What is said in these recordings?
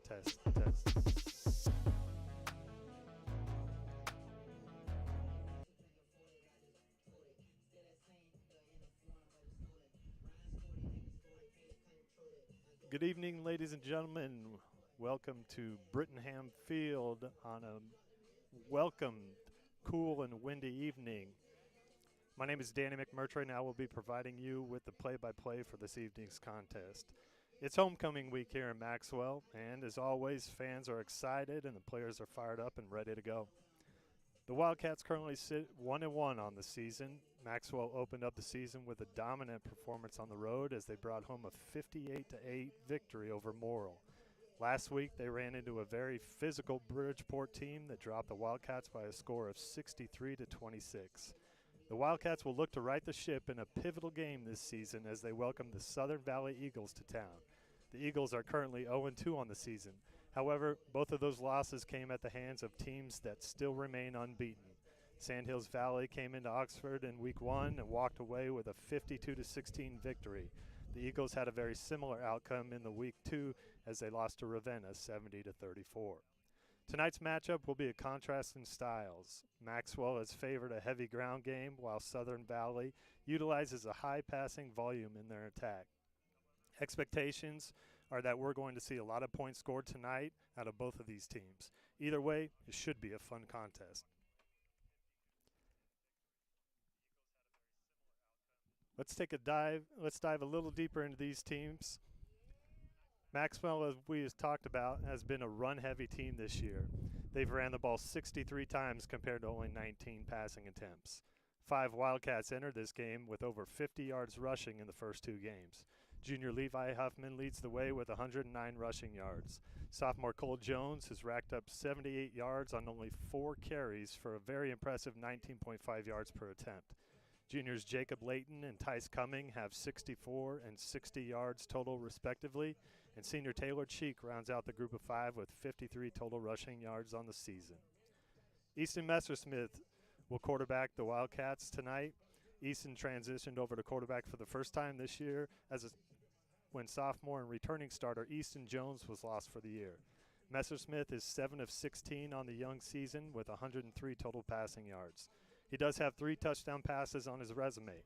Test. Test. Good evening, ladies and gentlemen. Welcome to Brittenham Field on a welcome, cool and windy evening. My name is Danny McMurtry, and I will be providing you with the play-by-play for this evening's contest. It's homecoming week here in Maxwell, and as always, fans are excited and the players are fired up and ready to go. The Wildcats currently sit 1-1 on the season. Maxwell opened up the season with a dominant performance on the road as they brought home a 58-8 victory over Morrill. Last week, they ran into a very physical Bridgeport team that dropped the Wildcats by a score of 63-26. The Wildcats will look to right the ship in a pivotal game this season as they welcome the Southern Valley Eagles to town. The Eagles are currently 0-2 on the season. However, both of those losses came at the hands of teams that still remain unbeaten. Sandhills Valley came into Oxford in Week 1 and walked away with a 52-16 victory. The Eagles had a very similar outcome in the Week 2 as they lost to Ravenna 70-34. Tonight's matchup will be a contrast in styles. Maxwell has favored a heavy ground game, while Southern Valley utilizes a high passing volume in their attack. Expectations are that we're going to see a lot of points scored tonight out of both of these teams. Either way, it should be a fun contest. Let's dive a little deeper into these teams. Maxwell, as we have talked about, has been a run-heavy team this year. They've ran the ball 63 times compared to only 19 passing attempts. 5 Wildcats entered this game with over 50 yards rushing in the first 2 games. Junior Levi Huffman leads the way with 109 rushing yards. Sophomore Cole Jones has racked up 78 yards on only 4 carries for a very impressive 19.5 yards per attempt. Juniors Jacob Layton and Tice Cumming have 64 and 60 yards total respectively, and senior Taylor Cheek rounds out the group of 5 with 53 total rushing yards on the season. Easton Messersmith will quarterback the Wildcats tonight. Easton transitioned over to quarterback for the first time this year when sophomore and returning starter Easton Jones was lost for the year. Messersmith is 7 of 16 on the young season with 103 total passing yards. He does have 3 touchdown passes on his resume.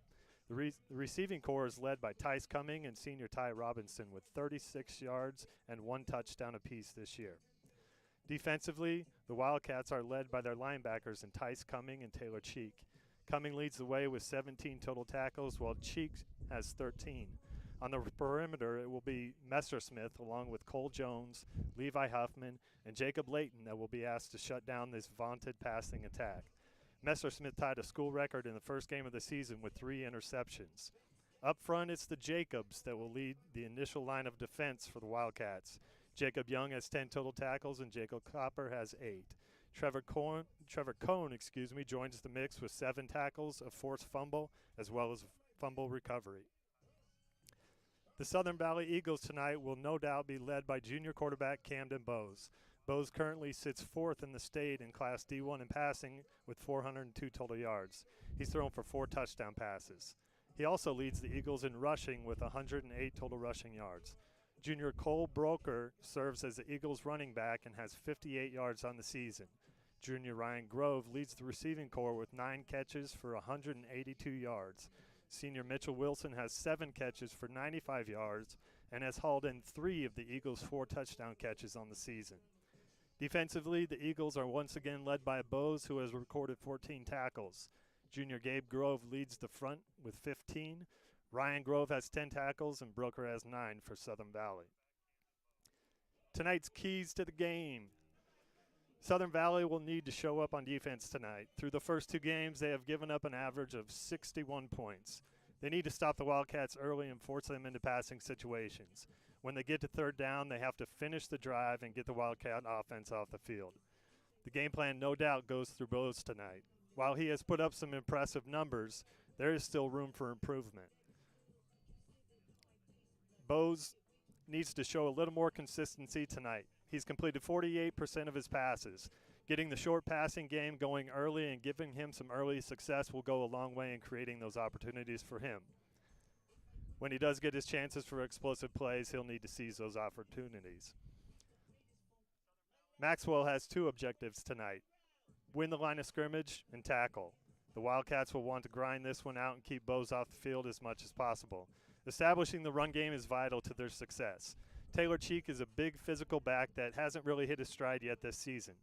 The receiving corps is led by Tice Cumming and senior Ty Robinson with 36 yards and 1 touchdown apiece this year. Defensively, the Wildcats are led by their linebackers in Tice Cumming and Taylor Cheek. Cumming leads the way with 17 total tackles, while Cheek has 13. On the perimeter, it will be Messersmith along with Cole Jones, Levi Huffman, and Jacob Layton that will be asked to shut down this vaunted passing attack. Messersmith tied a school record in the first game of the season with 3 interceptions. Up front, it's the Jacobs that will lead the initial line of defense for the Wildcats. Jacob Young has 10 total tackles, and Jacob Copper has 8. Trevor Cohn, joins the mix with 7 tackles, a forced fumble, as well as fumble recovery. The Southern Valley Eagles tonight will no doubt be led by junior quarterback Camden Bowes. Bowes currently sits 4th in the state in Class D1 in passing with 402 total yards. He's thrown for 4 touchdown passes. He also leads the Eagles in rushing with 108 total rushing yards. Junior Cole Broker serves as the Eagles running back and has 58 yards on the season. Junior Ryan Grove leads the receiving corps with 9 catches for 182 yards. Senior Mitchell Wilson has 7 catches for 95 yards and has hauled in 3 of the Eagles' 4 touchdown catches on the season. Defensively, the Eagles are once again led by Bowes, who has recorded 14 tackles. Junior Gabe Grove leads the front with 15. Ryan Grove has 10 tackles, and Brooker has 9 for Southern Valley. Tonight's keys to the game. Southern Valley will need to show up on defense tonight. Through the first 2 games, they have given up an average of 61 points. They need to stop the Wildcats early and force them into passing situations. When they get to 3rd down, they have to finish the drive and get the Wildcat offense off the field. The game plan no doubt goes through Bowes tonight. While he has put up some impressive numbers, there is still room for improvement. Bowes needs to show a little more consistency tonight. He's completed 48% of his passes. Getting the short passing game going early and giving him some early success will go a long way in creating those opportunities for him. When he does get his chances for explosive plays, he'll need to seize those opportunities. Maxwell has 2 objectives tonight: win the line of scrimmage and tackle. The Wildcats will want to grind this one out and keep Bowes off the field as much as possible. Establishing the run game is vital to their success. Taylor Cheek is a big physical back that hasn't really hit his stride yet this season.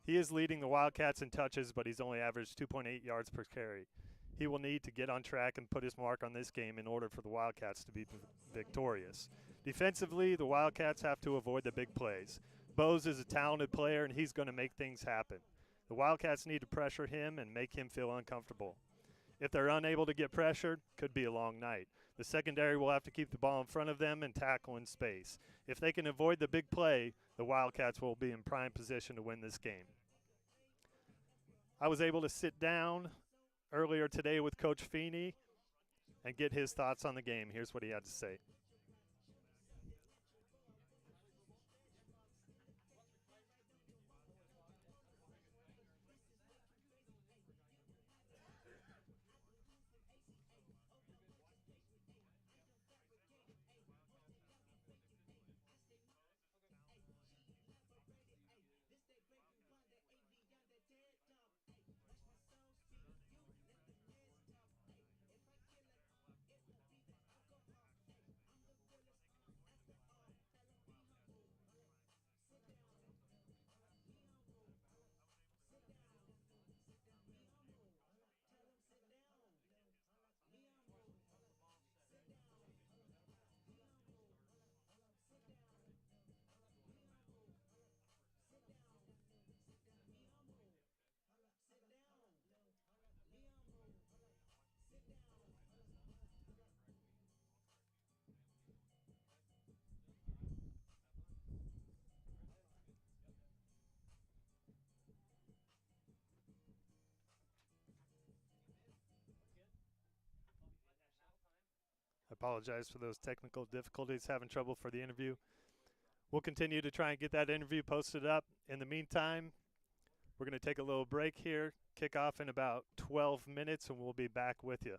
He is leading the Wildcats in touches, but he's only averaged 2.8 yards per carry. He will need to get on track and put his mark on this game in order for the Wildcats to be victorious. Defensively, the Wildcats have to avoid the big plays. Bowes is a talented player, and he's going to make things happen. The Wildcats need to pressure him and make him feel uncomfortable. If they're unable to get pressured, could be a long night. The secondary will have to keep the ball in front of them and tackle in space. If they can avoid the big play, the Wildcats will be in prime position to win this game. I was able to sit down earlier today with Coach Feeney and get his thoughts on the game. Here's what he had to say. apologize for those technical difficulties, having trouble for the interview. We'll continue to try and get that interview posted up. In the meantime, we're going to take a little break here, kick off in about 12 minutes, and we'll be back with you.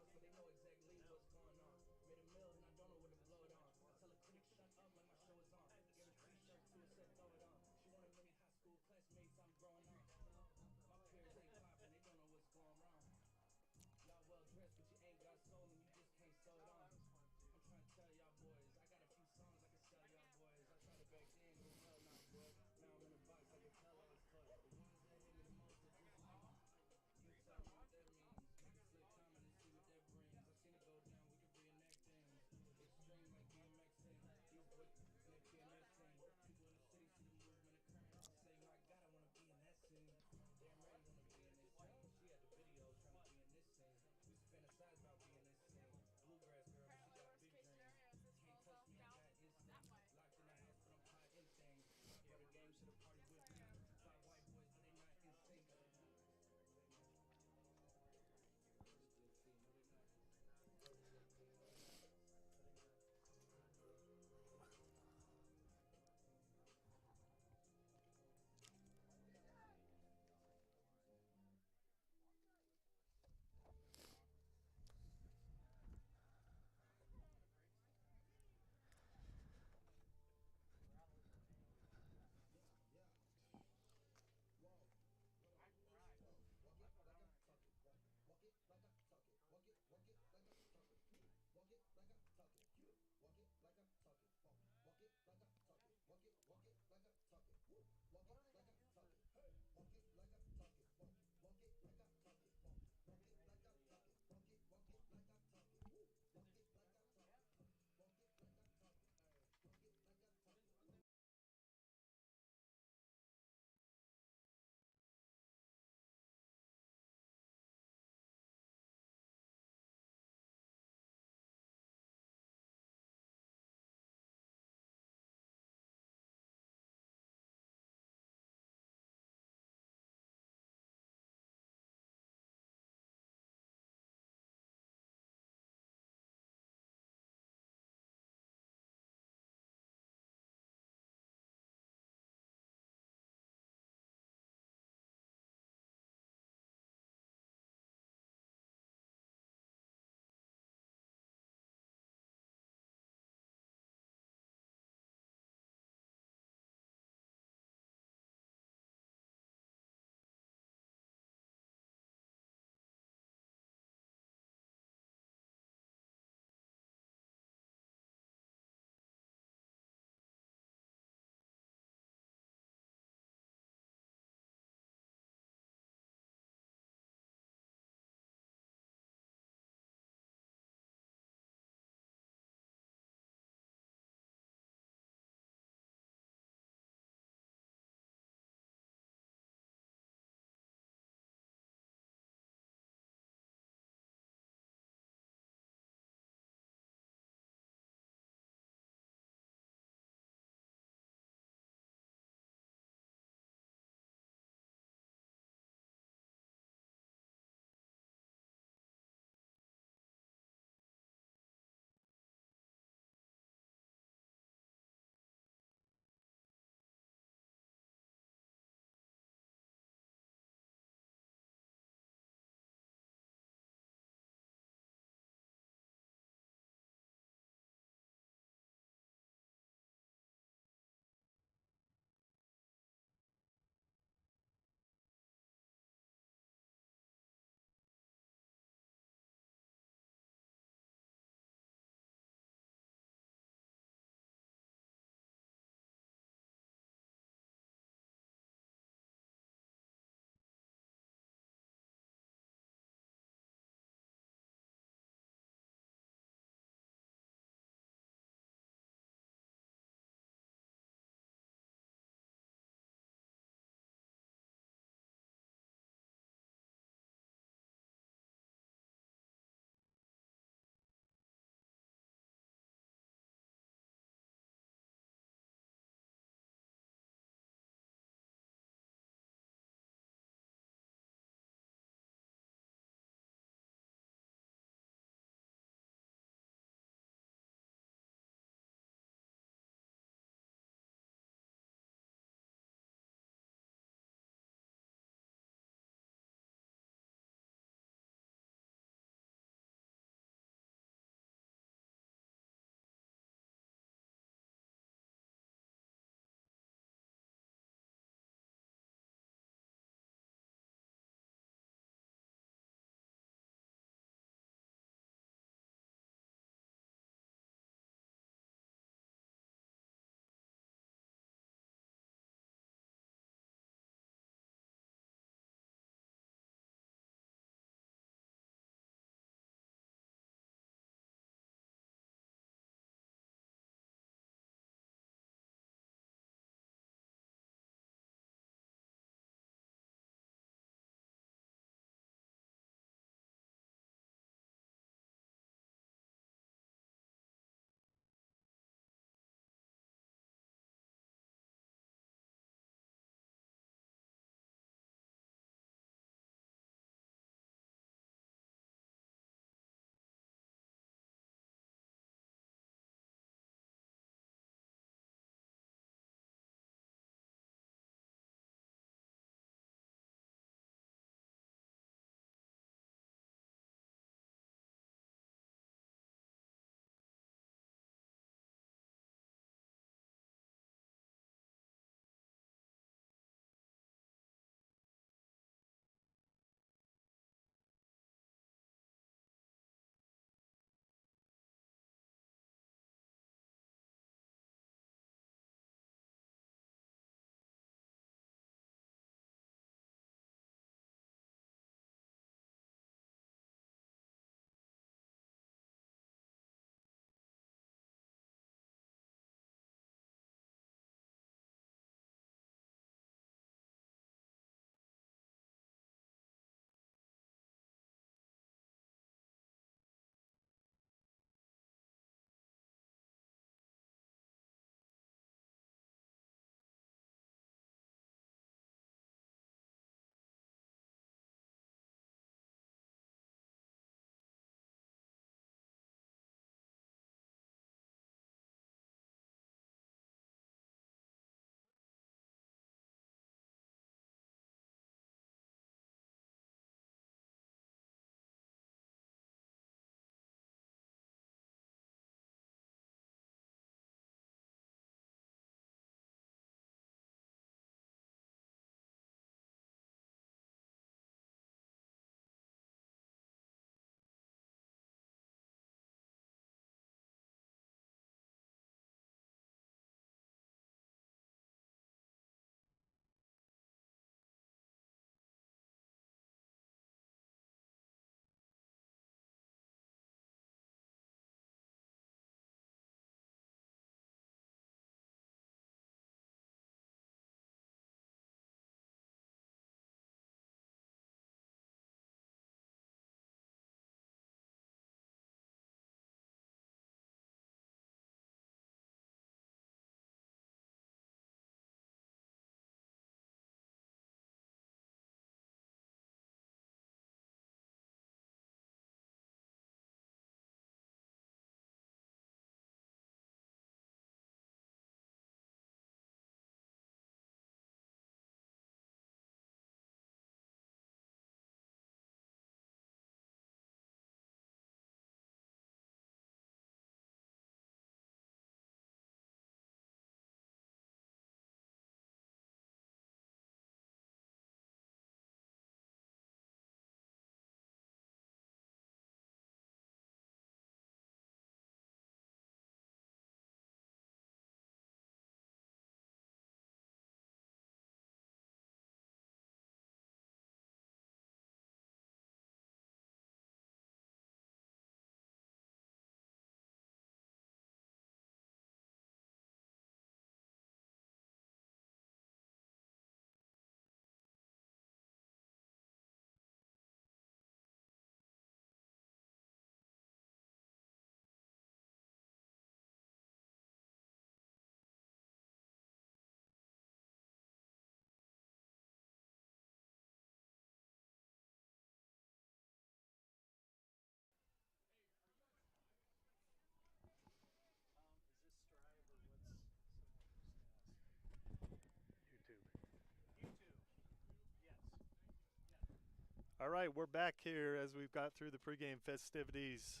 All right, we're back here as we've got through the pregame festivities.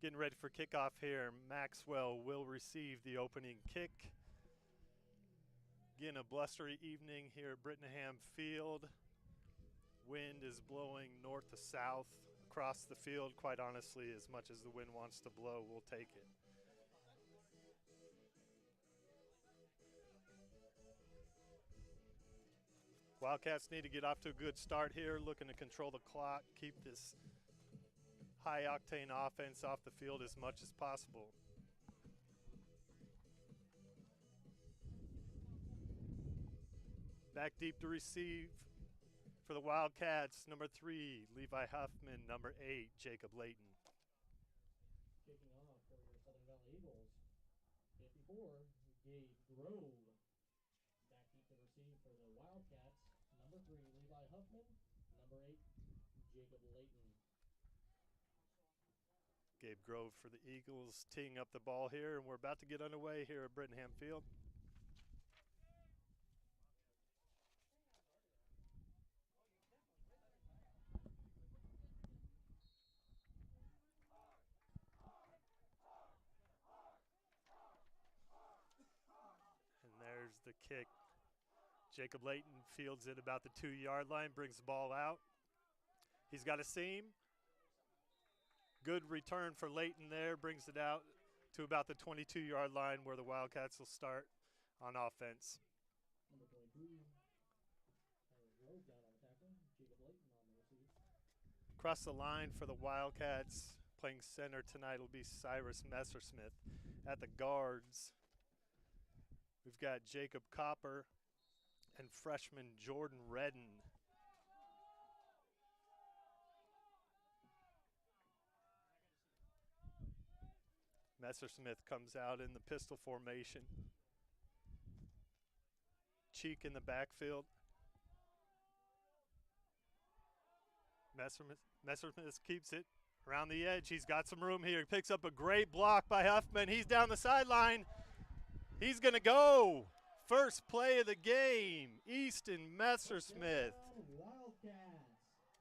Getting ready for kickoff here. Maxwell will receive the opening kick. Again, a blustery evening here at Brittingham Field. Wind is blowing north to south across the field. Quite honestly, as much as the wind wants to blow, we'll take it. Wildcats need to get off to a good start here, looking to control the clock, keep this high-octane offense off the field as much as possible. Back deep to receive for the Wildcats, number 3, Levi Huffman, number 8, Jacob Layton. Kicking off for your Southern Valley Eagles, 54, Gabe Grove. Back deep to receive for the Wildcats, number 3, Levi Huffman, number 8, Jacob Layton. Gabe Grove for the Eagles, teeing up the ball here, and we're about to get underway here at Brittingham Field. And there's the kick. Jacob Layton fields it about the 2-yard line, brings the ball out. He's got a seam. Good return for Layton there, brings it out to about the 22-yard line where the Wildcats will start on offense. Number 22, Grove down on the tackle, Jacob Layton on the receive. Across the line for the Wildcats, playing center tonight will be Cyrus Messersmith. At the guards, we've got Jacob Copper and freshman Jordan Redden. Messersmith comes out in the pistol formation. Cheek in the backfield. Messersmith keeps it around the edge. He's got some room here. He picks up a great block by Huffman. He's down the sideline. He's going to go. First play of the game, Easton Messersmith. Wildcats,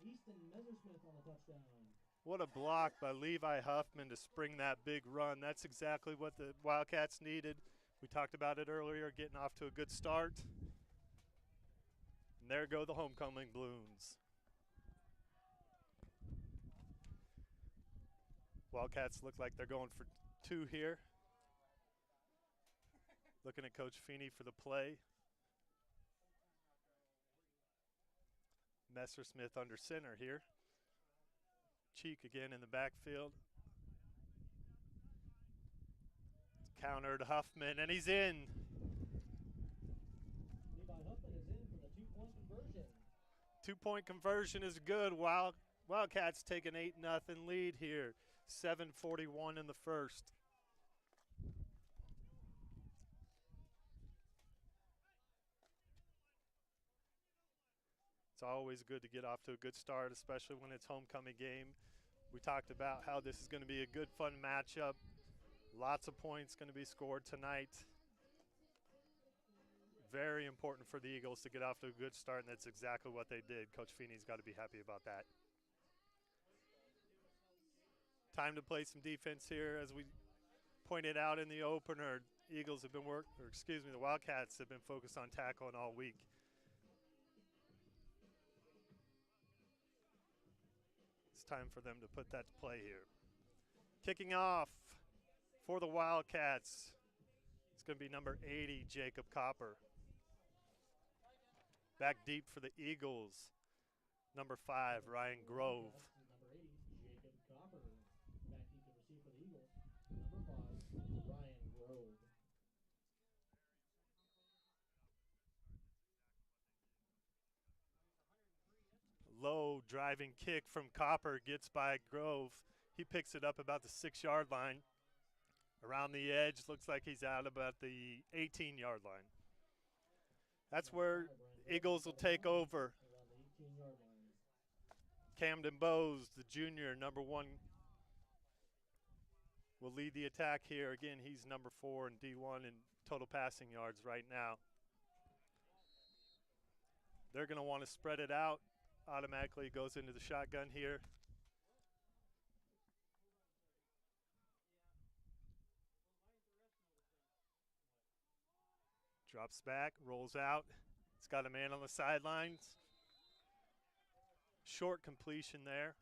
Easton Messersmith on the touchdown. What a block by Levi Huffman to spring that big run. That's exactly what the Wildcats needed. We talked about it earlier, getting off to a good start. And there go the homecoming balloons. Wildcats look like they're going for 2 here. Looking at Coach Feeney for the play. Messersmith under center here. Cheek again in the backfield. Countered Huffman, and he's in. Levi Huffman is in for the 2-point conversion. 2-point conversion is good. Wildcats take an 8-0 lead here. 7:41 in the first. It's always good to get off to a good start, especially when it's homecoming game. We talked about how this is going to be a good, fun matchup. Lots of points going to be scored tonight. Very important for the Eagles to get off to a good start, and that's exactly what they did. Coach Feeney's got to be happy about that. Time to play some defense here. As we pointed out in the opener, the Wildcats have been focused on tackling all week. It's time for them to put that to play here. Kicking off for the Wildcats, it's going to be number 80, Jacob Copper. Back deep for the Eagles, number 5, Ryan Grove. Number 80, Jacob Copper. Back deep to receive for the Eagles, number 5, Ryan Grove. Low driving kick from Copper gets by Grove. He picks it up about the 6-yard line. Around the edge, looks like he's out about the 18-yard line. That's where Eagles will take over. Camden Bowes, the junior, number 1, will lead the attack here. Again, he's number 4 in D1 in total passing yards right now. They're going to want to spread it out. automatically goes into the shotgun here. Drops back, rolls out. It's got a man on the sidelines. Short completion there.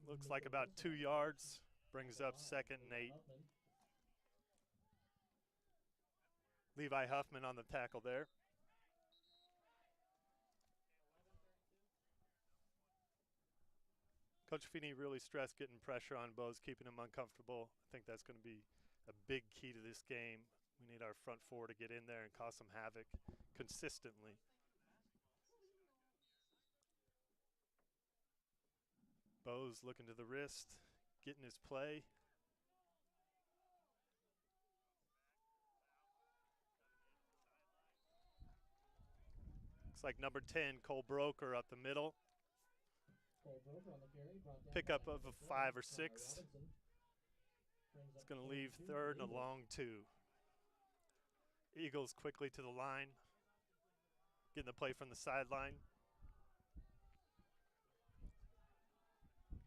Looks like about 2 yards. Brings up 2nd and 8. Levi Huffman on the tackle there. Coach Feeney really stressed getting pressure on Bose, keeping him uncomfortable. I think that's going to be a big key to this game. We need our front four to get in there and cause some havoc consistently. Bose looking to the wrist, getting his play. Looks like number 10, Cole Broker up the middle. Pickup of a 5 or 6. It's going to leave 3rd and a long 2. Eagles quickly to the line. Getting the play from the sideline.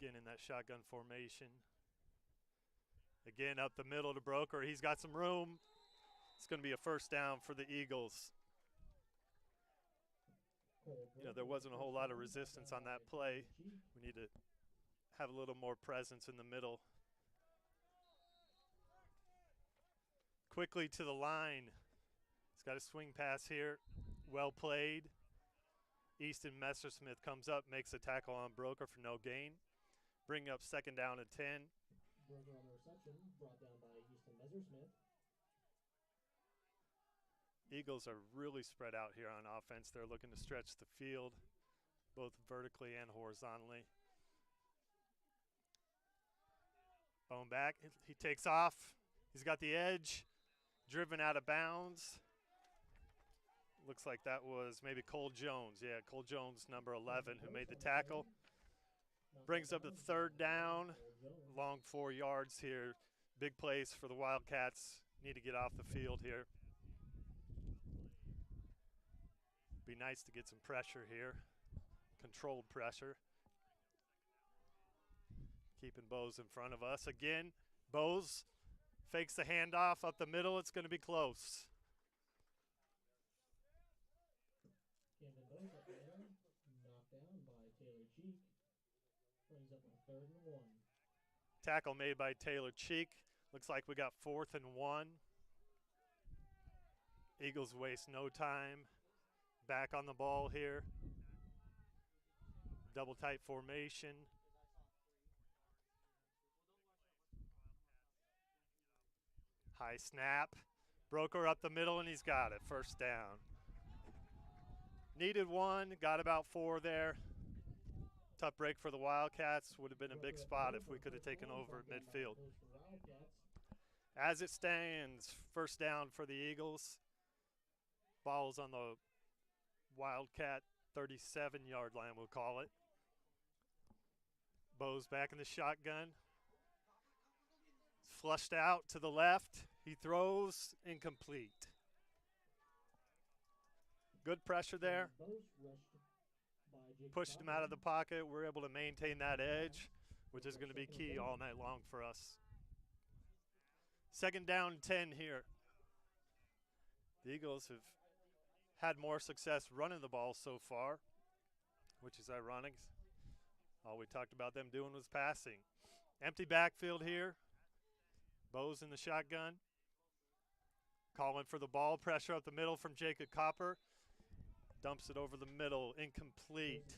Again in that shotgun formation. Again up the middle to Broker. He's got some room. It's going to be a 1st down for the Eagles. You know, there wasn't a whole lot of resistance on that play. We need to have a little more presence in the middle. Quickly to the line. He's got a swing pass here. Well played. Easton Messersmith comes up, makes a tackle on Broker for no gain. Bring up 2nd down and 10. Broker on the reception, brought down by Easton Messersmith. Eagles are really spread out here on offense. They're looking to stretch the field, both vertically and horizontally. Bone back, he takes off. He's got the edge, driven out of bounds. Looks like that was maybe Cole Jones. Yeah, Cole Jones, number 11, who made the tackle. Brings up the 3rd down, long 4 yards here. Big plays for the Wildcats. Need to get off the field here. Be nice to get some pressure here, controlled pressure. Keeping Bose in front of us. Again, Bose fakes the handoff up the middle. It's going to be close. Camden Bose up there, knocked down by Taylor Cheek. Brings up a 3rd and 1. Tackle made by Taylor Cheek. Looks like we got 4th and 1. Eagles waste no time. Back on the ball here. Double tight formation. High snap. Broker up the middle, and he's got it. 1st down. Needed 1, got about 4 there. Tough break for the Wildcats. Would have been a big spot if we could have taken over at midfield. As it stands, 1st down for the Eagles. Ball's on the Wildcat 37-yard line, we'll call it. Bose back in the shotgun. Flushed out to the left. He throws, incomplete. Good pressure there. Pushed him out of the pocket. We're able to maintain that edge, which is going to be key all night long for us. 2nd down 10 here. The Eagles have had more success running the ball so far, which is ironic. All we talked about them doing was passing. Empty backfield here. Bose in the shotgun. Calling for the ball. Pressure up the middle from Jacob Copper. Dumps it over the middle. Incomplete.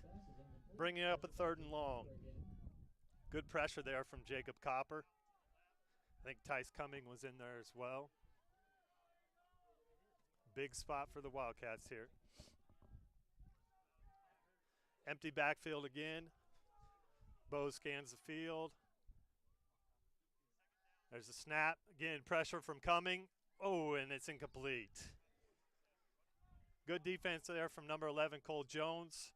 Bringing it up at 3rd and long. Good pressure there from Jacob Copper. I think Tice Cumming was in there as well. Big spot for the Wildcats here. Empty backfield again. Bose scans the field. There's a snap. Again, pressure from Cumming. Oh, and it's incomplete. Good defense there from number 11, Cole Jones.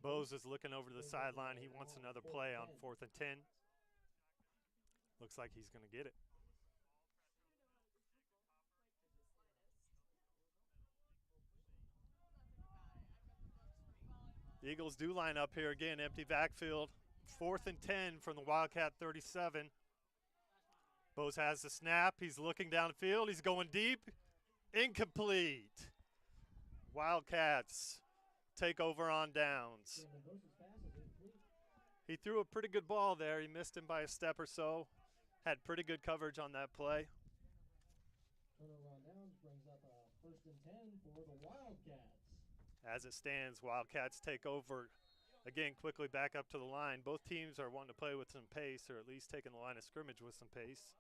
Bose is looking over to the sideline. He wants another play on 4th and 10. Looks like he's going to get it. The Eagles do line up here again, empty backfield. 4th and 10 from the Wildcat 37. Bose has the snap. He's looking downfield. He's going deep. Incomplete. Wildcats take over on downs. He threw a pretty good ball there. He missed him by a step or so. Had pretty good coverage on that play. Turnover on downs brings up a 1st and 10 for the Wildcats. As it stands, Wildcats take over. Again, quickly back up to the line. Both teams are wanting to play with some pace, or at least taking the line of scrimmage with some pace.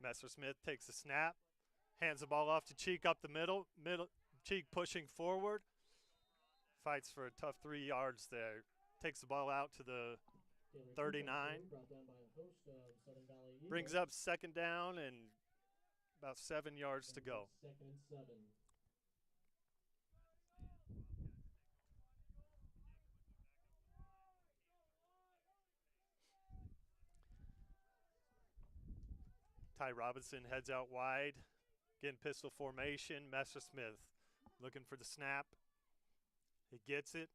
Messersmith takes a snap, hands the ball off to Cheek up the middle. Cheek pushing forward, fights for a tough 3 yards there. Takes the ball out to the 39. Brings up 2nd down and about 7 yards to go. 2nd and 7. Ty Robinson heads out wide. Again, pistol formation. Messersmith looking for the snap. He gets it.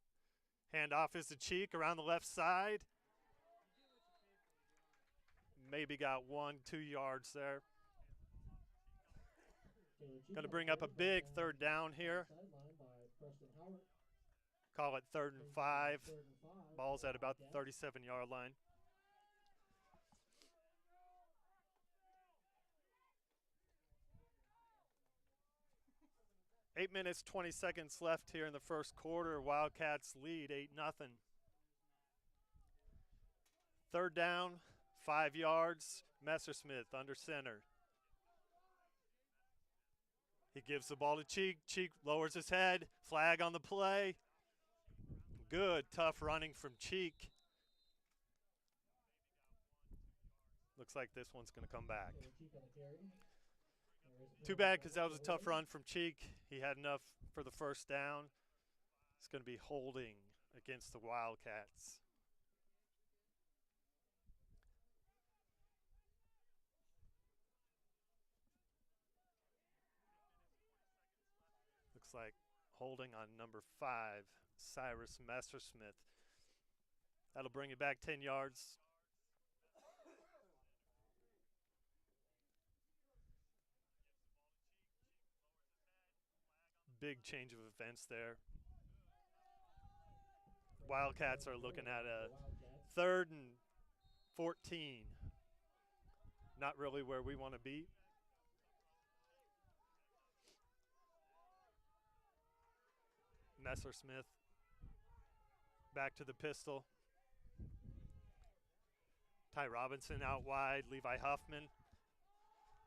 Handoff is to Cheek around the left side. Maybe got 1-2 yards there. Going to bring up a big 3rd down here. Call it 3rd and 5. Ball's at about the 37-yard line. 8 minutes, 20 seconds left here in the first quarter. Wildcats lead 8-0. 3rd down, 5 yards. Messersmith under center. He gives the ball to Cheek. Cheek lowers his head. Flag on the play. Good, tough running from Cheek. Looks like this one's going to come back. Too bad, because that was a tough run from Cheek. He had enough for the 1st down. It's going to be holding against the Wildcats. Looks like holding on number 5, Cyrus Messersmith. That'll bring it back 10 yards. Big change of events there. Wildcats are looking at a 3rd and 14. Not really where we want to be. Messersmith back to the pistol. Ty Robinson out wide. Levi Huffman.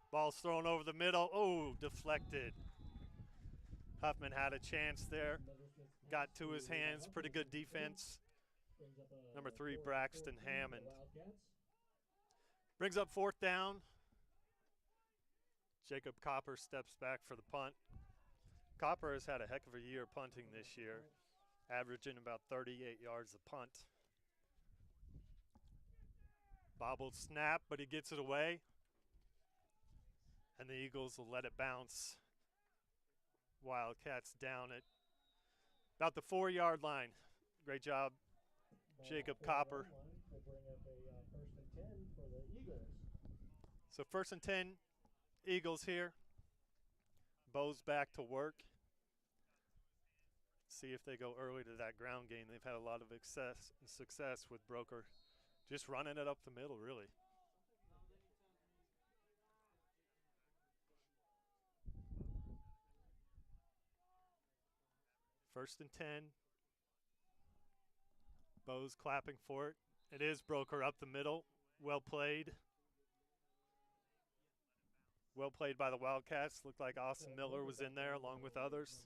Ball's thrown over the middle. Oh, deflected. Huffman had a chance there. Got to his hands. Pretty good defense. Number 3, Braxton Hammond. Brings up 4th down. Jacob Copper steps back for the punt. Copper has had a heck of a year punting this year, averaging about 38 yards a punt. Bobbled snap, but he gets it away. And the Eagles will let it bounce. Wildcats down at about the 4-yard line. Great job, Jacob Copper. So 1st and 10, Eagles here. Bose back to work. See if they go early to that ground game. They've had a lot of success with Broker. Just running it up the middle, really. First and 10. Bose clapping for it. It is Broker up the middle. Well played. Well played by the Wildcats. Looked like Austin Miller was in there along with others.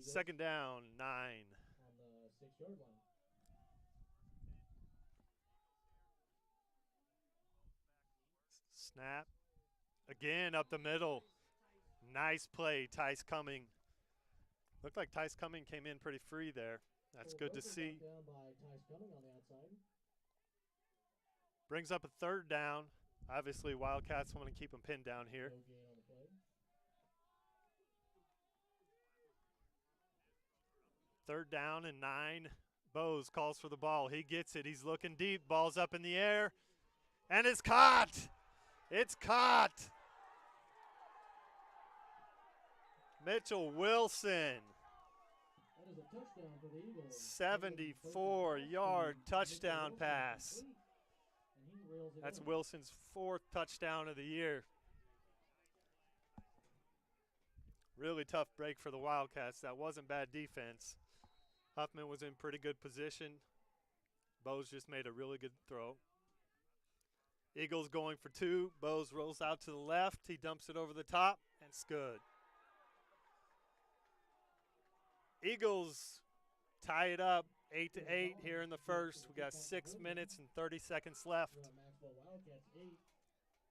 2nd down, 9. On the 6-yard line. Snap. Again up the middle. Nice play, Tice Cumming. Looked like Tice Cumming came in pretty free there. That's good to see. Down by Tice Cumming on the outside. Brings up a third down. Obviously, Wildcats want to keep him pinned down here. No gain on the play. Third down and 9. Bose calls for the ball. He gets it. He's looking deep. Ball's up in the air. And it's caught. It's caught. Mitchell Wilson. That is a touchdown for the Eagles. 74-yard touchdown pass. And he reels it That's in. Wilson's 4th touchdown of the year. Really tough break for the Wildcats. That wasn't bad defense. Huffman was in pretty good position. Bose just made a really good throw. Eagles going for 2. Bose rolls out to the left. He dumps it over the top, and it's good. Eagles tie it up 8-8 here in the first. We got 6 minutes and 30 seconds left. Maxwell Wildcats 8.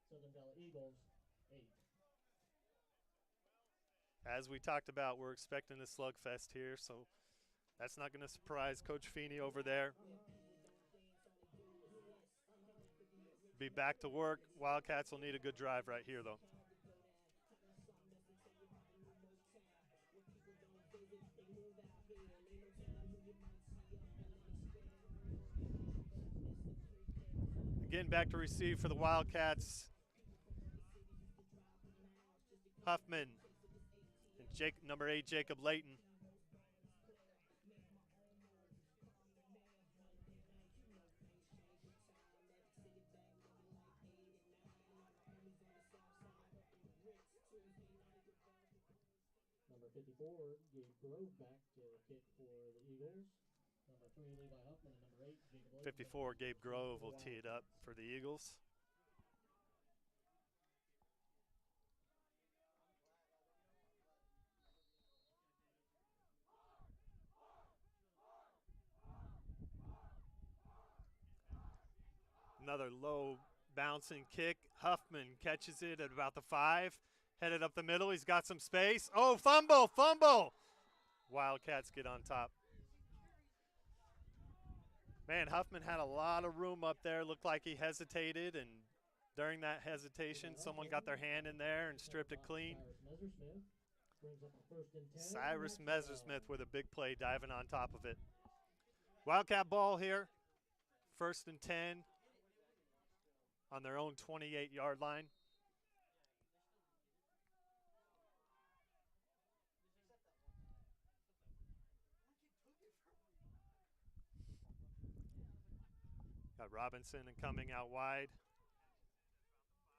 Southern Valley Eagles 8. As we talked about, we're expecting a slugfest here, so that's not going to surprise Coach Feeney over there. Be back to work. Wildcats will need a good drive right here, though. Again, back to receive for the Wildcats. Huffman and number 8, Jacob Layton. Number 54, Gabe Grove back to kick for the Eagles. Number 3, Levi Huffman, and number 8, Jacob Layton. 54, Gabe Grove will tee it up for the Eagles. Another low bouncing kick. Huffman catches it at about the 5. Headed up the middle. He's got some space. Oh, fumble, fumble. Wildcats get on top. Man, Huffman had a lot of room up there. Looked like he hesitated, and during that hesitation, someone got their hand in there and stripped it clean. Cyrus Messersmith with a big play diving on top of it. Wildcat ball here. 1st and 10 on their own 28-yard line. Got Robinson and coming out wide.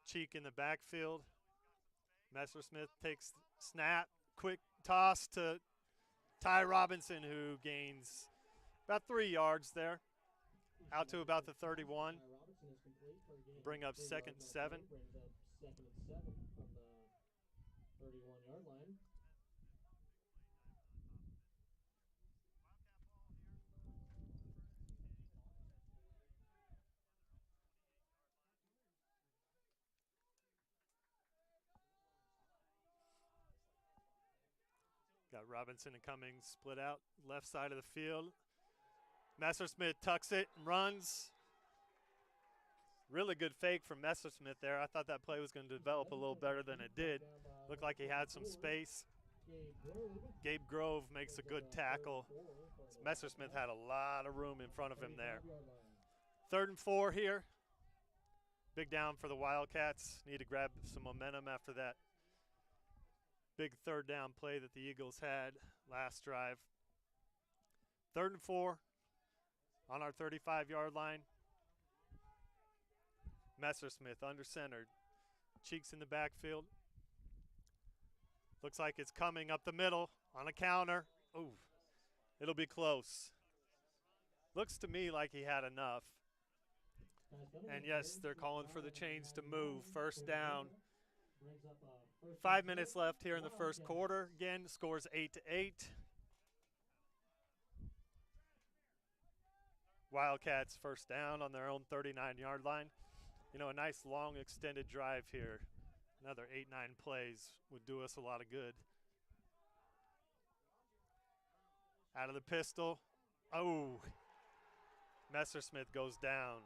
Cheek in the backfield. Messersmith takes snap. Quick toss to Ty Robinson, who gains about 3 yards there. Out to about the 31. Bring up 2nd and 7. Brings up 2nd and 7 from the 31-yard line. Got Robinson and Cummings split out left side of the field. Messersmith tucks it and runs. Really good fake from Messersmith there. I thought that play was going to develop a little better than it did. Looked like he had some space. Gabe Grove makes a good tackle. Messersmith had a lot of room in front of him there. 3rd and 4 here. Big down for the Wildcats. Need to grab some momentum after that big 3rd down play that the Eagles had last drive. 3rd and 4 on our 35-yard line. Messersmith under centered. Cheeks in the backfield. Looks like it's coming up the middle on a counter. Ooh, it'll be close. Looks to me like he had enough. And yes, they're calling for the chains to move. 1st down. 5 minutes left here in the first quarter. Again, scores 8-8. Wildcats 1st down on their own 39-yard line. You know, a nice long extended drive here. Another 8-9 plays would do us a lot of good. Out of the pistol. Oh, Messersmith goes down.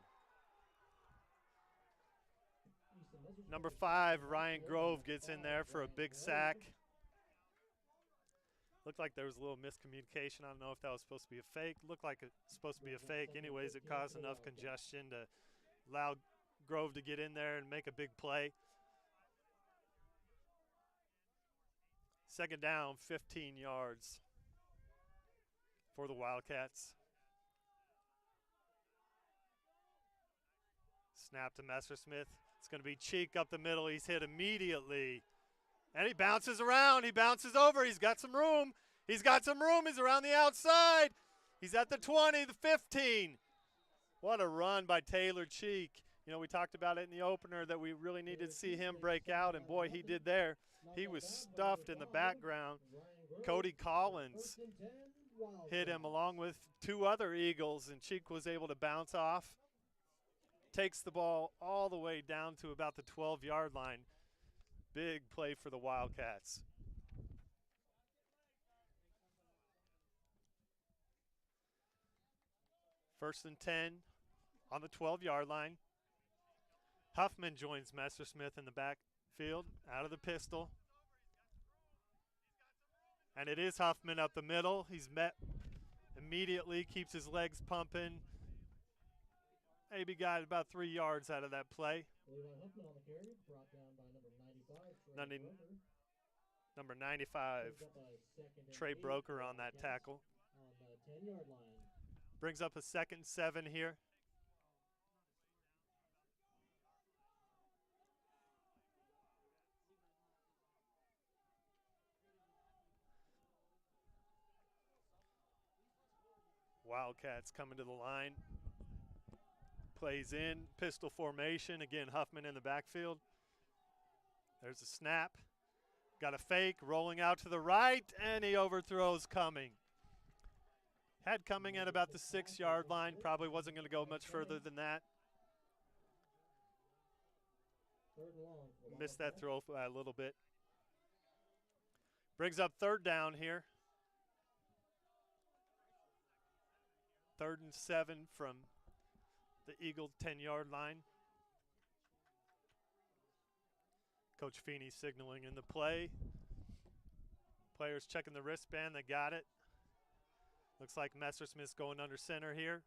Number 5, Ryan Grove gets in there for a big sack. Looked like there was a little miscommunication. I don't know if that was supposed to be a fake. Looked like it's supposed to be a fake. Anyways, it caused enough congestion to allow Grove to get in there and make a big play. Second down, 15 yards for the Wildcats. Snap to Messersmith. It's going to be Cheek up the middle. He's hit immediately. And he bounces around. He bounces over. He's got some room. He's got some room. He's around the outside. He's at the 20, the 15. What a run by Taylor Cheek. You know, we talked about it in the opener that we really needed to see him break out, and boy, he did there. He was stuffed in the background. Cody Collins hit him along with 2 other Eagles, and Cheek was able to bounce off. Takes the ball all the way down to about the 12-yard line. Big play for the Wildcats. First and 10 on the 12-yard line. Huffman joins Messersmith in the backfield out of the pistol. And it is Huffman up the middle. He's met immediately, keeps his legs pumping. Maybe got about 3 yards out of that play. Huffman on the carry, brought down by number 95. Number 95, Trey Broker on that tackle. On the 10-yard line. Brings up a 2nd and 7 here. Wildcats coming to the line. Plays in, pistol formation. Again, Huffman in the backfield. There's a snap. Got a fake, rolling out to the right, and he overthrows Cumming. Had Cumming at about the 6-yard line. Probably wasn't going to go much further than that. Missed that throw by a little bit. Brings up 3rd down here. 3rd and 7 from the Eagle 10-yard line. Coach Feeney signaling in the play. Players checking the wristband. They got it. Looks like Messersmith's going under center here.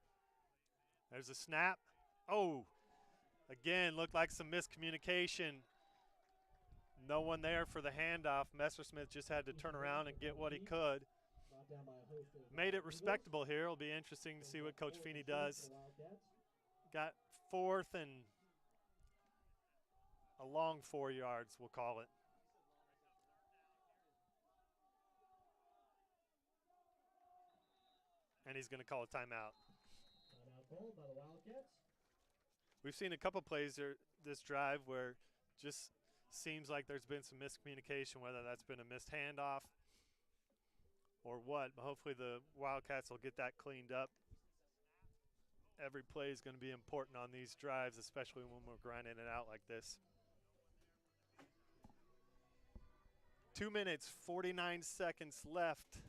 There's a snap. Oh, again, looked like some miscommunication. No one there for the handoff. Messersmith just had to turn around and get what he could. Made it respectable here. It'll be interesting to see what Coach Feeney does. Got 4th and a long 4 yards, we'll call it. And he's going to call a timeout. Timeout called by the Wildcats. We've seen a couple plays this drive where just seems like there's been some miscommunication, whether that's been a missed handoff or what. But hopefully the Wildcats will get that cleaned up. Every play is going to be important on these drives, especially when we're grinding it out like this. 2 minutes, 49 seconds left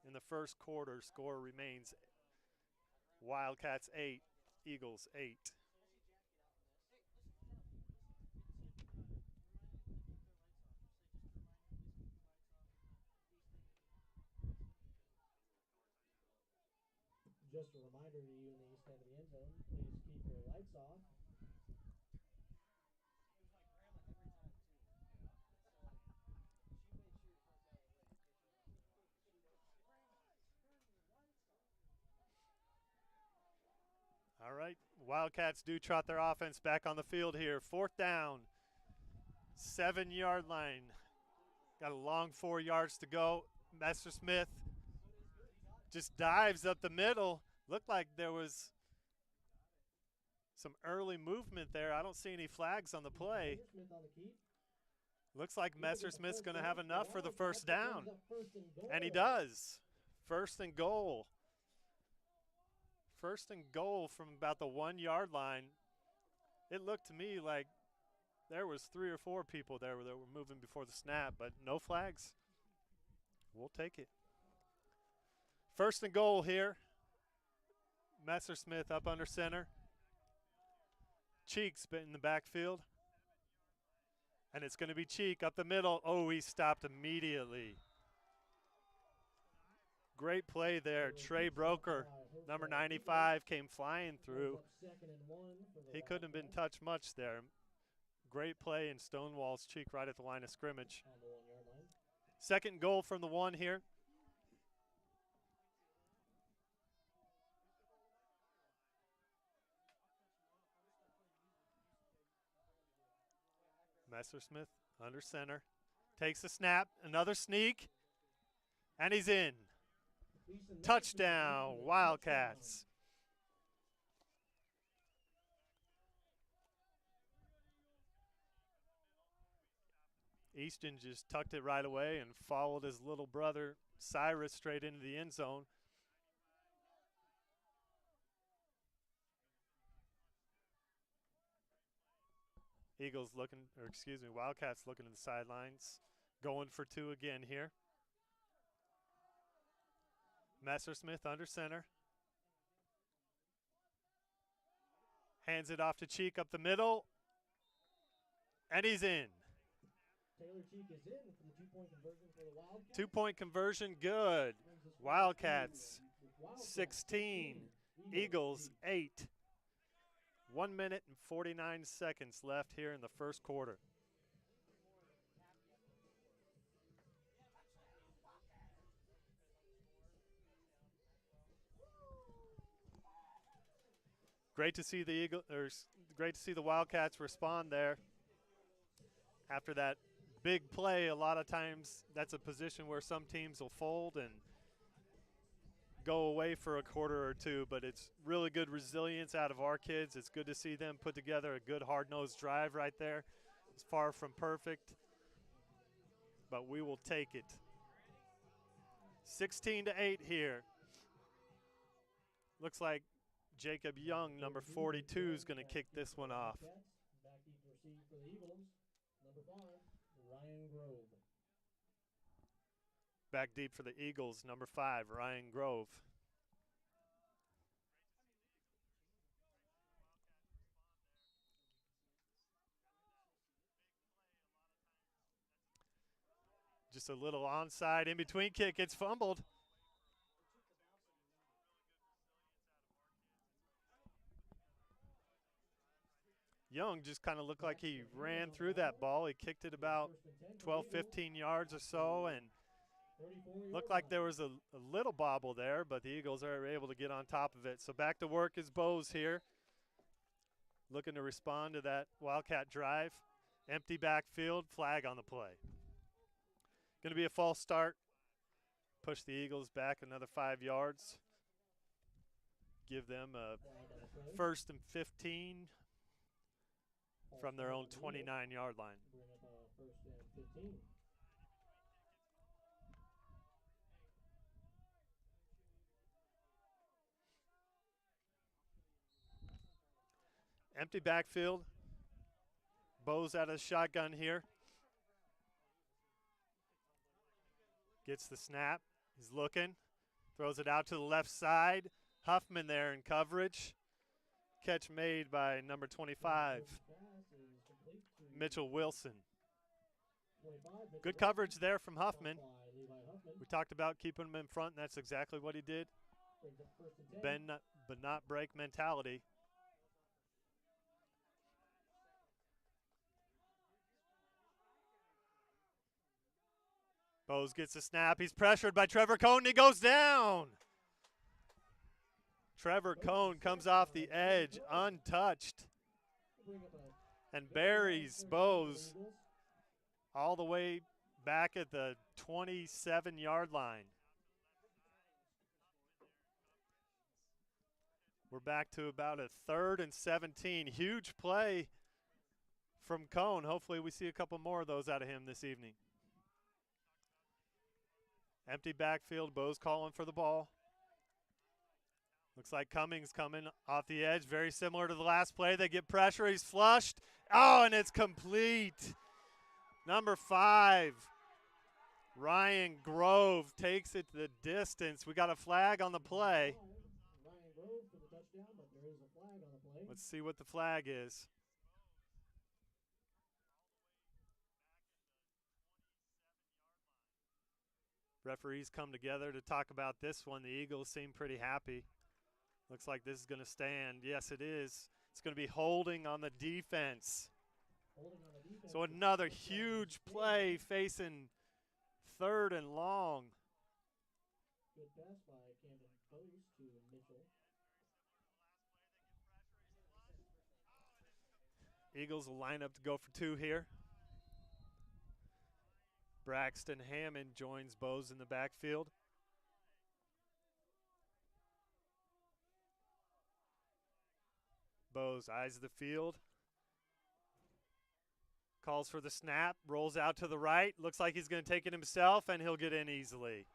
in the first quarter. Score remains Wildcats 8, Eagles 8. Just a reminder to you in the east end of the end zone, please keep your lights off. All right, Wildcats do trot their offense back on the field here. 4th down, 7-yard line. Got a long 4 yards to go. Messersmith just dives up the middle. Looked like there was some early movement there. I don't see any flags on the play. Looks like Messersmith's going to have enough for the 1st down. And he does. 1st and goal. 1st and goal from about the 1-yard line. It looked to me like there was 3 or 4 people there that were moving before the snap, but no flags. We'll take it. First and goal here. Messersmith up under center. Cheek's been in the backfield. And it's going to be Cheek up the middle. Oh, he stopped immediately. Great play there. Trey Broker, number 95, came flying through. He couldn't have been touched much there. Great play, and Stonewall's Cheek right at the line of scrimmage. Second goal from the 1 here. Messersmith under center. Takes the snap. Another sneak. And he's in. Touchdown, Wildcats. Easton just tucked it right away and followed his little brother, Cyrus, straight into the end zone. Wildcats looking to the sidelines. Going for 2 again here. Messersmith under center. Hands it off to Cheek up the middle. And he's in. Taylor Cheek is in for the 2-point conversion for the Wildcats. 2-point conversion, good. Wildcats 16, Eagles 8. 1 minute and 49 seconds left here in the first quarter. Great to see the Wildcats respond there after that big play. A lot of times that's a position where some teams will fold and go away for a quarter or 2, but it's really good resilience out of our kids. It's good to see them put together a good hard-nosed drive right there. It's far from perfect, but we will take it. 16-8 here. Looks like Jacob Young, number 42, is going to kick this one off. Back deep to receive for the Eagles. Number 5, Ryan Grove. Back deep for the Eagles, number 5, Ryan Grove. Just a little onside in between kick. It's fumbled. Young just kind of looked like he ran through that ball. He kicked it about 12, 15 yards or so, and looked like there was a little bobble there, but the Eagles are able to get on top of it. So back to work is Bose here, looking to respond to that Wildcat drive. Empty backfield, flag on the play. Going to be a false start. Push the Eagles back another 5 yards. Give them a 1st and 15 from their own 29-yard line. Bring up 1st and 15. Empty backfield. Bose out of the shotgun here. Gets the snap. He's looking. Throws it out to the left side. Huffman there in coverage. Catch made by number 25, Mitchell Wilson. Good coverage there from Huffman. We talked about keeping him in front, and that's exactly what he did. Bend but not break mentality. Bose gets the snap. He's pressured by Trevor Cohn, and he goes down. Trevor Cohn comes off the edge untouched and buries Bose all the way back at the 27-yard line. We're back to about a 3rd and 17. Huge play from Cohn. Hopefully we see a couple more of those out of him this evening. Empty backfield. Bose calling for the ball. Looks like Cummings coming off the edge. Very similar to the last play. They get pressure. He's flushed. Oh, and it's complete. Number 5, Ryan Grove takes it to the distance. We got a flag on the play. Ryan Grove for the touchdown, but there is a flag on the play. Let's see what the flag is. Referees come together to talk about this one. The Eagles seem pretty happy. Looks like this is going to stand. Yes, it is. It's going to be holding on the defense. So another huge play facing 3rd and long. Good pass by Camden Bose to Mitchell. Eagles will line up to go for 2 here. Braxton Hammond joins Bose in the backfield. Bose eyes the field. Calls for the snap, rolls out to the right. Looks like he's going to take it himself, and he'll get in easily.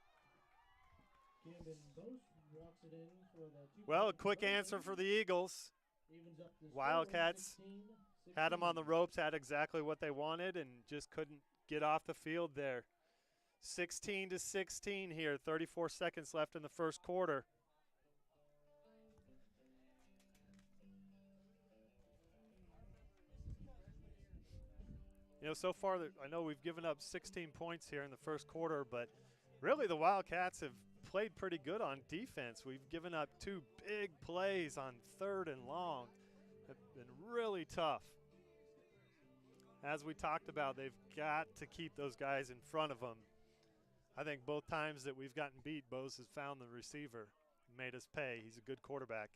Camden Bose walks it in for the well, a quick answer for the Eagles. Wildcats had them on the ropes, had exactly what they wanted, and just couldn't get off the field there. 16-16 here, 34 seconds left in the first quarter. You know, so far, I know we've given up 16 points here in the first quarter, but really the Wildcats have played pretty good on defense. We've given up 2 big plays on 3rd and long. Have been really tough. As we talked about, they've got to keep those guys in front of them. I think both times that we've gotten beat, Bose has found the receiver, made us pay. He's a good quarterback.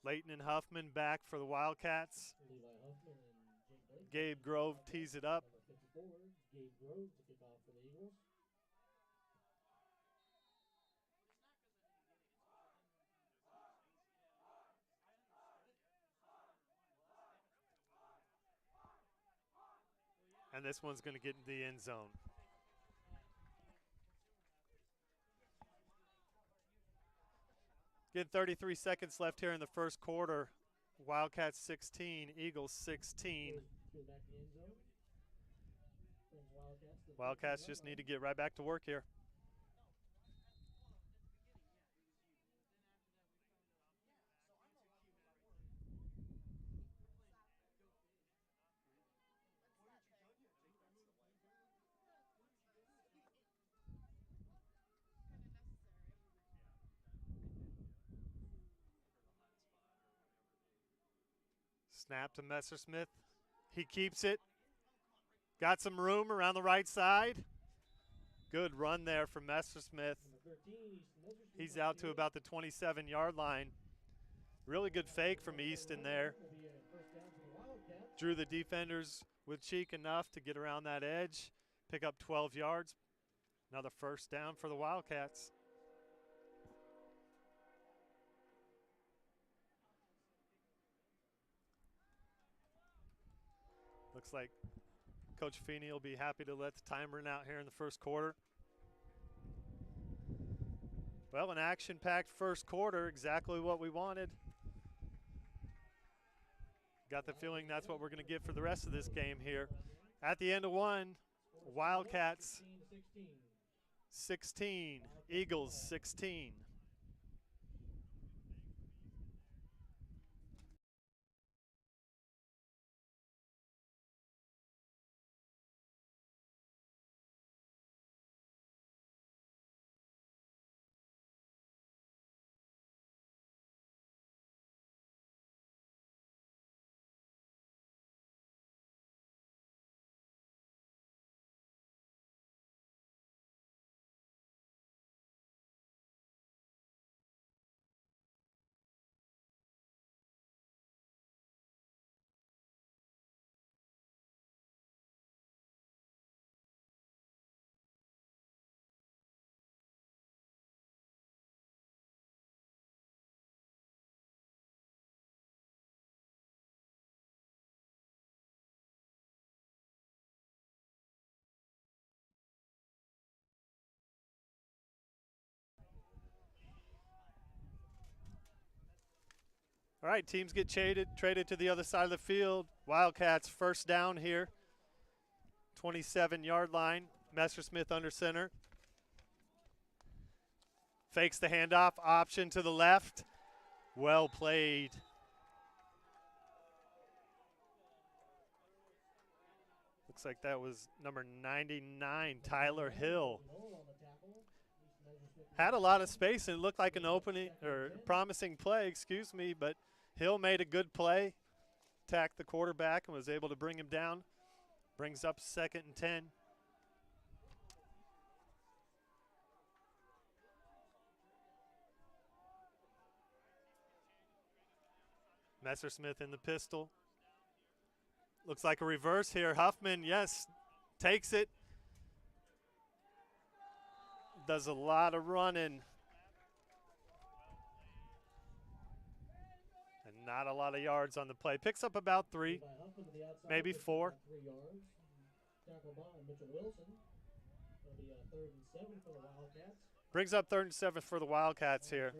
Leighton and Huffman back for the Wildcats. Gabe Grove tees it up. Gabe Grove to kick off for the Eagles. And this one's going to get in the end zone. Again, 33 seconds left here in the first quarter. Wildcats 16, Eagles 16. Wildcats just need to get right back to work here. Snap to Messersmith. He keeps it. Got some room around the right side. Good run there from Messersmith. He's out to about the 27-yard line. Really good fake from Easton there. Drew the defenders with cheek enough to get around that edge, pick up 12 yards. Another first down for the Wildcats. Looks like Coach Feeney will be happy to let the time run out here in the first quarter. Well, an action-packed first quarter, exactly what we wanted. Got the feeling that's what we're going to get for the rest of this game here. At the end of one, Wildcats 16, Eagles 16. All right, teams get traded to the other side of the field. Wildcats first down here. 27-yard line. Messersmith under center. Fakes the handoff, option to the left. Well played. Looks like that was number 99, Tyler Hill. Had a lot of space and it looked like an opening or promising play, but Hill made a good play, attacked the quarterback and was able to bring him down. Brings up 2nd and 10. Messersmith in the pistol. Looks like a reverse here. Huffman, yes, takes it. Does a lot of running. And not a lot of yards on the play. Picks up about 3, maybe 4. Brings up 3rd and 7 for the Wildcats here.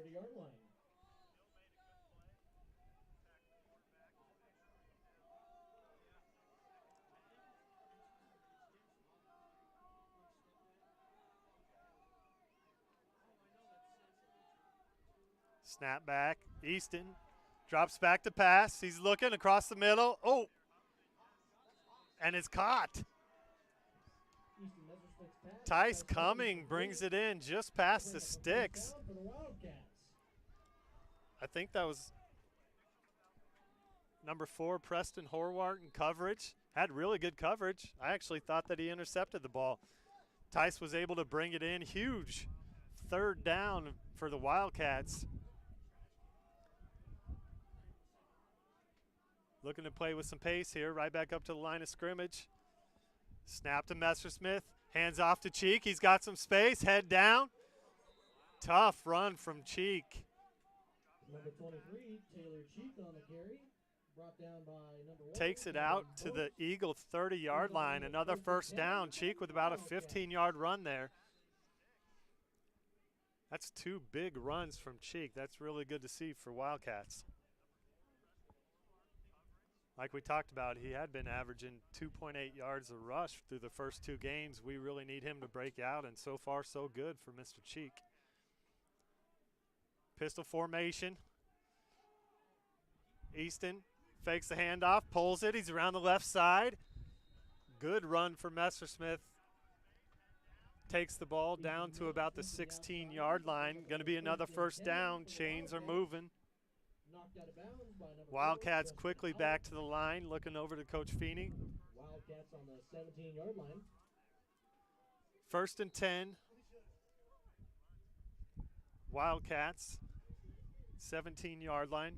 Snap back. Easton drops back to pass. He's looking across the middle. Oh, and it's caught. Tice Cumming brings it in just past the sticks. I think that was number 4, Preston Horwart, in coverage. Had really good coverage. I actually thought that he intercepted the ball. Tice was able to bring it in. Huge 3rd down for the Wildcats. Looking to play with some pace here, right back up to the line of scrimmage. Snap to Messersmith, hands off to Cheek. He's got some space, head down. Tough run from Cheek. Number 23, Taylor Cheek on the carry. Brought down by number 1. Takes it out to the Eagle 30-yard line. Another first down. Cheek with about a 15-yard run there. That's 2 big runs from Cheek. That's really good to see for Wildcats. Like we talked about, he had been averaging 2.8 yards a rush through the first 2 games. We really need him to break out, and so far so good for Mr. Cheek. Pistol formation. Easton fakes the handoff, pulls it. He's around the left side. Good run for Messersmith. Takes the ball down to about the 16-yard line. Going to be another first down. Chains are moving. Wildcats quickly back to the line, looking over to Coach Feeney. Wildcats on the 17-yard line. 1st and 10. Wildcats, 17-yard line.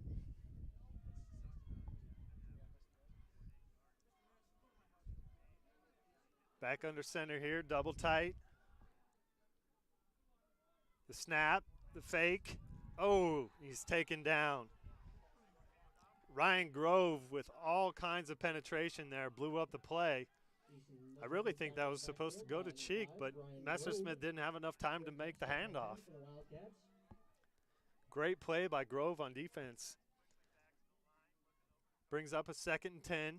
Back under center here, double tight. The snap, the fake. Oh, he's taken down. Ryan Grove with all kinds of penetration there, blew up the play. I really think that was supposed to go to Cheek, but Messersmith didn't have enough time to make the handoff. Great play by Grove on defense. Brings up a 2nd and 10.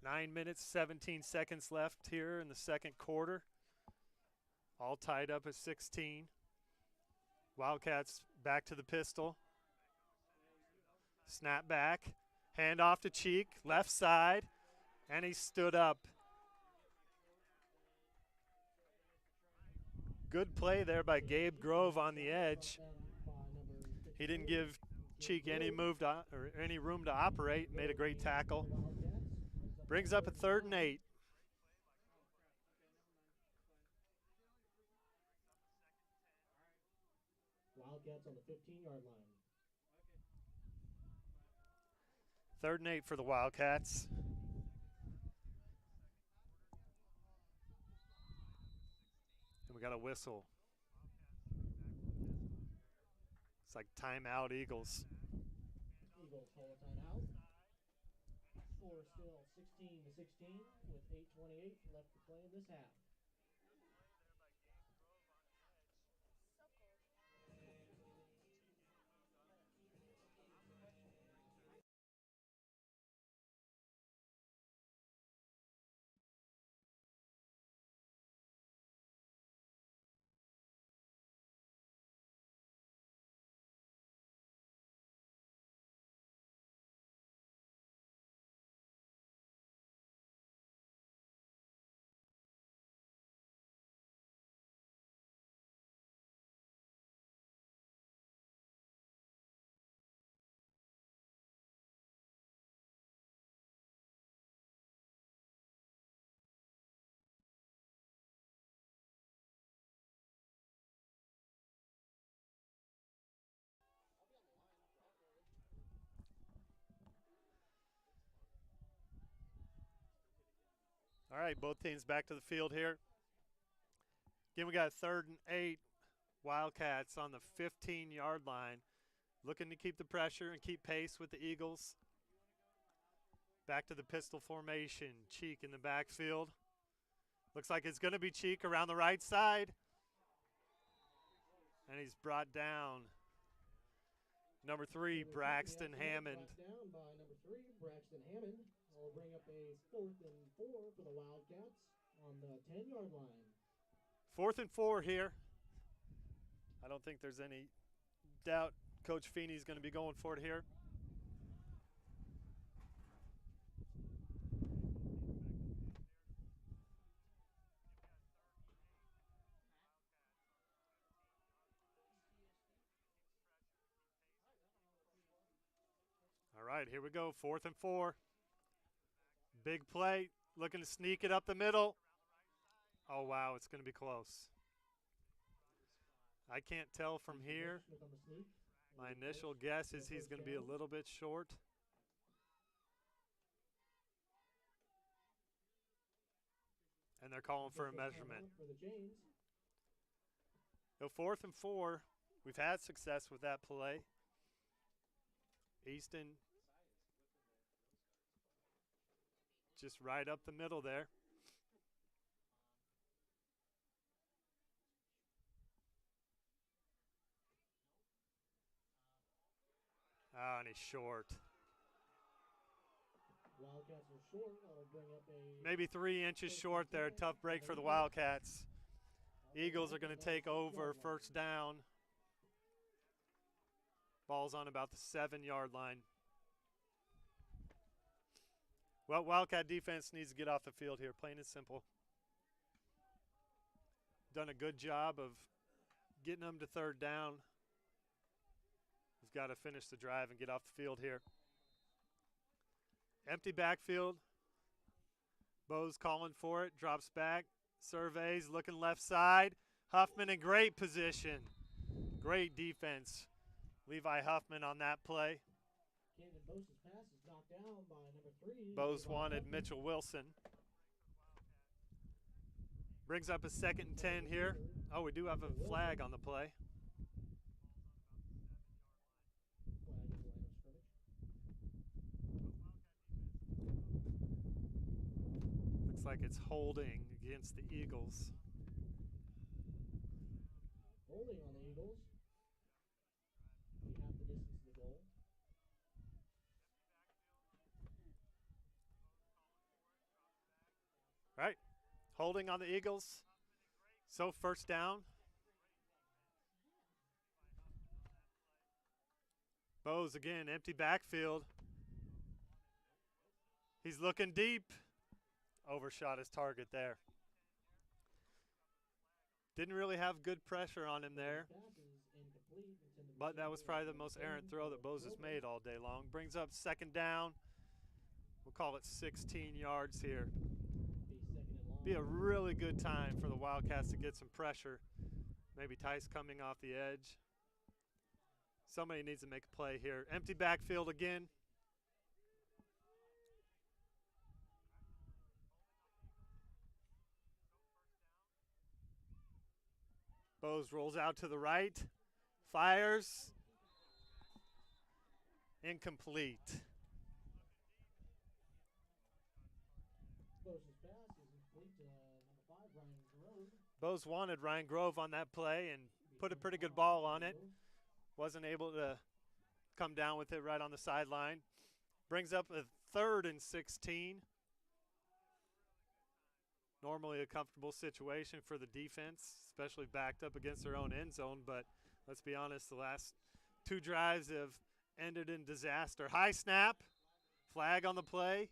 Nine minutes, 17 seconds left here in the 2nd quarter. All tied up at 16. Wildcats back to the pistol. Snap back. Hand off to Cheek, left side, and he stood up. Good play there by Gabe Grove on the edge. He didn't give Cheek any any room to operate. Made a great tackle. Brings up a 3rd and 8. Wildcats on the 15-yard line. 3rd and 8 for the Wildcats. And we got a whistle. It's like timeout, Eagles. Eagles call a timeout. Score still 16-16 with 8:28 left to play in this half. All right, both teams back to the field here. Again, we got 3rd and 8. Wildcats on the 15-yard line, looking to keep the pressure and keep pace with the Eagles. Back to the pistol formation. Cheek in the backfield. Looks like it's going to be Cheek around the right side. And he's brought down. Number 3, Braxton Hammond. Brought down by number 3, Braxton Hammond. Will bring up a 4th and 4 for the Wildcats on the 10-yard line. 4th and 4 here. I don't think there's any doubt Coach Feeney's going to be going for it here. All right, here we go. 4th and 4. Big play. Looking to sneak it up the middle. Oh, wow, it's going to be close. I can't tell from here. My initial guess is he's going to be a little bit short. And they're calling for a measurement. So 4th and 4. We've had success with that play. Easton just right up the middle there. Oh, and he's short. Wildcats are short. That'll bring up a maybe 3 inches short there. Tough break for the Wildcats. Eagles are going to take over 1st down. Ball's on about the 7-yard line. Well, Wildcat defense needs to get off the field here, plain and simple. Done a good job of getting them to 3rd down. We've got to finish the drive and get off the field here. Empty backfield. Bo's calling for it, drops back, surveys, looking left side. Huffman in great position. Great defense. Levi Huffman on that play. Bo's pass is knocked down by number 3. Bo's wanted Mitchell Wilson. Brings up a 2nd and 10 here. Oh, we do have a flag on the play. Looks like it's holding against the Eagles. Holding on the Eagles. We have the distance to the goal. Right. Holding on the Eagles. So 1st down. Bo's again, empty backfield. He's looking deep. Overshot his target there. Didn't really have good pressure on him there. But that was probably the most errant throw that Bo's has made all day long. Brings up 2nd down. We'll call it 16 yards here. Be a really good time for the Wildcats to get some pressure. Maybe Tice coming off the edge. Somebody needs to make a play here. Empty backfield again. Bose rolls out to the right. Fires. Incomplete. Bose wanted Ryan Grove on that play and put a pretty good ball on it. Wasn't able to come down with it right on the sideline. Brings up a 3rd and 16. Normally a comfortable situation for the defense, especially backed up against their own end zone. But let's be honest, the last 2 drives have ended in disaster. High snap, flag on the play.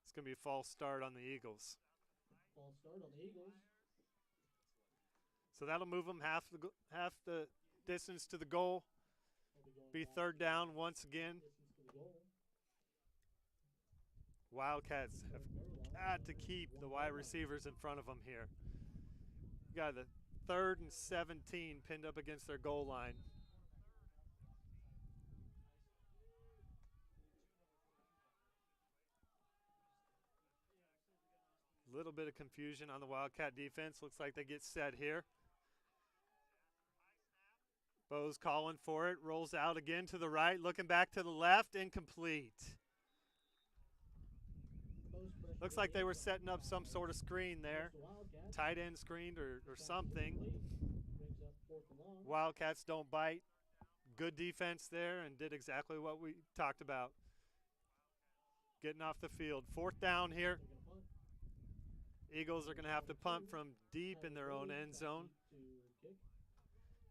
It's going to be a false start on the Eagles. False start on the Eagles. So that'll move them half the distance to the goal. Be 3rd down once again. Wildcats have got to keep the wide receivers in front of them here. Got the 3rd and 17 pinned up against their goal line. Little bit of confusion on the Wildcat defense. Looks like they get set here. Bo's calling for it. Rolls out again to the right. Looking back to the left. Incomplete. Looks like they were setting up some sort of screen there. Tight end screen or something. Wildcats don't bite. Good defense there and did exactly what we talked about. Getting off the field. 4th down here. Eagles are going to have to punt from deep in their own end zone.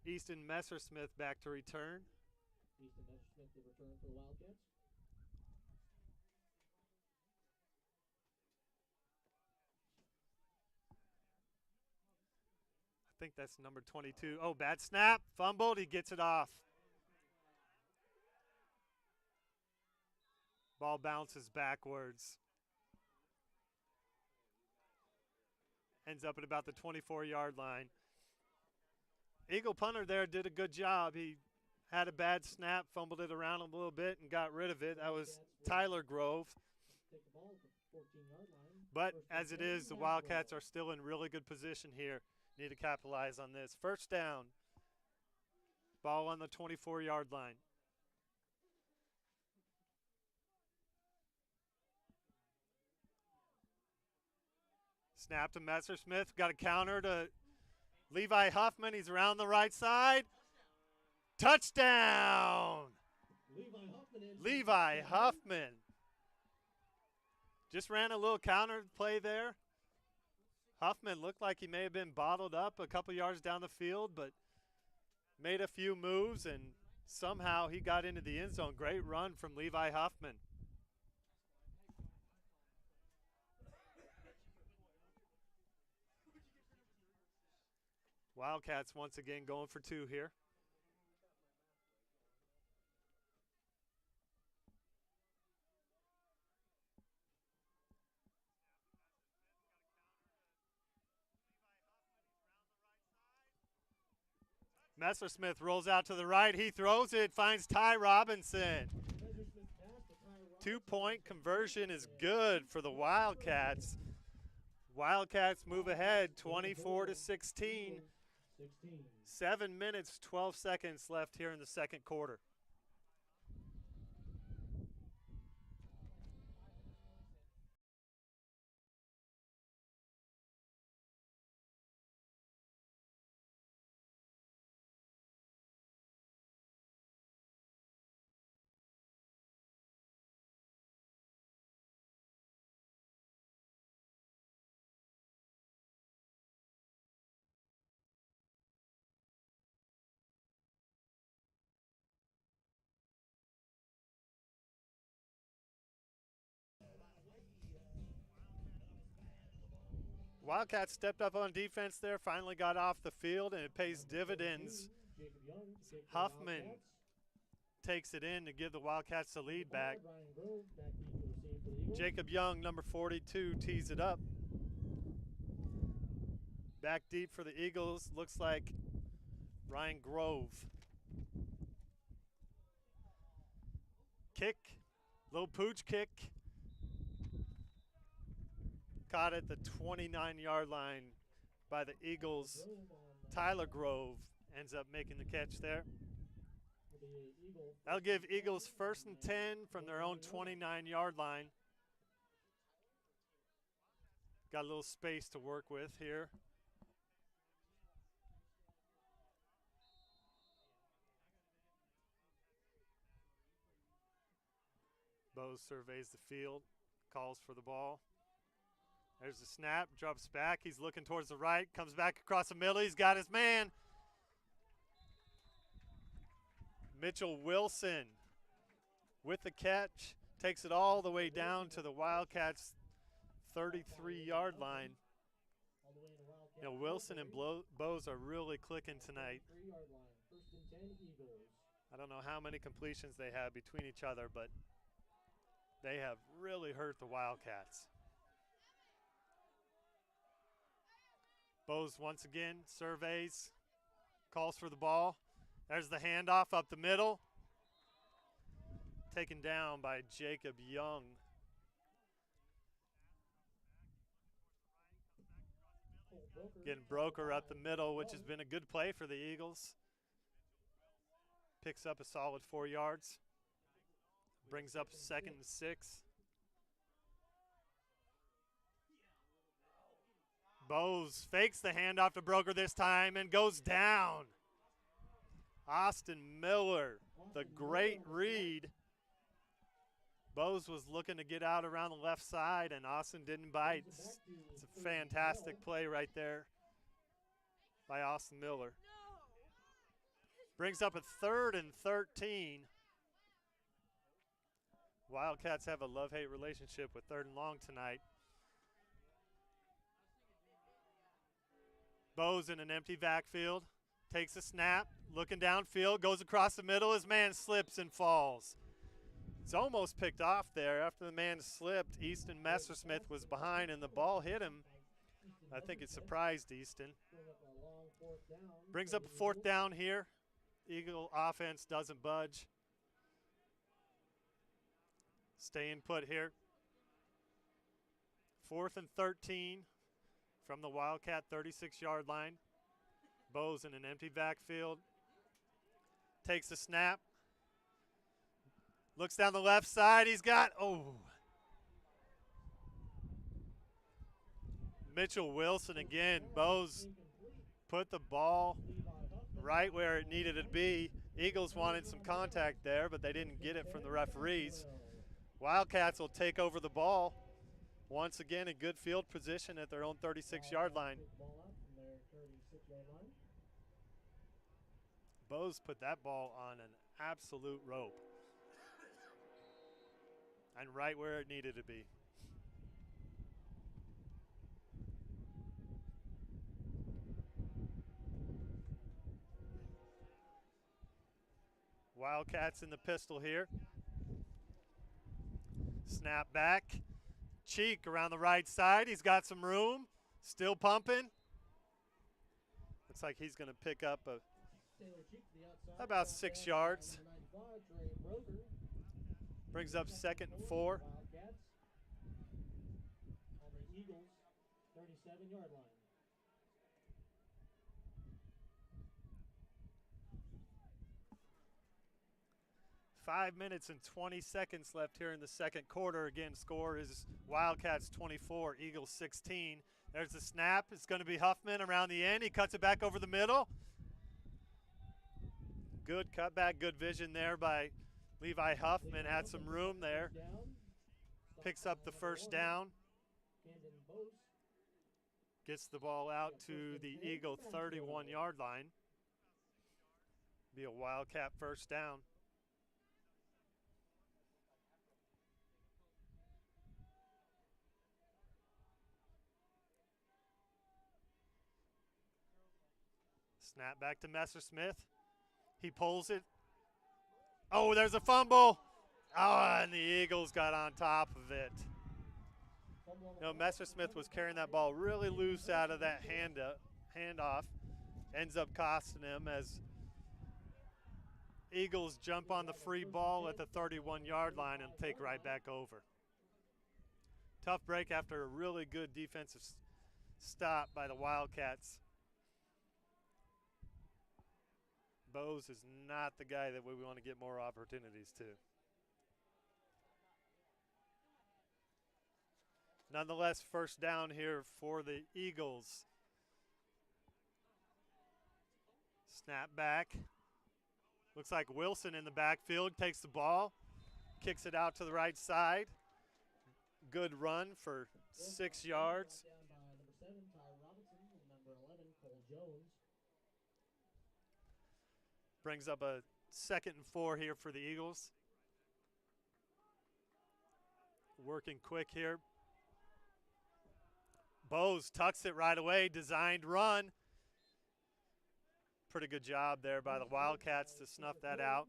Easton Messersmith back to return. Easton Messersmith to return for the Wildcats. I think that's number 22. Oh, bad snap. Fumbled. He gets it off. Ball bounces backwards. Ends up at about the 24-yard line. Eagle punter there did a good job. He had a bad snap, fumbled it around a little bit, and got rid of it. That was Tyler Grove. But as it is, the Wildcats are still in really good position here. Need to capitalize on this. 1st down. Ball on the 24-yard line. Snap to Messersmith. Got a counter to Levi Huffman. He's around the right side. Touchdown! Levi Huffman. Just ran a little counter play there. Huffman looked like he may have been bottled up a couple yards down the field, but made a few moves, and somehow he got into the end zone. Great run from Levi Huffman. Wildcats once again going for 2 here. Messersmith rolls out to the right. He throws it, finds Ty Robinson. 2-point conversion is good for the Wildcats. Wildcats move ahead 24-16. 7 minutes, 12 seconds left here in the second quarter. Wildcats stepped up on defense there, finally got off the field, and it pays dividends. Huffman takes it in to give the Wildcats the lead back. Jacob Young, number 42, tees it up. Back deep for the Eagles, looks like Ryan Grove. Kick, little pooch kick. Caught at the 29-yard line by the Eagles. Tyler Grove ends up making the catch there. That'll give Eagles 1st and 10 from their own 29-yard line. Got a little space to work with here. Bo surveys the field, calls for the ball. There's the snap, drops back. He's looking towards the right, comes back across the middle. He's got his man. Mitchell Wilson with the catch, takes it all the way down to the Wildcats' 33-yard line. You know, Wilson and Bose are really clicking tonight. I don't know how many completions they have between each other, but they have really hurt the Wildcats. Bose once again surveys, calls for the ball. There's the handoff up the middle. Taken down by Jacob Young. Getting Broker up the middle, which has been a good play for the Eagles. Picks up a solid 4 yards. Brings up 2nd and 6. Bose fakes the handoff to Broker this time and goes down. Austin Miller, the great read. Bose was looking to get out around the left side, and Austin didn't bite. It's a fantastic play right there by Austin Miller. Brings up a 3rd and 13. Wildcats have a love-hate relationship with 3rd and long tonight. Bose in an empty backfield. Takes a snap, looking downfield, goes across the middle. His man slips and falls. It's almost picked off there. After the man slipped, Easton Messersmith was behind and the ball hit him. I think it surprised Easton. Brings up a 4th down here. Eagle offense doesn't budge. Staying put here. 4th and 13 from the Wildcat 36-yard line. Bose in an empty backfield. Takes a snap. Looks down the left side. He's got, Mitchell Wilson again. Bose put the ball right where it needed to be. Eagles wanted some contact there, but they didn't get it from the referees. Wildcats will take over the ball. Once again, in good field position at their own 36-yard line. Bose put that ball on an absolute rope. And right where it needed to be. Wildcats in the pistol here. Snap back. Cheek around the right side. He's got some room. Still pumping. Looks like he's going to pick up about 6 yards. Brings up 2nd and 4. On the Eagles' 37-yard line. Five minutes and 20 seconds left here in the second quarter. Again, score is Wildcats 24, Eagles 16. There's the snap. It's going to be Huffman around the end. He cuts it back over the middle. Good cutback, good vision there by Levi Huffman. Had some room there. Picks up the 1st down. Gets the ball out to the Eagle 31-yard line. Be a Wildcat 1st down. Snap back to Messersmith. He pulls it. Oh, there's a fumble. Oh, and the Eagles got on top of it. You know, Messersmith was carrying that ball really loose out of that handoff. Ends up costing him as Eagles jump on the free ball at the 31-yard line and take right back over. Tough break after a really good defensive stop by the Wildcats. Bose is not the guy that we want to get more opportunities to. Nonetheless, 1st down here for the Eagles. Snap back. Looks like Wilson in the backfield takes the ball, kicks it out to the right side. Good run for 6 yards. Brings up a 2nd and 4 here for the Eagles. Working quick here. Bose tucks it right away, designed run. Pretty good job there by the Wildcats to snuff that out.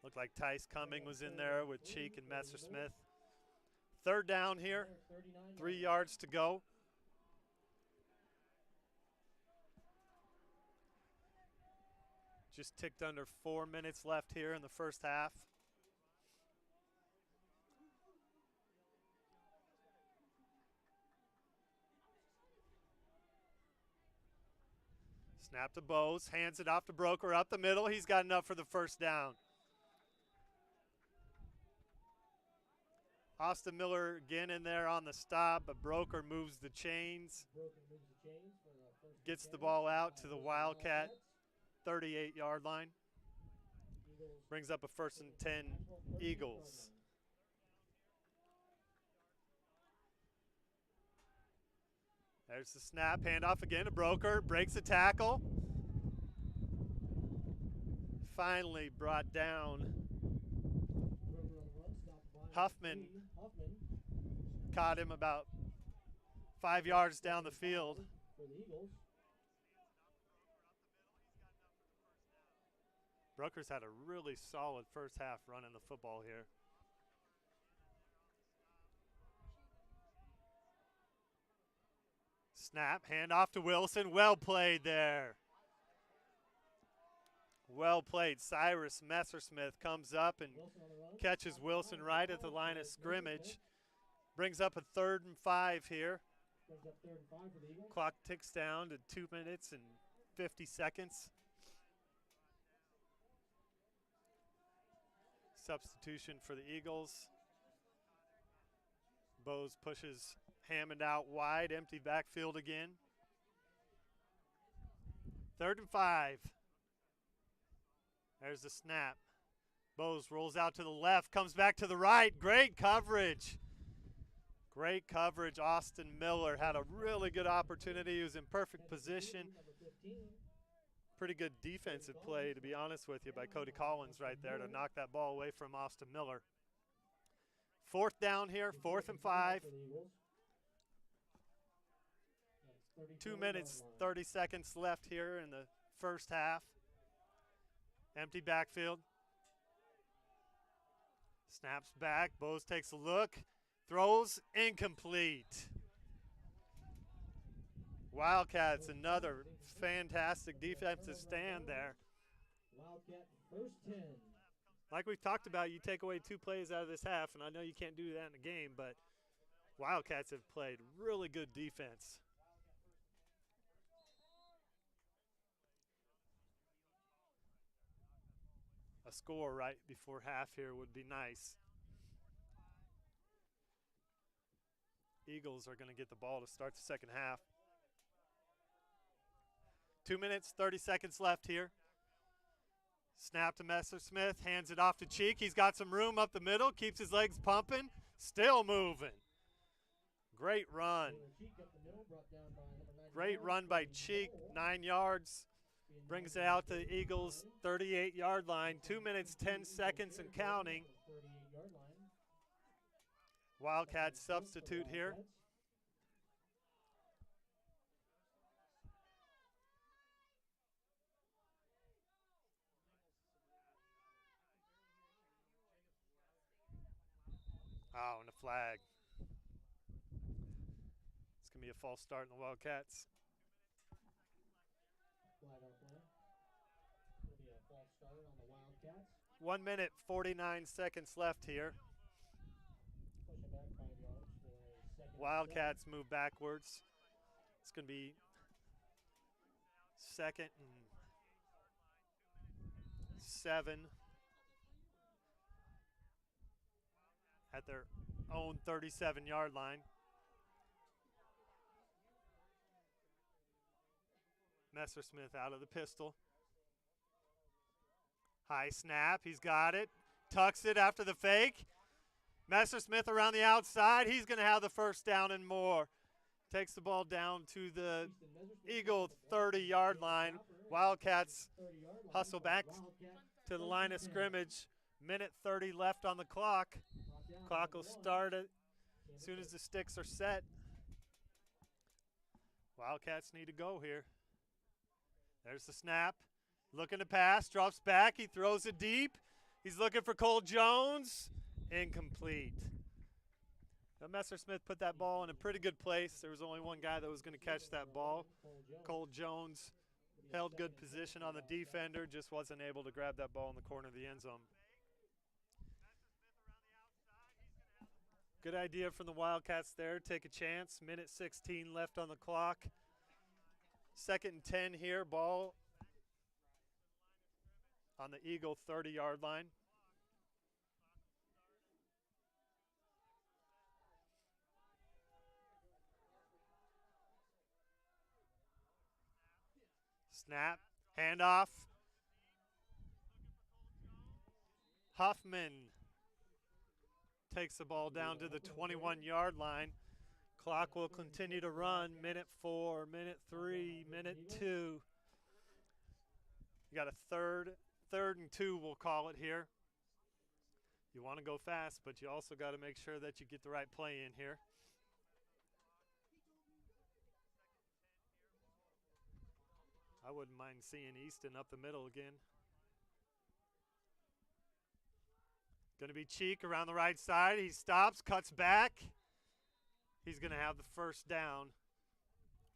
Looked like Tice Cumming was in there with Cheek and Messersmith. 3rd down here, 3 yards to go. Just ticked under 4 minutes left here in the first half. Snap to Bose, hands it off to Broker up the middle. He's got enough for the first down. Austin Miller again in there on the stop, but Broker moves the chains. Gets the ball out to the Wildcat 38-yard line. Brings up a 1st and 10 Eagles. There's the snap, handoff again to Broker, breaks a tackle. Finally brought down. Huffman caught him about 5 yards down the field. Broker's had a really solid first half running the football here. Snap, handoff to Wilson. Well played there. Well played. Cyrus Messersmith comes up and catches Wilson right at the line of scrimmage. Brings up a 3rd and 5 here. Clock ticks down to 2 minutes and 50 seconds. Substitution for the Eagles. Bose pushes Hammond out wide, empty backfield again. 3rd and 5. There's the snap. Bose rolls out to the left, comes back to the right. Great coverage. Great coverage. Austin Miller had a really good opportunity. He was in perfect position. Pretty good defensive play, to be honest with you, by Cody Collins right there to knock that ball away from Austin Miller. 4th down here, 4th and 5. 2 minutes, 30 seconds left here in the first half. Empty backfield. Snaps back. Bose takes a look. Throws incomplete. Wildcats, another fantastic defensive stand there. Wildcat 1st 10. Like we've talked about, you take away 2 plays out of this half, and I know you can't do that in a game, but Wildcats have played really good defense. A score right before half here would be nice. Eagles are going to get the ball to start the second half. 2 minutes, 30 seconds left here. Snap to Messersmith, hands it off to Cheek. He's got some room up the middle, keeps his legs pumping, still moving. Great run. Great run by Cheek, 9 yards. Brings it out to the Eagles' 38-yard line. 2 minutes, 10 seconds and counting. Wildcats substitute here. Oh, and a flag. It's going to be a false start in the Wildcats. Flag on play. It'll be a false start on the Wildcats. 1 minute, 49 seconds left here. Pushing back 5 yards for a 2nd. Wildcats move backwards. It's going to be 2nd and 7 at their own 37-yard line. Messersmith out of the pistol. High snap, he's got it. Tucks it after the fake. Messersmith around the outside. He's going to have the first down and more. Takes the ball down to the Eagle 30-yard line. Wildcats hustle back to the line of scrimmage. Minute 30 left on the clock. Clock will start it as soon as the sticks are set. Wildcats need to go here. There's the snap. Looking to pass, drops back. He throws it deep. He's looking for Cole Jones. Incomplete. Now Messersmith put that ball in a pretty good place. There was only one guy that was going to catch that ball. Cole Jones held good position on the defender, just wasn't able to grab that ball in the corner of the end zone. Good idea from the Wildcats there. Take a chance. Minute 16 left on the clock. 2nd and 10 here. Ball on the Eagle 30-yard line. Snap, handoff. Huffman takes the ball down to the 21-yard line. Clock will continue to run. Minute 4, minute 3, minute 2. You got a third and 2, we'll call it here. You want to go fast, but you also got to make sure that you get the right play in here. I wouldn't mind seeing Easton up the middle again. Going to be Cheek around the right side. He stops, cuts back. He's going to have the first down.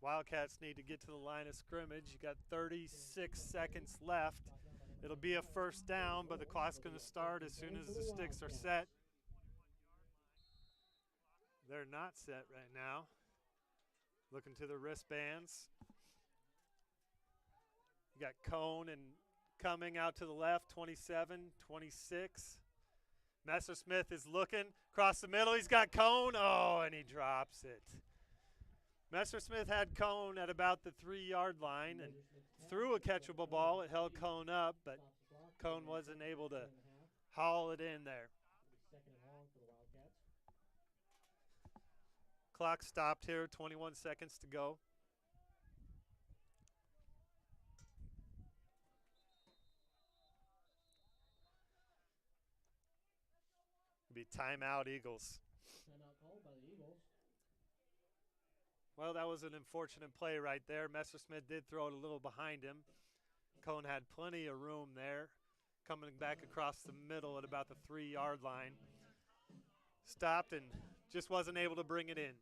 Wildcats need to get to the line of scrimmage. You got 36 seconds left. It'll be a first down, but the clock's going to start as soon as the sticks are set. They're not set right now. Looking to the wristbands. You got Cone and coming out to the left, 27, 26. Messersmith is looking across the middle. He's got Cone. Oh, and he drops it. Messersmith had Cone at about the 3-yard line and threw a catchable ball. It held Cone up, but Cone wasn't able to haul it in there. Clock stopped here, 21 seconds to go. Be timeout, Eagles. Timeout called by the Eagles. Well, that was an unfortunate play right there. Messersmith did throw it a little behind him. Cone had plenty of room there. Coming back across the middle at about the 3-yard line. Stopped and just wasn't able to bring it in.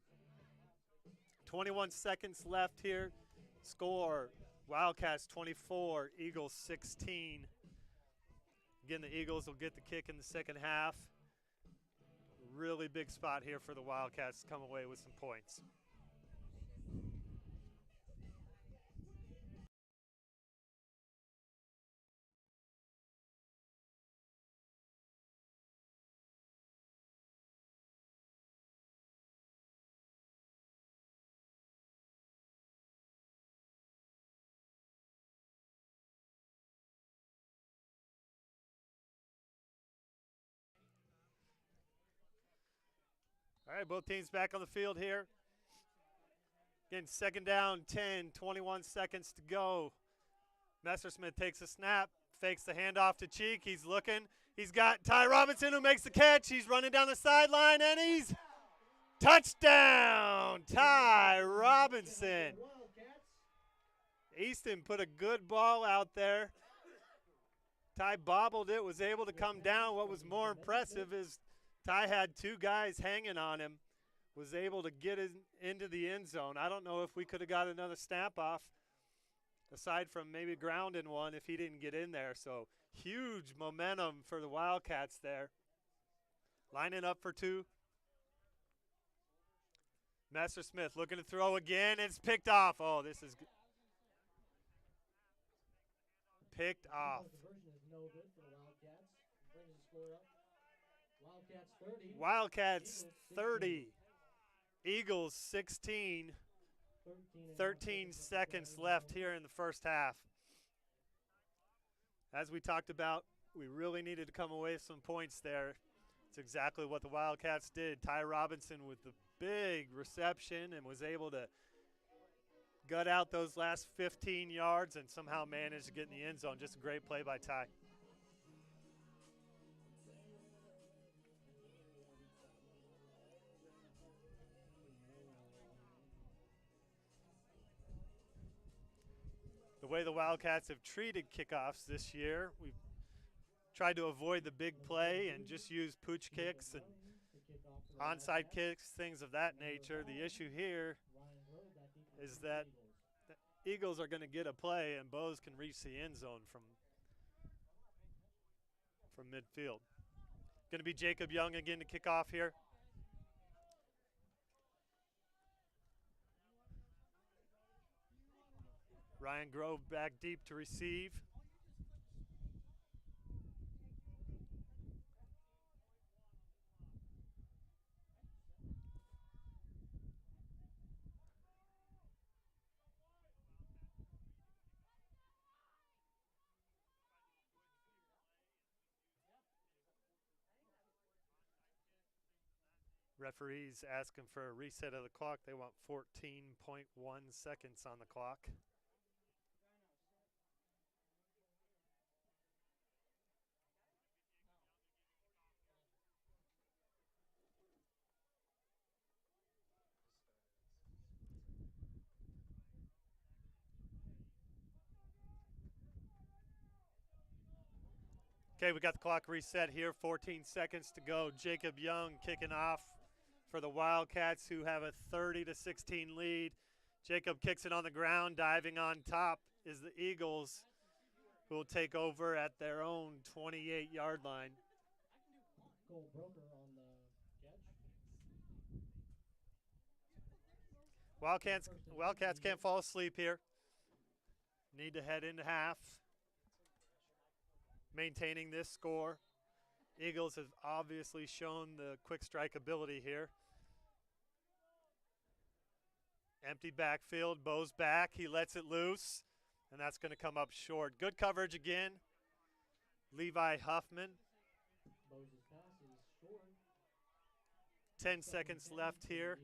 21 seconds left here. Score, Wildcats 24, Eagles 16. Again, the Eagles will get the kick in the second half. Really big spot here for the Wildcats to come away with some points. All right, both teams back on the field here. Again, 2nd down, 10, 21 seconds to go. Messersmith takes a snap, fakes the handoff to Cheek. He's looking. He's got Ty Robinson who makes the catch. He's running down the sideline, and he's touchdown, Ty Robinson. Easton put a good ball out there. Ty bobbled it, was able to come down. What was more impressive is Ty had 2 guys hanging on him, was able to get into the end zone. I don't know if we could have got another snap off, aside from maybe grounding one if he didn't get in there. So huge momentum for the Wildcats there. Lining up for 2. Messersmith looking to throw again. It's picked off. Oh, this is picked off. Wildcats 30, Eagles 16, 13 seconds left here in the first half. As we talked about, we really needed to come away with some points there. It's exactly what the Wildcats did. Ty Robinson with the big reception and was able to gut out those last 15 yards and somehow managed to get in the end zone. Just a great play by Ty. The way the Wildcats have treated kickoffs this year, we've tried to avoid the big play and just use pooch kicks and onside kicks, things of that nature. The issue here is that the Eagles are going to get a play and Bows can reach the end zone from midfield. Going to be Jacob Young again to kick off here. Ryan Grove back deep to receive. Referees asking for a reset of the clock. They want 14.1 seconds on the clock. Okay, we got the clock reset here. 14 seconds to go. Jacob Young kicking off for the Wildcats, who have a 30-16 lead. Jacob kicks it on the ground. Diving on top is the Eagles, who will take over at their own 28-yard line. Cole Broker on the catch. Wildcats can't fall asleep here. Need to head into half, maintaining this score. Eagles have obviously shown the quick strike ability here. Empty backfield, Bo's back, he lets it loose, and that's going to come up short. Good coverage again. Levi Huffman. Bo's pass is short. 10 seconds left here.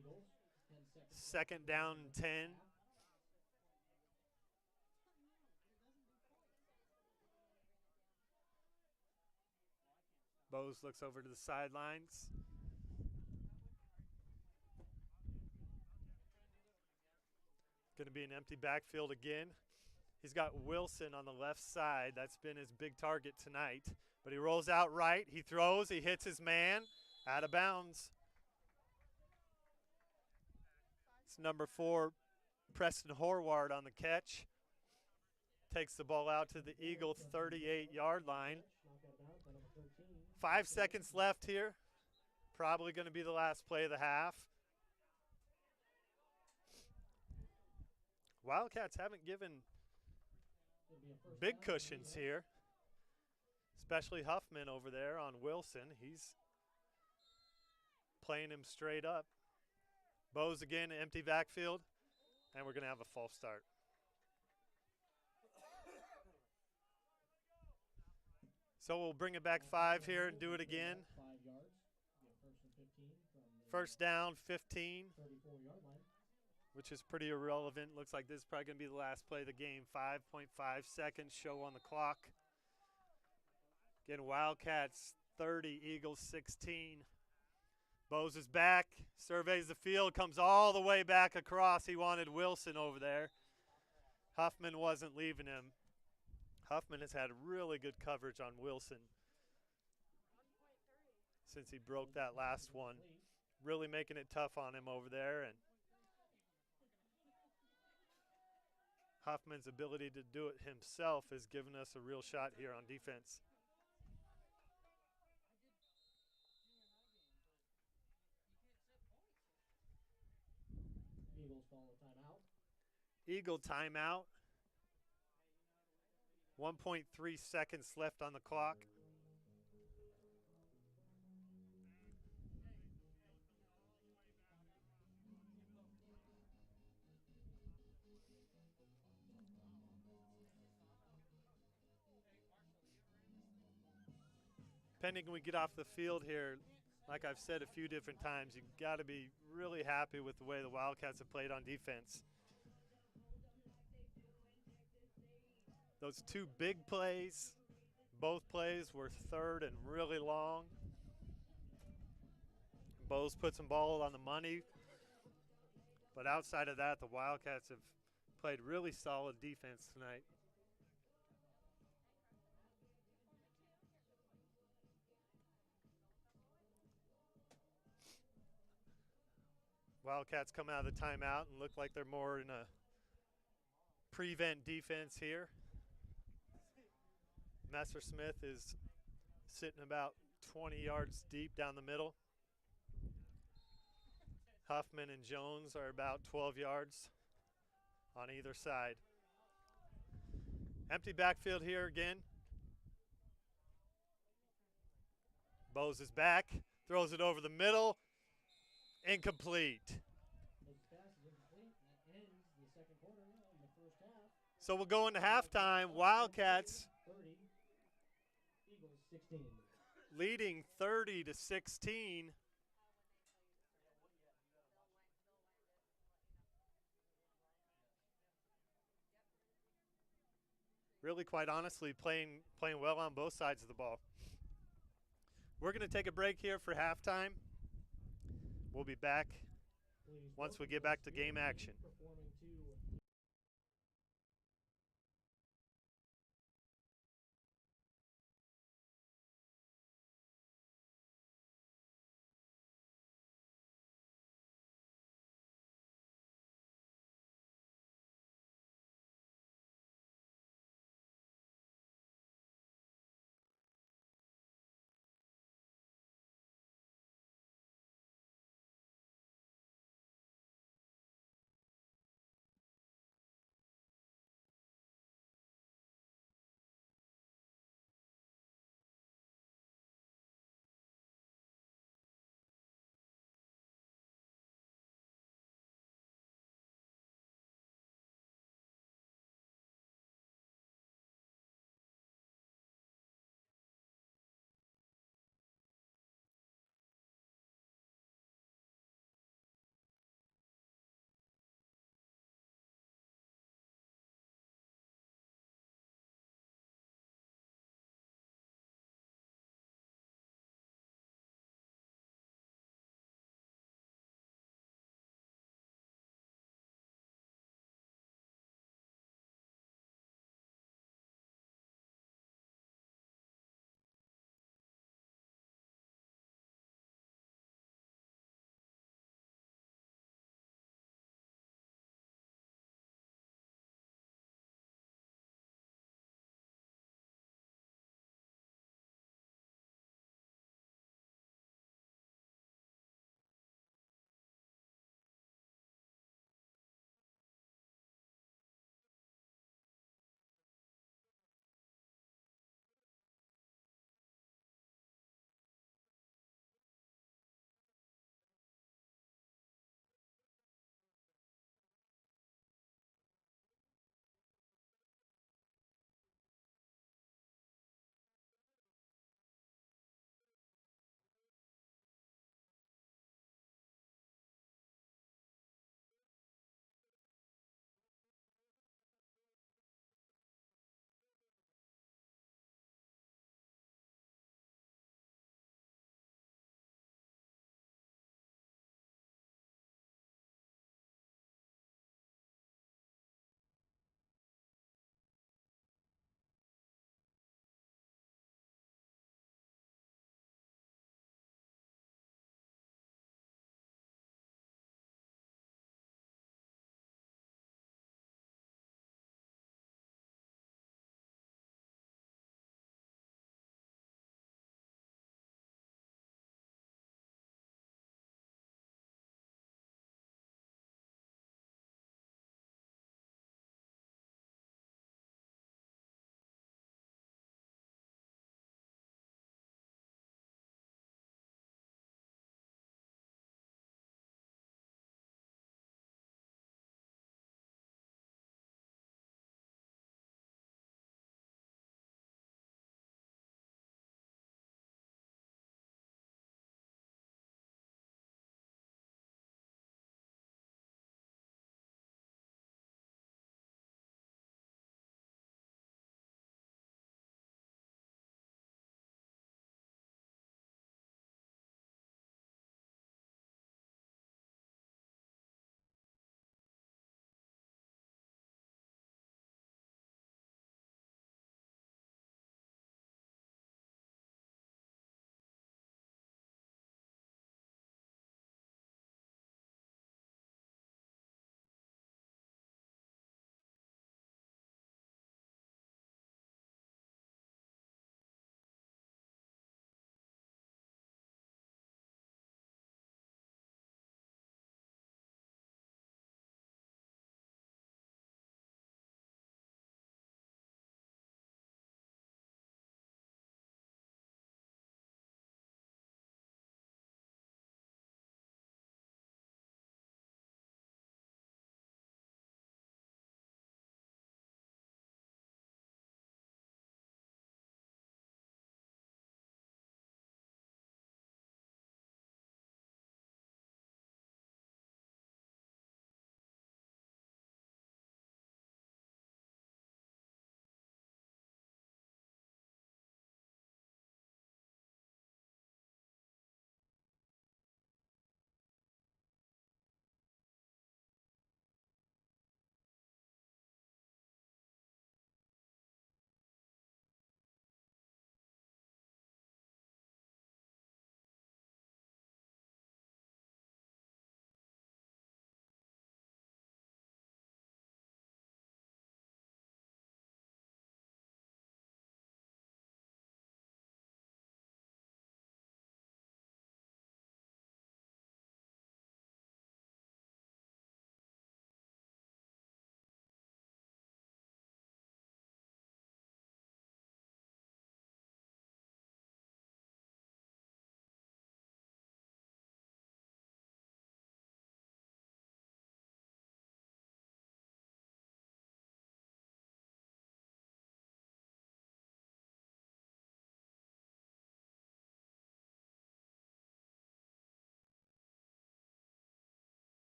Second down and 10. Bose looks over to the sidelines. Going to be an empty backfield again. He's got Wilson on the left side. That's been his big target tonight. But he rolls out right. He throws. He hits his man. Out of bounds. It's number 4, Preston Horward on the catch. Takes the ball out to the Eagle 38-yard line. 5 seconds left here. Probably going to be the last play of the half. Wildcats haven't given big cushions here, especially Huffman over there on Wilson. He's playing him straight up. Bose again, empty backfield, and we're going to have a false start. So we'll bring it back 5 here and do it again. 5 yards. First and 15 from the First down, 15. 34-yard line. Which is pretty irrelevant. Looks like this is probably going to be the last play of the game. 5.5 seconds show on the clock. Again, Wildcats 30, Eagles 16. Bose is back, surveys the field, comes all the way back across. He wanted Wilson over there. Huffman wasn't leaving him. Huffman has had really good coverage on Wilson since he broke that last one. Really making it tough on him over there. And Huffman's ability to do it himself has given us a real shot here on defense. Eagles call a timeout. Eagle timeout. 1.3 seconds left on the clock. Pending we get off the field here, like I've said a few different times, you've got to be really happy with the way the Wildcats have played on defense. Those 2 big plays, both plays were third and really long. Bose put some ball on the money. But outside of that, the Wildcats have played really solid defense tonight. Wildcats come out of the timeout and look like they're more in a prevent defense here. Messersmith is sitting about 20 yards deep down the middle. Huffman and Jones are about 12 yards on either side. Empty backfield here again. Bose is back, throws it over the middle, incomplete. His pass is incomplete, and that ends the second quarter in the first half. So we'll go into halftime. Wildcats 30, Eagles 16. leading 30-16. Really, quite honestly, playing well on both sides of the ball. We're going to take a break here for halftime. We'll be back once we get back to game action. Performing to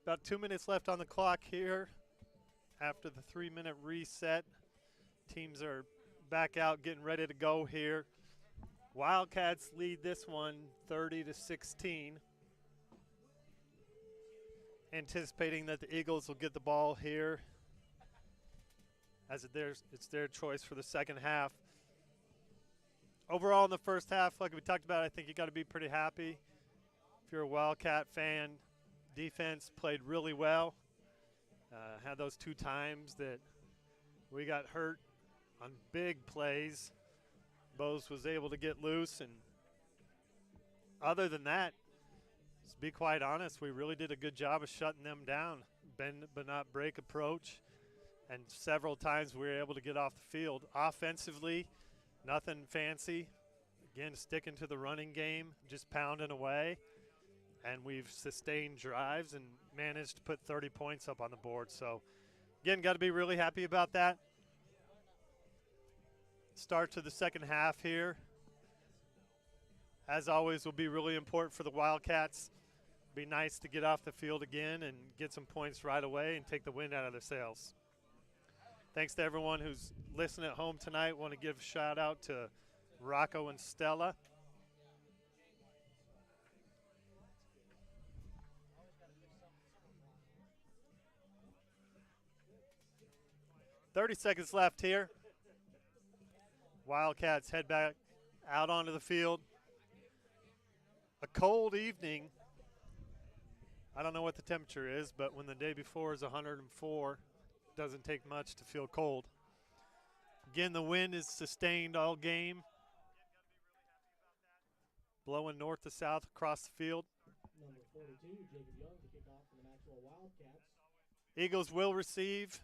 About 2 minutes left on the clock here after the 3-minute reset. Teams are back out getting ready to go here. Wildcats lead this one 30-16. Anticipating that the Eagles will get the ball here as it's their choice for the second half. Overall in the first half, like we talked about, I think you got to be pretty happy. If you're a Wildcat fan, defense played really well. Had those 2 times that we got hurt on big plays. Bose was able to get loose, and other than that, to be quite honest, we really did a good job of shutting them down. Bend but not break approach, and several times we were able to get off the field. Offensively, nothing fancy. Again, sticking to the running game, just pounding away. And we've sustained drives and managed to put 30 points up on the board. So, again, got to be really happy about that. Start to the second half here. As always, will be really important for the Wildcats. Be nice to get off the field again and get some points right away and take the wind out of their sails. Thanks to everyone who's listening at home tonight. Want to give a shout out to Rocco and Stella. $30 left here. Wildcats head back out onto the field. A cold evening. I don't know what the temperature is, but when the day before is 104, it doesn't take much to feel cold. Again, the wind is sustained all game, blowing north to south across the field. Number 42, Jacob Young, to kick off for the Maxwell Wildcats. Eagles will receive.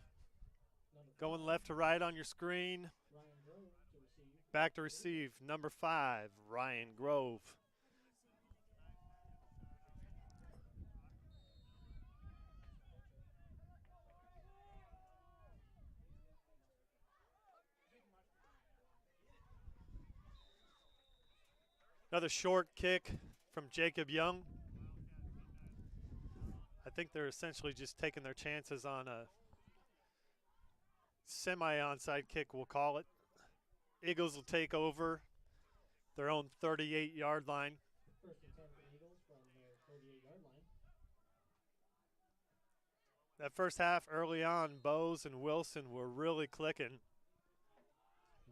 Going left to right on your screen. Ryan Grove to receive. Back to receive, number 5, Ryan Grove. Another short kick from Jacob Young. I think they're essentially just taking their chances on a semi-onside kick, we'll call it. Eagles will take over their own 38-yard line. First and 10 for the Eagles from their 38-yard line. That first half early on, Bose and Wilson were really clicking.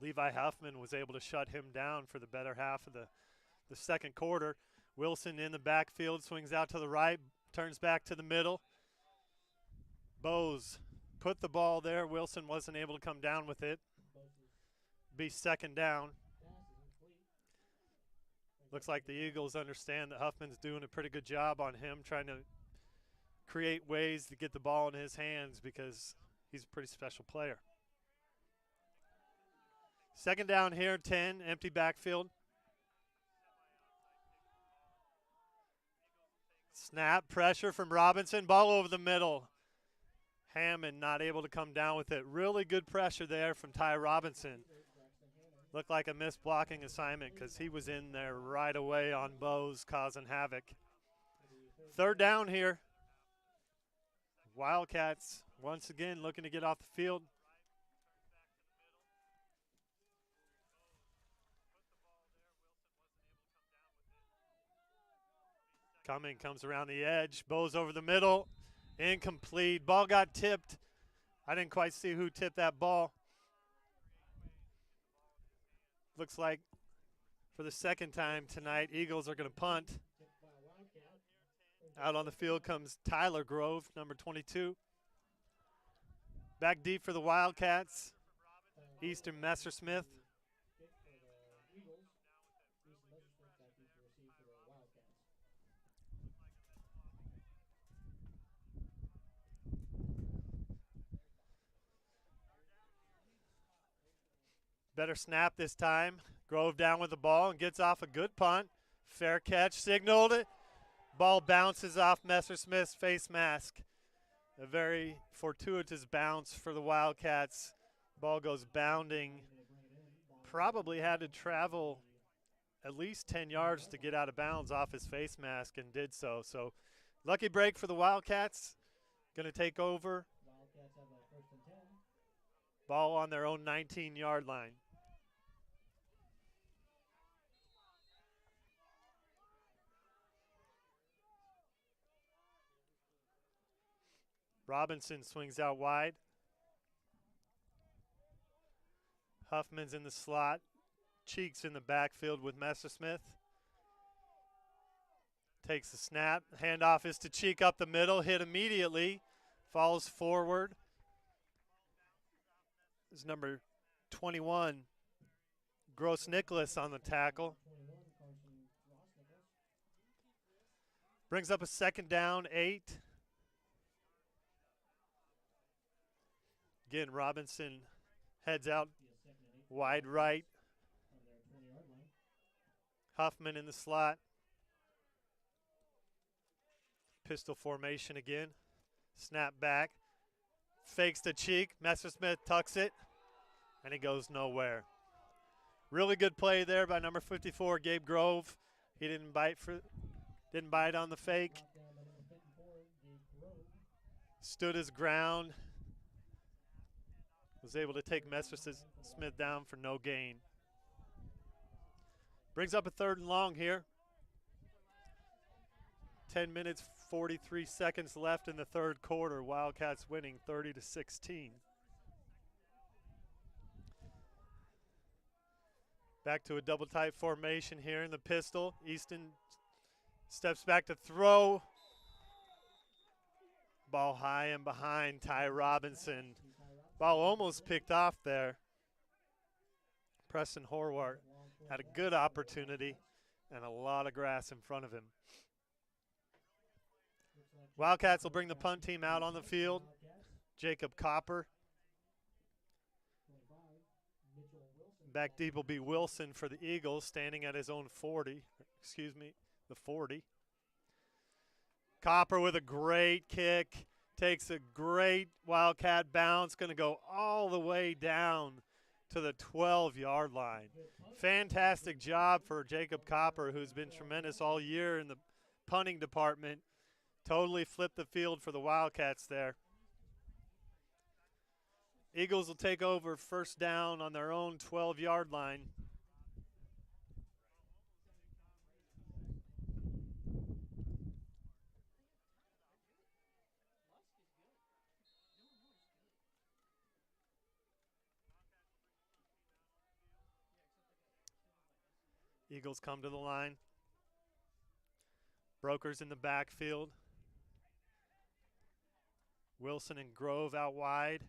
Levi Huffman was able to shut him down for the better half of the second quarter. Wilson in the backfield, swings out to the right, turns back to the middle. Bose put the ball there. Wilson wasn't able to come down with it. Be second down. Looks like the Eagles understand that Huffman's doing a pretty good job on him, trying to create ways to get the ball in his hands because he's a pretty special player. Second down here, 10, empty backfield. Snap, pressure from Robinson, ball over the middle. Hammond not able to come down with it. Really good pressure there from Ty Robinson. Looked like a missed blocking assignment because he was in there right away on Bose, causing havoc. Third down here. Wildcats once again looking to get off the field. Cumming comes around the edge. Bose over the middle. Incomplete. Ball got tipped. I didn't quite see who tipped that ball. Looks like for the second time tonight, Eagles are going to punt. Out on the field comes Tyler Grove, number 22. Back deep for the Wildcats, Easton Messersmith. Better snap this time. Grove down with the ball and gets off a good punt. Fair catch, signaled it. Ball bounces off Messersmith's face mask. A very fortuitous bounce for the Wildcats. Ball goes bounding. Probably had to travel at least 10 yards to get out of bounds off his face mask and did so. So lucky break for the Wildcats. going to take over. Wildcats have a 1st and 10. Ball on their own 19-yard line. Robinson swings out wide. Huffman's in the slot. Cheeks in the backfield with Messersmith. Takes the snap. Handoff is to Cheek up the middle. Hit immediately. Falls forward. Is number 21, Gross Nicholas, on the tackle. Brings up a 2nd down, 8. Again, Robinson heads out wide right. Huffman in the slot. Pistol formation again. Snap back. Fakes to Cheek. Messersmith tucks it, and he goes nowhere. Really good play there by number 54, Gabe Grove. He didn't bite on the fake. Stood his ground. Was able to take Messersmith down for no gain. Brings up a 3rd and long here. 10 minutes, 43 seconds left in the 3rd quarter. Wildcats winning 30-16. Back to a double tight formation here in the pistol. Easton steps back to throw. Ball high and behind Ty Robinson. Ball almost picked off there. Preston Horwart had a good opportunity and a lot of grass in front of him. Wildcats will bring the punt team out on the field. Jacob Copper. Back deep will be Wilson for the Eagles, standing at his own 40. Excuse me, the 40. Copper with a great kick. Takes a great Wildcat bounce. Going to go all the way down to the 12-yard line. Fantastic job for Jacob Copper, who's been tremendous all year in the punting department. Totally flipped the field for the Wildcats there. Eagles will take over 1st down on their own 12-yard line. Eagles come to the line. Brokers in the backfield. Wilson and Grove out wide.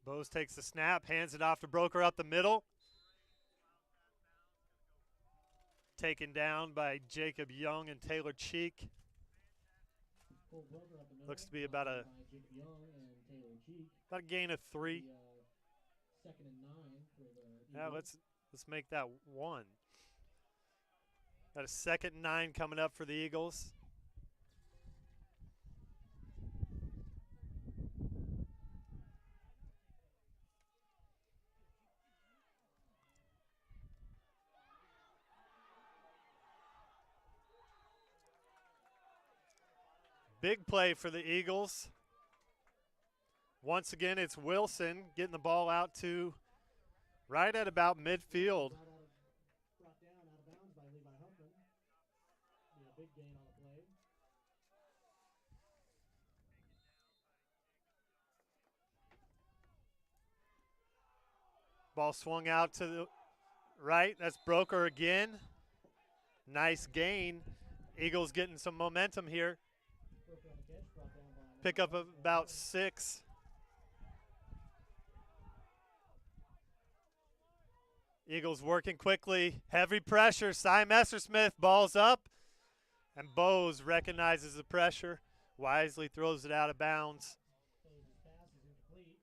Bose takes the snap, hands it off to Broker up the middle. Taken down by Jacob Young and Taylor Cheek. Looks to be about a gain of 3. 2nd and 9 for the Yeah, let's make that 1. Got a 2nd and 9 coming up for the Eagles. Big play for the Eagles. Once again, it's Wilson getting the ball out to right at about midfield. Brought down out of bounds by Levi Huffman. Be a big gain on the play. Ball swung out to the right. That's Broker again. Nice gain. Eagles getting some momentum here. Pick up about 6. Eagles working quickly. Heavy pressure. Cy Messersmith, ball's up. And Bose recognizes the pressure. Wisely throws it out of bounds.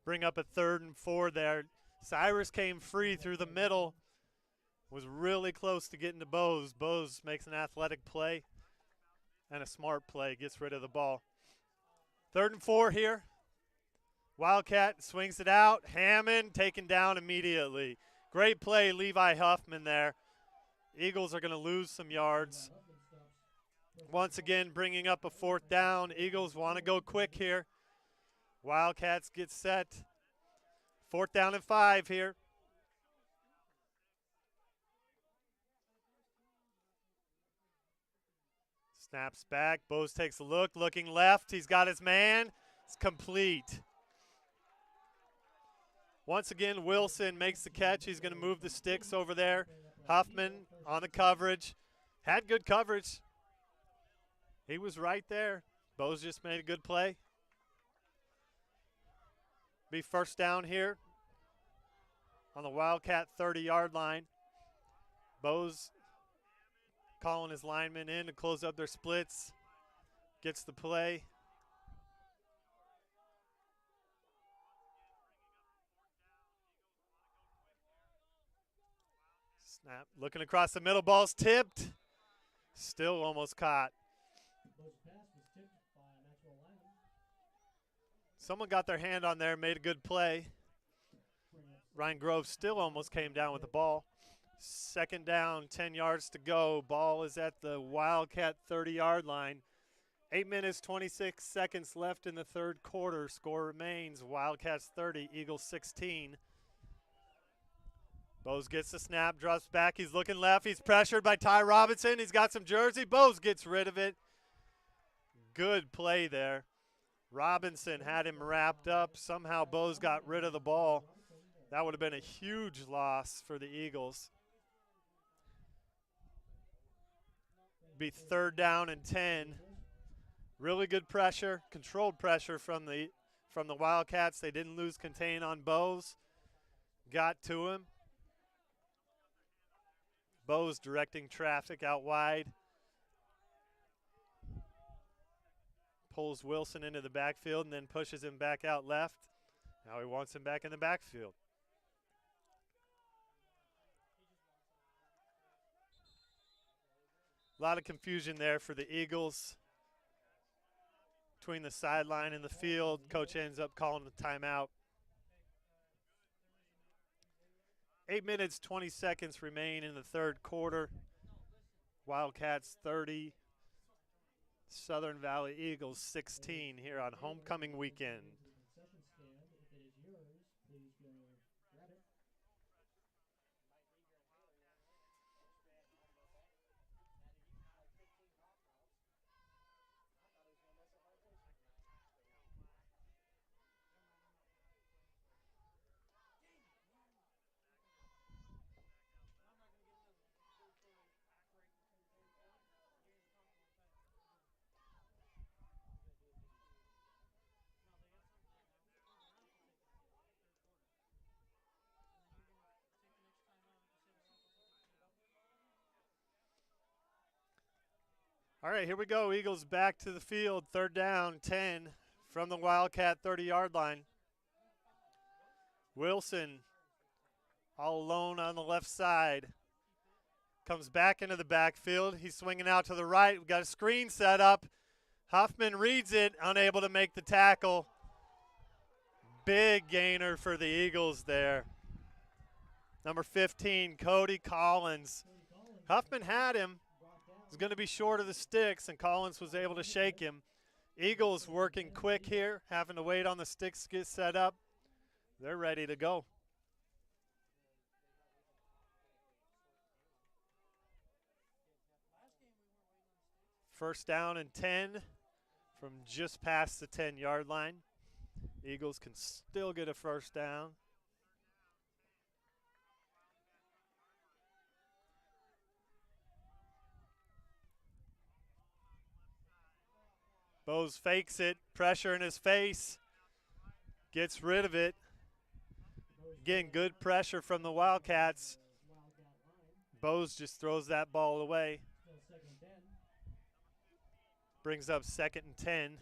Bring up a 3rd and 4 there. Cyrus came free through the middle. Was really close to getting to Bose. Bose makes an athletic play and a smart play. Gets rid of the ball. 3rd and 4 here. Wildcat swings it out. Hammond taken down immediately. Great play, Levi Huffman there. Eagles are going to lose some yards. Once again, bringing up a 4th down. Eagles want to go quick here. Wildcats get set. 4th down and 5 here. Snaps back. Bose takes a look. Looking left. He's got his man. It's complete. Once again, Wilson makes the catch. He's going to move the sticks over there. Huffman on the coverage. Had good coverage. He was right there. Bose just made a good play. Be 1st down here on the Wildcat 30-yard line. Bose calling his linemen in to close up their splits. Gets the play. Snap. Looking across the middle. Ball's tipped. Still almost caught. Someone got their hand on there, made a good play. Ryan Grove still almost came down with the ball. 2nd down, 10 yards to go. Ball is at the Wildcat 30-yard line. 8 minutes, 26 seconds left in the 3rd quarter. Score remains Wildcats 30, Eagles 16. Bose gets the snap, drops back. He's looking left. He's pressured by Ty Robinson. He's got some jersey. Bose gets rid of it. Good play there. Robinson had him wrapped up. Somehow Bose got rid of the ball. That would have been a huge loss for the Eagles. Be 3rd down and 10. Really good pressure, controlled pressure from the Wildcats. They didn't lose contain on Bose. Got to him. Bose directing traffic out wide. Pulls Wilson into the backfield and then pushes him back out left. Now he wants him back in the backfield. A lot of confusion there for the Eagles between the sideline and the field. Coach ends up calling the timeout. 8 minutes, 20 seconds remain in the 3rd quarter. Wildcats 30, Southern Valley Eagles 16 here on homecoming weekend. All right, here we go. Eagles back to the field. 3rd down, 10 from the Wildcat 30-yard line. Wilson all alone on the left side. Comes back into the backfield. He's swinging out to the right. We've got a screen set up. Huffman reads it, unable to make the tackle. Big gainer for the Eagles there. Number 15, Cody Collins. Huffman had him. Was going to be short of the sticks, and Collins was able to shake him. Eagles working quick here, having to wait on the sticks to get set up. They're ready to go. First down and 10 from just past the 10-yard line. Eagles can still get a 1st down. Bose fakes it, pressure in his face, gets rid of it. Again, good pressure from the Wildcats. Bose just throws that ball away. Brings up 2nd and 10.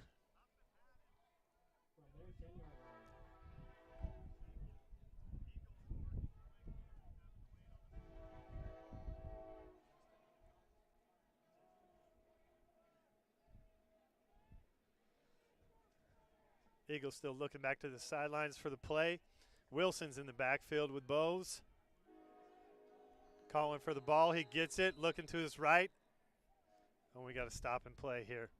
Eagles still looking back to the sidelines for the play. Wilson's in the backfield with Bose. Calling for the ball. He gets it, looking to his right. And we got to stop and play here.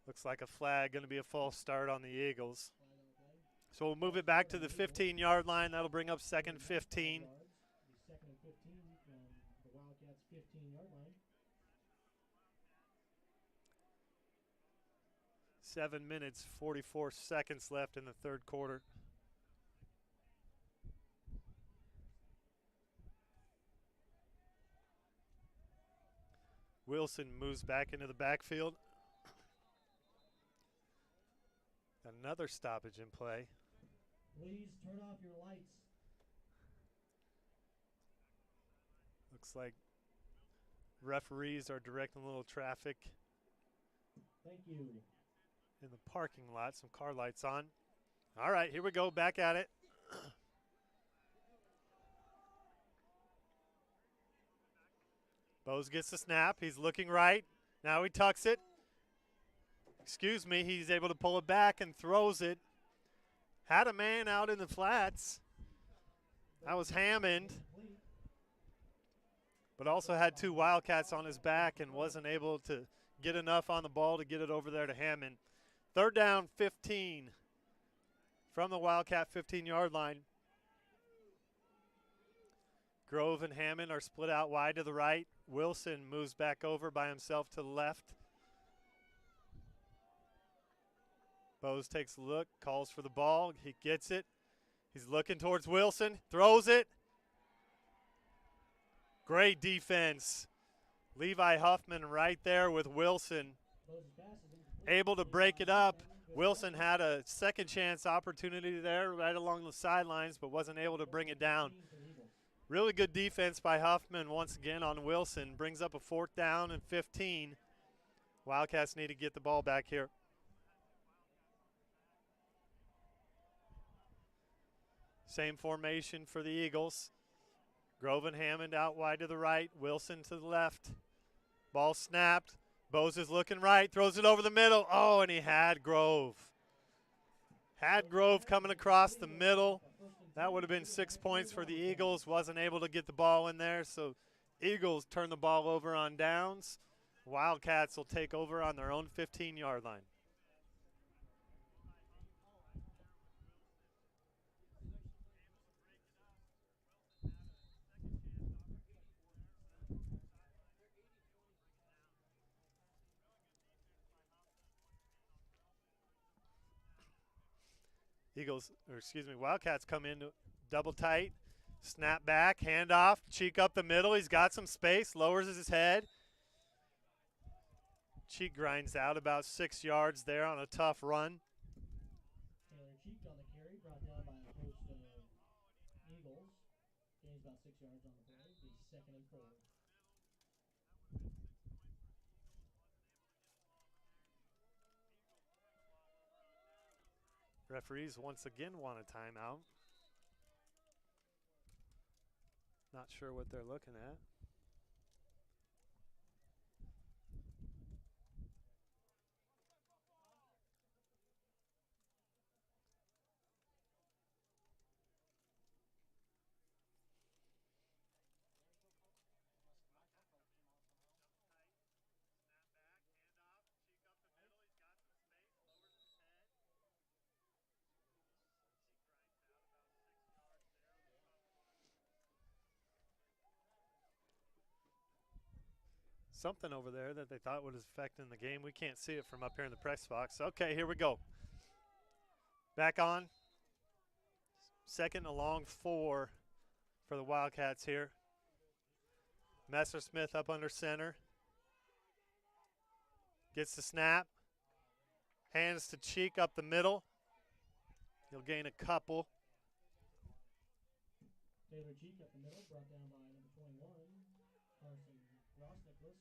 Looks like a flag, going to be a false start on the Eagles. So we'll move it back to the 15-yard line. That'll bring up second and 15. Second and 15 from the Wildcats' 15-yard line. 7 minutes, 44 seconds left in the third quarter. Wilson moves back into the backfield. Another stoppage in play. Please turn off your lights. Looks like referees are directing a little traffic. Thank you. In the parking lot, some car lights on. All right, here we go, back at it. Bose gets the snap. He's looking right. Now he tucks it. Excuse me, he's able to pull it back and throws it. Had a man out in the flats. That was Hammond. But also had two Wildcats on his back and wasn't able to get enough on the ball to get it over there to Hammond. Third down, 15 from the Wildcat 15-yard line. Grove and Hammond are split out wide to the right. Wilson moves back over by himself to the left. Bose takes a look, calls for the ball. He gets it. He's looking towards Wilson, throws it. Great defense. Levi Huffman right there with Wilson. Able to break it up. Wilson had a second chance opportunity there right along the sidelines, but wasn't able to bring it down. Really good defense by Huffman once again on Wilson. Brings up a fourth down and 15. Wildcats need to get the ball back here. Same formation for the Eagles. Grove and Hammond out wide to the right. Wilson to the left. Ball snapped. Bose is looking right. Throws it over the middle. Oh, and he had Grove. Had Grove coming across the middle. That would have been 6 points for the Eagles. Wasn't able to get the ball in there, so Eagles turn the ball over on downs. Wildcats will take over on their own 15-yard line. Wildcats come in double tight, snap back, handoff, Cheek up the middle. He's got some space, lowers his head. Cheek grinds out about 6 yards there on a tough run. Taylor Cheek on the carry, brought down by a host of Eagles. Gains about 6 yards on the play. Be second and 4. Referees once again want a timeout. Not sure what they're looking at. Something over there that they thought was affecting the game. We can't see it from up here in the press box. Okay, here we go. Back on. Second and long 4 for the Wildcats here. Messersmith up under center. Gets the snap. Hands to Cheek up the middle. He'll gain a couple. Taylor Cheek up the middle, brought down by number 21, Carson Ross-Nicholas.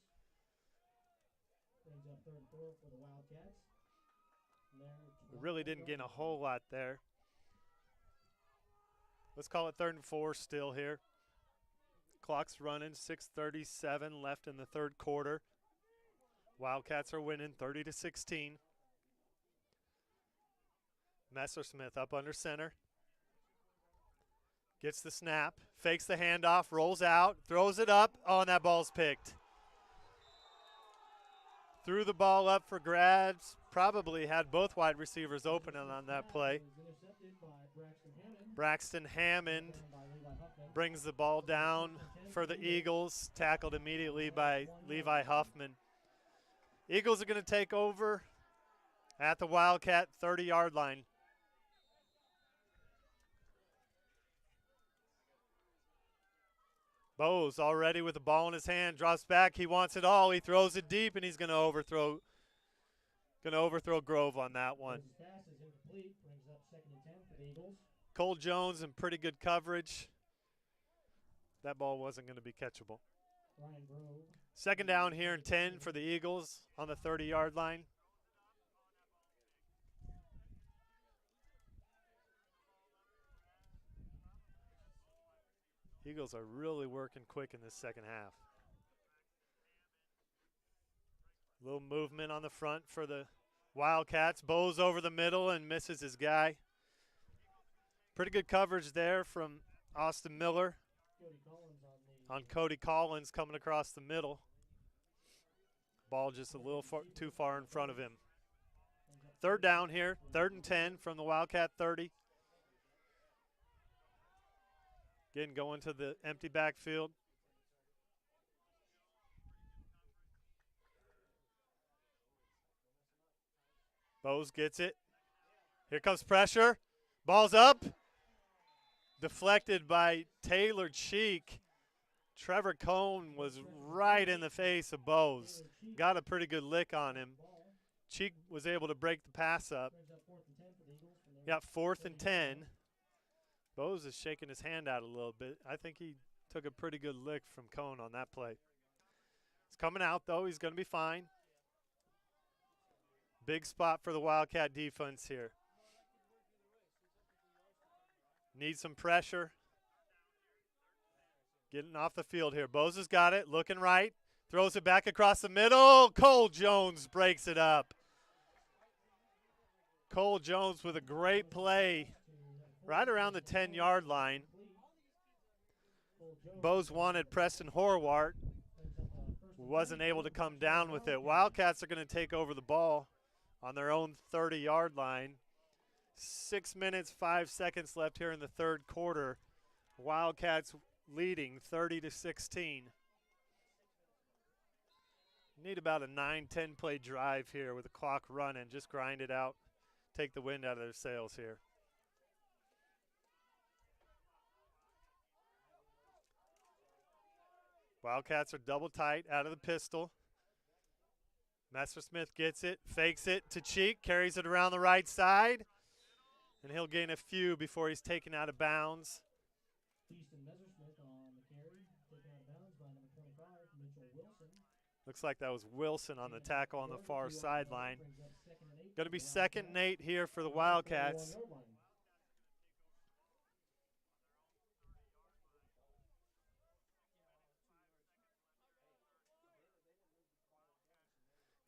Brings up third and 4 for the Wildcats. We really didn't gain a whole lot there. Let's call it third and 4 still here. Clock's running, 6:37 left in the third quarter. Wildcats are winning 30-16. Messersmith up under center. Gets the snap, fakes the handoff, rolls out, throws it up. Oh, and that ball's picked. Threw the ball up for grabs. Probably had both wide receivers open on that play. Braxton Hammond brings the ball down for the Eagles, tackled immediately by Levi Huffman. Eagles are going to take over at the Wildcat 30-yard line. Bose already with the ball in his hand, drops back. He wants it all. He throws it deep, and he's going to overthrow Grove on that one. Cole Jones in pretty good coverage. That ball wasn't going to be catchable. Second down here and 10 for the Eagles on the 30-yard line. Eagles are really working quick in this second half. A little movement on the front for the Wildcats. Bowes over the middle and misses his guy. Pretty good coverage there from Austin Miller on Cody Collins coming across the middle. Ball just a little too far in front of him. Third down here, 3rd and 10 from the Wildcat 30. Again, going to the empty backfield. Bowes gets it. Here comes pressure. Ball's up. Deflected by Taylor Cheek. Trevor Cohn was right in the face of Bowes. Got a pretty good lick on him. Cheek was able to break the pass up. Got 4th and 10. Bowes is shaking his hand out a little bit. I think he took a pretty good lick from Cohn on that play. He's coming out, though. He's going to be fine. Big spot for the Wildcat defense here. Needs some pressure. Getting off the field here. Bowes has got it, looking right. Throws it back across the middle. Cole Jones breaks it up. Cole Jones with a great play right around the 10-yard line. Bowes wanted Preston Horwart. Wasn't able to come down with it. Wildcats are going to take over the ball on their own 30-yard line. 6 minutes, 5 seconds left here in the third quarter. Wildcats leading 30-16. Need about a 9-10 play drive here with the clock running. Just grind it out. Take the wind out of their sails here. Wildcats are double tight out of the pistol. Messersmith gets it, fakes it to Cheek, carries it around the right side, and he'll gain a few before he's taken out of bounds. Looks like that was Wilson on the tackle on the far sideline. Going to be 2nd and 8 here for the Wildcats.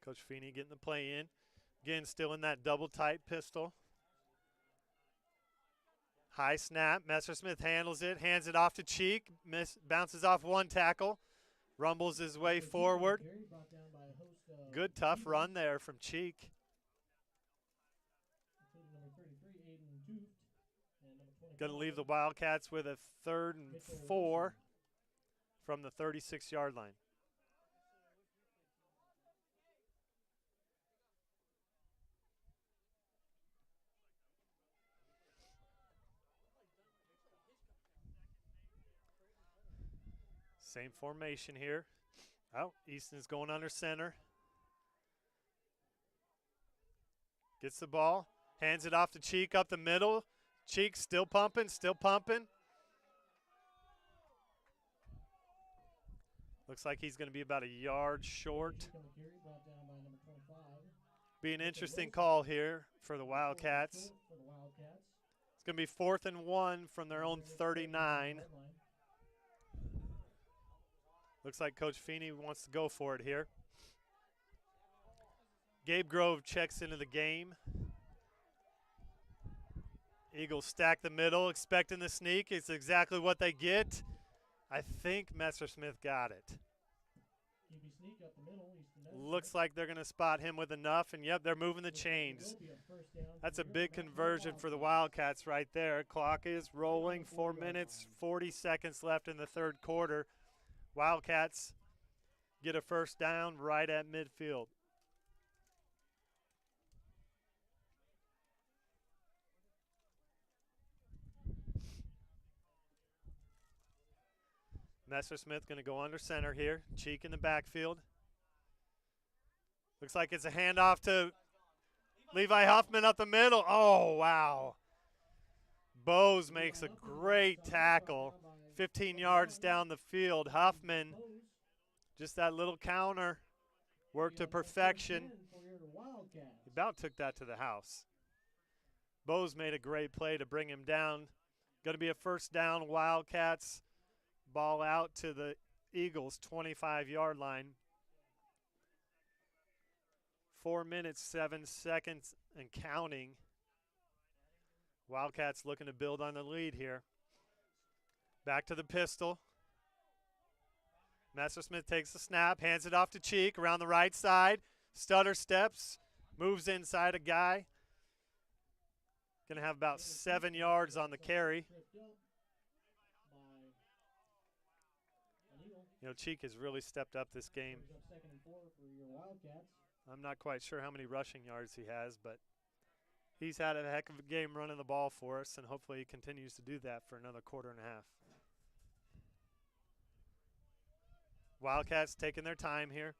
Coach Feeney getting the play in. Again, still in that double tight pistol. High snap. Messersmith handles it, hands it off to Cheek. Bounces off one tackle. Rumbles his way forward. Good tough run there from Cheek. Going to leave the Wildcats with a 3rd and 4 from the 36-yard line. Same formation here. Oh, Easton's going under center. Gets the ball, hands it off to Cheek up the middle. Cheek still pumping, still pumping. Looks like he's going to be about a yard short. Be an interesting call here for the Wildcats. It's going to be 4th and 1 from their own 39. Looks like Coach Feeney wants to go for it here. Gabe Grove checks into the game. Eagles stack the middle, expecting the sneak. It's exactly what they get. I think Messersmith got it. Looks like they're going to spot him with enough, and yep, they're moving the chains. That's a big conversion for the Wildcats right there. Clock is rolling, 4 minutes, 40 seconds left in the third quarter. Wildcats get a first down right at midfield. Messersmith going to go under center here. Cheek in the backfield. Looks like it's a handoff to Levi Huffman up the middle. Oh, wow. Bose makes a great tackle. 15 yards down the field. Huffman, just that little counter, worked to perfection. He about took that to the house. Bose made a great play to bring him down. Going to be a first down, Wildcats. Ball out to the Eagles' 25-yard line. 4 minutes, 7 seconds, and counting. Wildcats looking to build on the lead here. Back to the pistol. Messersmith takes the snap, hands it off to Cheek around the right side. Stutter steps, moves inside a guy. Going to have about 7 yards on the carry. You know, Cheek has really stepped up this game. I'm not quite sure how many rushing yards he has, but he's had a heck of a game running the ball for us, and hopefully he continues to do that for another quarter and a half. Wildcats taking their time here.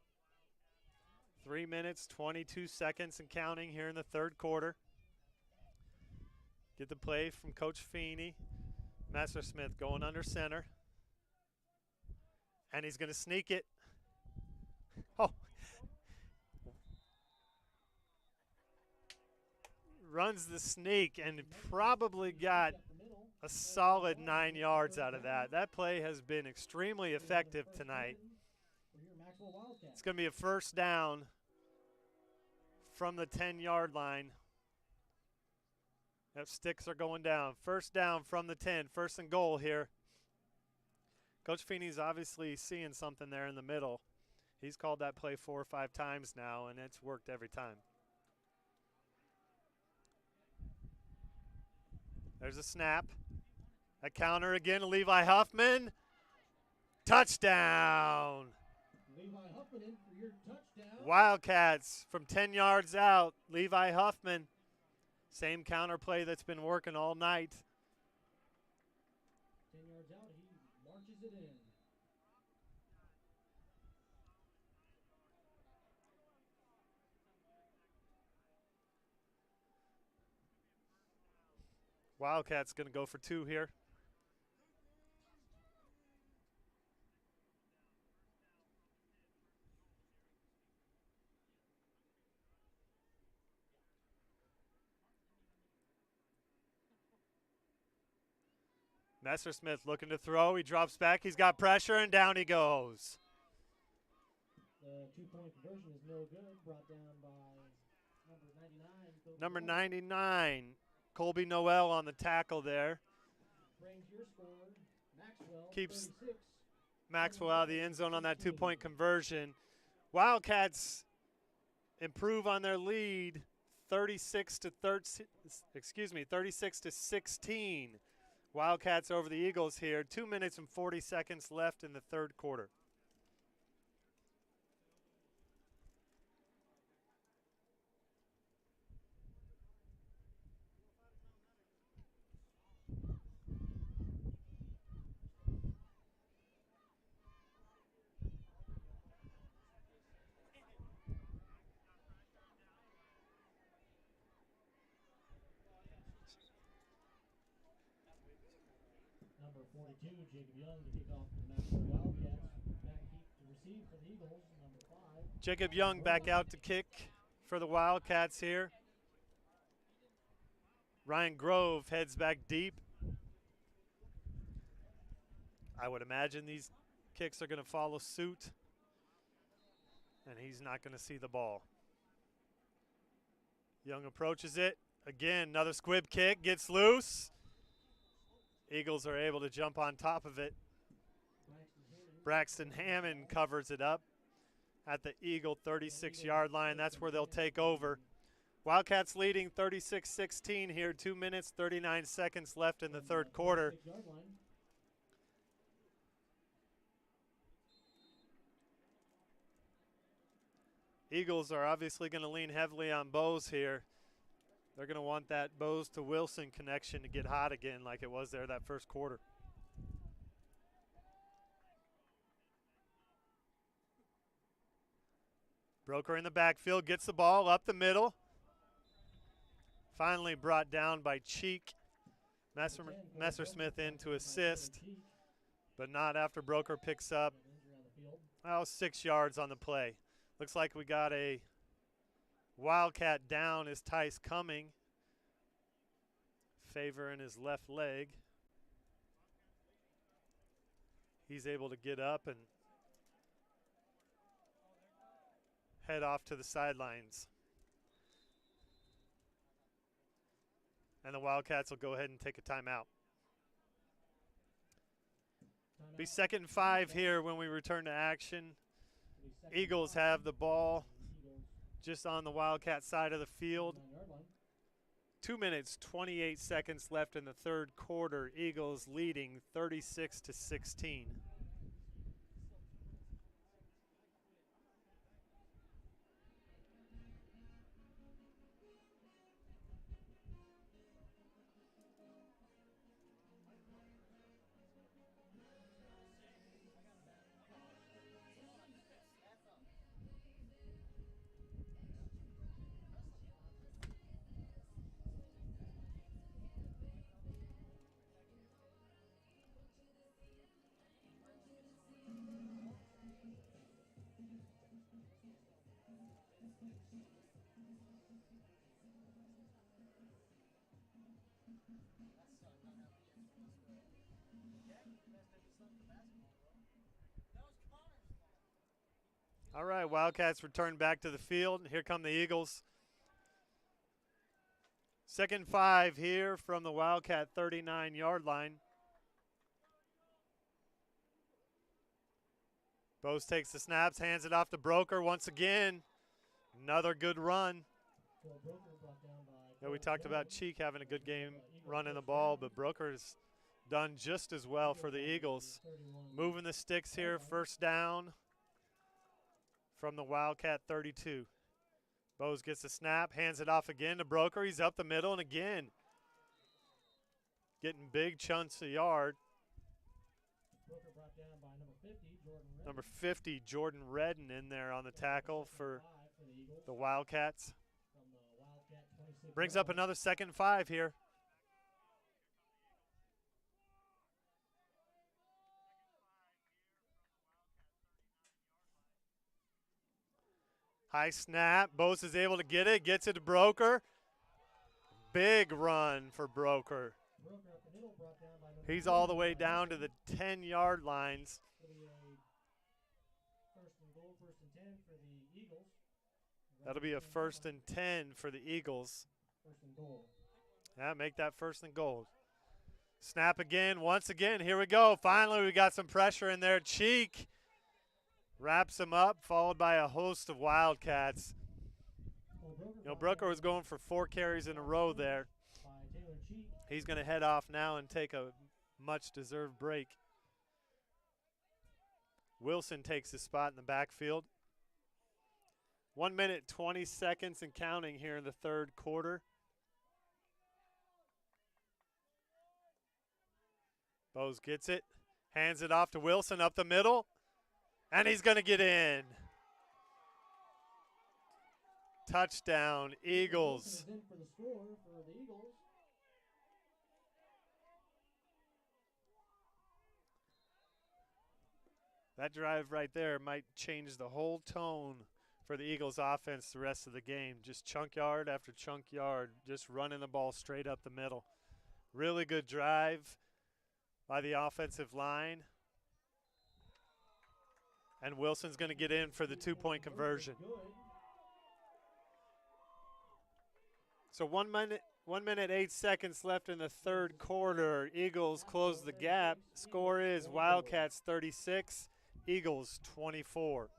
3 minutes, 22 seconds and counting here in the third quarter. Get the play from Coach Feeney. Messersmith going under center. And he's going to sneak it. Oh. Runs the sneak and probably got a solid 9 yards out of that. That play has been extremely effective tonight. It's going to be a first down from the 10-yard line. That sticks are going down. First down from the 10. First and goal here. Coach Feeney's obviously seeing something there in the middle. He's called that play 4 or 5 times now, and it's worked every time. There's a snap. A counter again to Levi Huffman. Touchdown. Levi Huffman in for your touchdown. Wildcats from 10 yards out. Levi Huffman. Same counter play that's been working all night. 10 yards out, he marches it in. Wildcats going to go for 2 here. Messersmith looking to throw. He drops back. He's got pressure, and down he goes. The 2-point conversion is no good. Brought down by number 99. Number 99, Colby Noel on the tackle there. Brings your score, Maxwell, Keeps 36. Maxwell out of the end zone on that 2-point conversion. Wildcats improve on their lead 36 to 16. Wildcats over the Eagles here. 2 minutes and 40 seconds left in the third quarter. Number 42, Jacob Young to kick off the Maxwell Wildcats. Back deep to receive for the Eagles, number 5. Jacob Young back out to kick for the Wildcats here. Ryan Grove heads back deep. I would imagine these kicks are going to follow suit, and he's not going to see the ball. Young approaches it. Again, another squib kick, gets loose. Eagles are able to jump on top of it. Braxton Hammond covers it up. at the Eagle 36-yard line. That's where they'll take over. Wildcats leading 36-16 here, 2 minutes, 39 seconds left in the third quarter. Eagles are obviously going to lean heavily on Bose here. They're going to want that Bose to Wilson connection to get hot again like it was there that first quarter. Broker in the backfield, gets the ball up the middle. Finally brought down by Cheek. Messersmith in to assist, but not after Broker picks up 6 yards on the play. Looks like we got a Wildcat down as Tice Cumming, favor in his left leg. He's able to get up and head off to the sidelines. And the Wildcats will go ahead and take a timeout. Be 2nd and 5 here when we return to action. Eagles have the ball just on the Wildcat side of the field. 2 minutes, 28 seconds left in the third quarter. Eagles leading 36-16. All right, Wildcats return back to the field. Here come the Eagles. 2nd and 5 here from the Wildcat 39-yard line. Bose takes the snaps, hands it off to Broker once again. Another good run. Yeah, we talked about Cheek having a good game running the ball, but Broker's done just as well for the Eagles. Moving the sticks here, first down from the Wildcat 32. Bose gets the snap, hands it off again to Broker. He's up the middle, and again, getting big chunks of yard. Number 50, Jordan Redden in there on the tackle for the Wildcats. Brings up another 2nd and 5 here. High snap. Bose is able to get it. Gets it to Broker. Big run for Broker. He's all the way down to the 10-yard lines. That'll be a 1st and 10 for the Eagles. Yeah, make that 1st and goal. Snap again, once again. Here we go. Finally, we got some pressure in there. Cheek wraps him up, followed by a host of Wildcats. You know, Broker was going for 4 carries in a row there. He's going to head off now and take a much-deserved break. Wilson takes his spot in the backfield. 1 minute, 20 seconds and counting here in the third quarter. Bose gets it, hands it off to Wilson up the middle, and he's going to get in. Touchdown, Eagles. That drive right there might change the whole tone for the Eagles offense the rest of the game. Just chunk yard after chunk yard, just running the ball straight up the middle. Really good drive by the offensive line. And Wilson's going to get in for the 2-point conversion. So 1 minute, 8 seconds left in the third quarter. Eagles close the gap. Score is Wildcats 36, Eagles 24.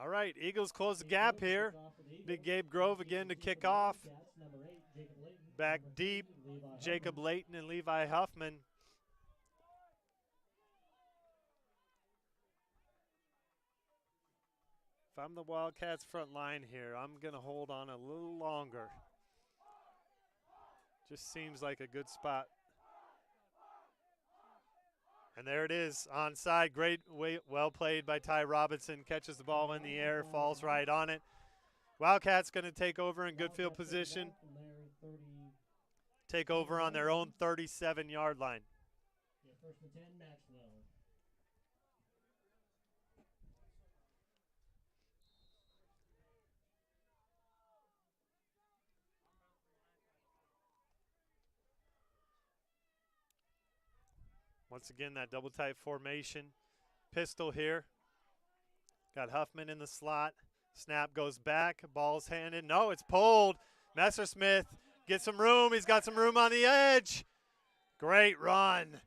All right, Eagles close the gap here. Big Gabe Grove again to kick off. Back deep, Jacob Layton and Levi Huffman. If I'm the Wildcats front line here, I'm going to hold on a little longer. Just seems like a good spot. And there it is, onside. Great, well played by Ty Robinson. Catches the ball in the air, falls right on it. Wildcats going to take over in good field position. Take over on their own 37-yard line. Yeah, first and 10, Maxwell. Once again, that double tight formation. Pistol here. Got Huffman in the slot. Snap goes back. Ball's handed. No, it's pulled. Messersmith gets some room. He's got some room on the edge. Great run.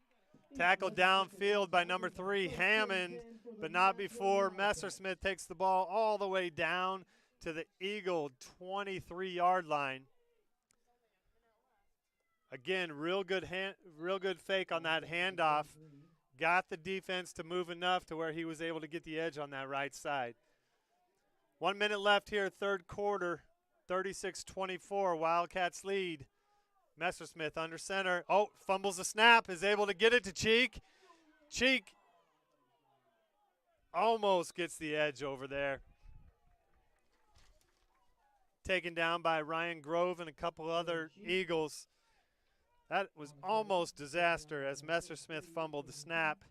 Tackled downfield by number 3, Hammond, but not before Messersmith takes the ball all the way down to the Eagle 23-yard line. Again, real good fake on that handoff. Got the defense to move enough to where he was able to get the edge on that right side. 1 minute left here, third quarter, 36-24, Wildcats lead. Messersmith under center. Oh, fumbles the snap, is able to get it to Cheek. Cheek almost gets the edge over there. Taken down by Ryan Grove and a couple other Eagles. That was almost disaster as Messersmith fumbled the snap.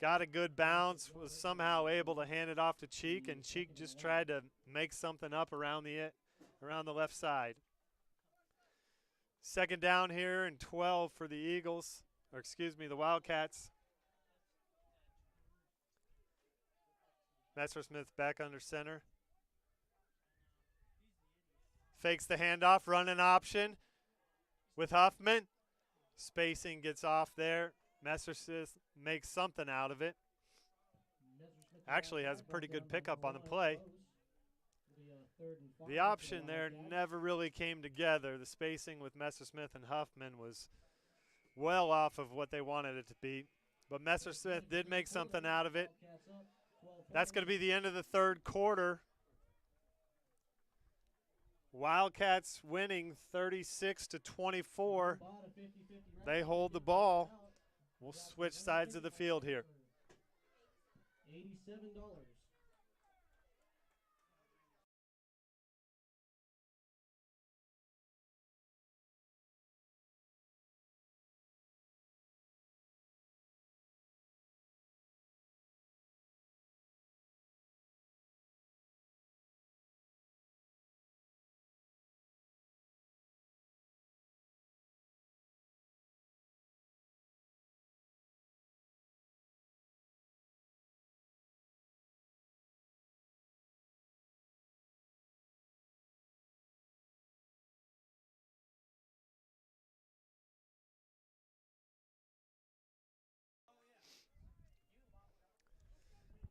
Got a good bounce, was somehow able to hand it off to Cheek, and Cheek just tried to make something up around the left side. Second down here and 12 for the Eagles, or excuse me, the Wildcats. Messersmith back under center. Fakes the handoff, running option with Huffman. Spacing gets off there. Messersmith makes something out of it. Actually has a pretty good pickup on the play. The option there never really came together. The spacing with Messersmith and Huffman was well off of what they wanted it to be. But Messersmith did make something out of it. That's going to be the end of the third quarter. Wildcats winning 36-24. They hold the ball. We'll switch sides of the field here. $87.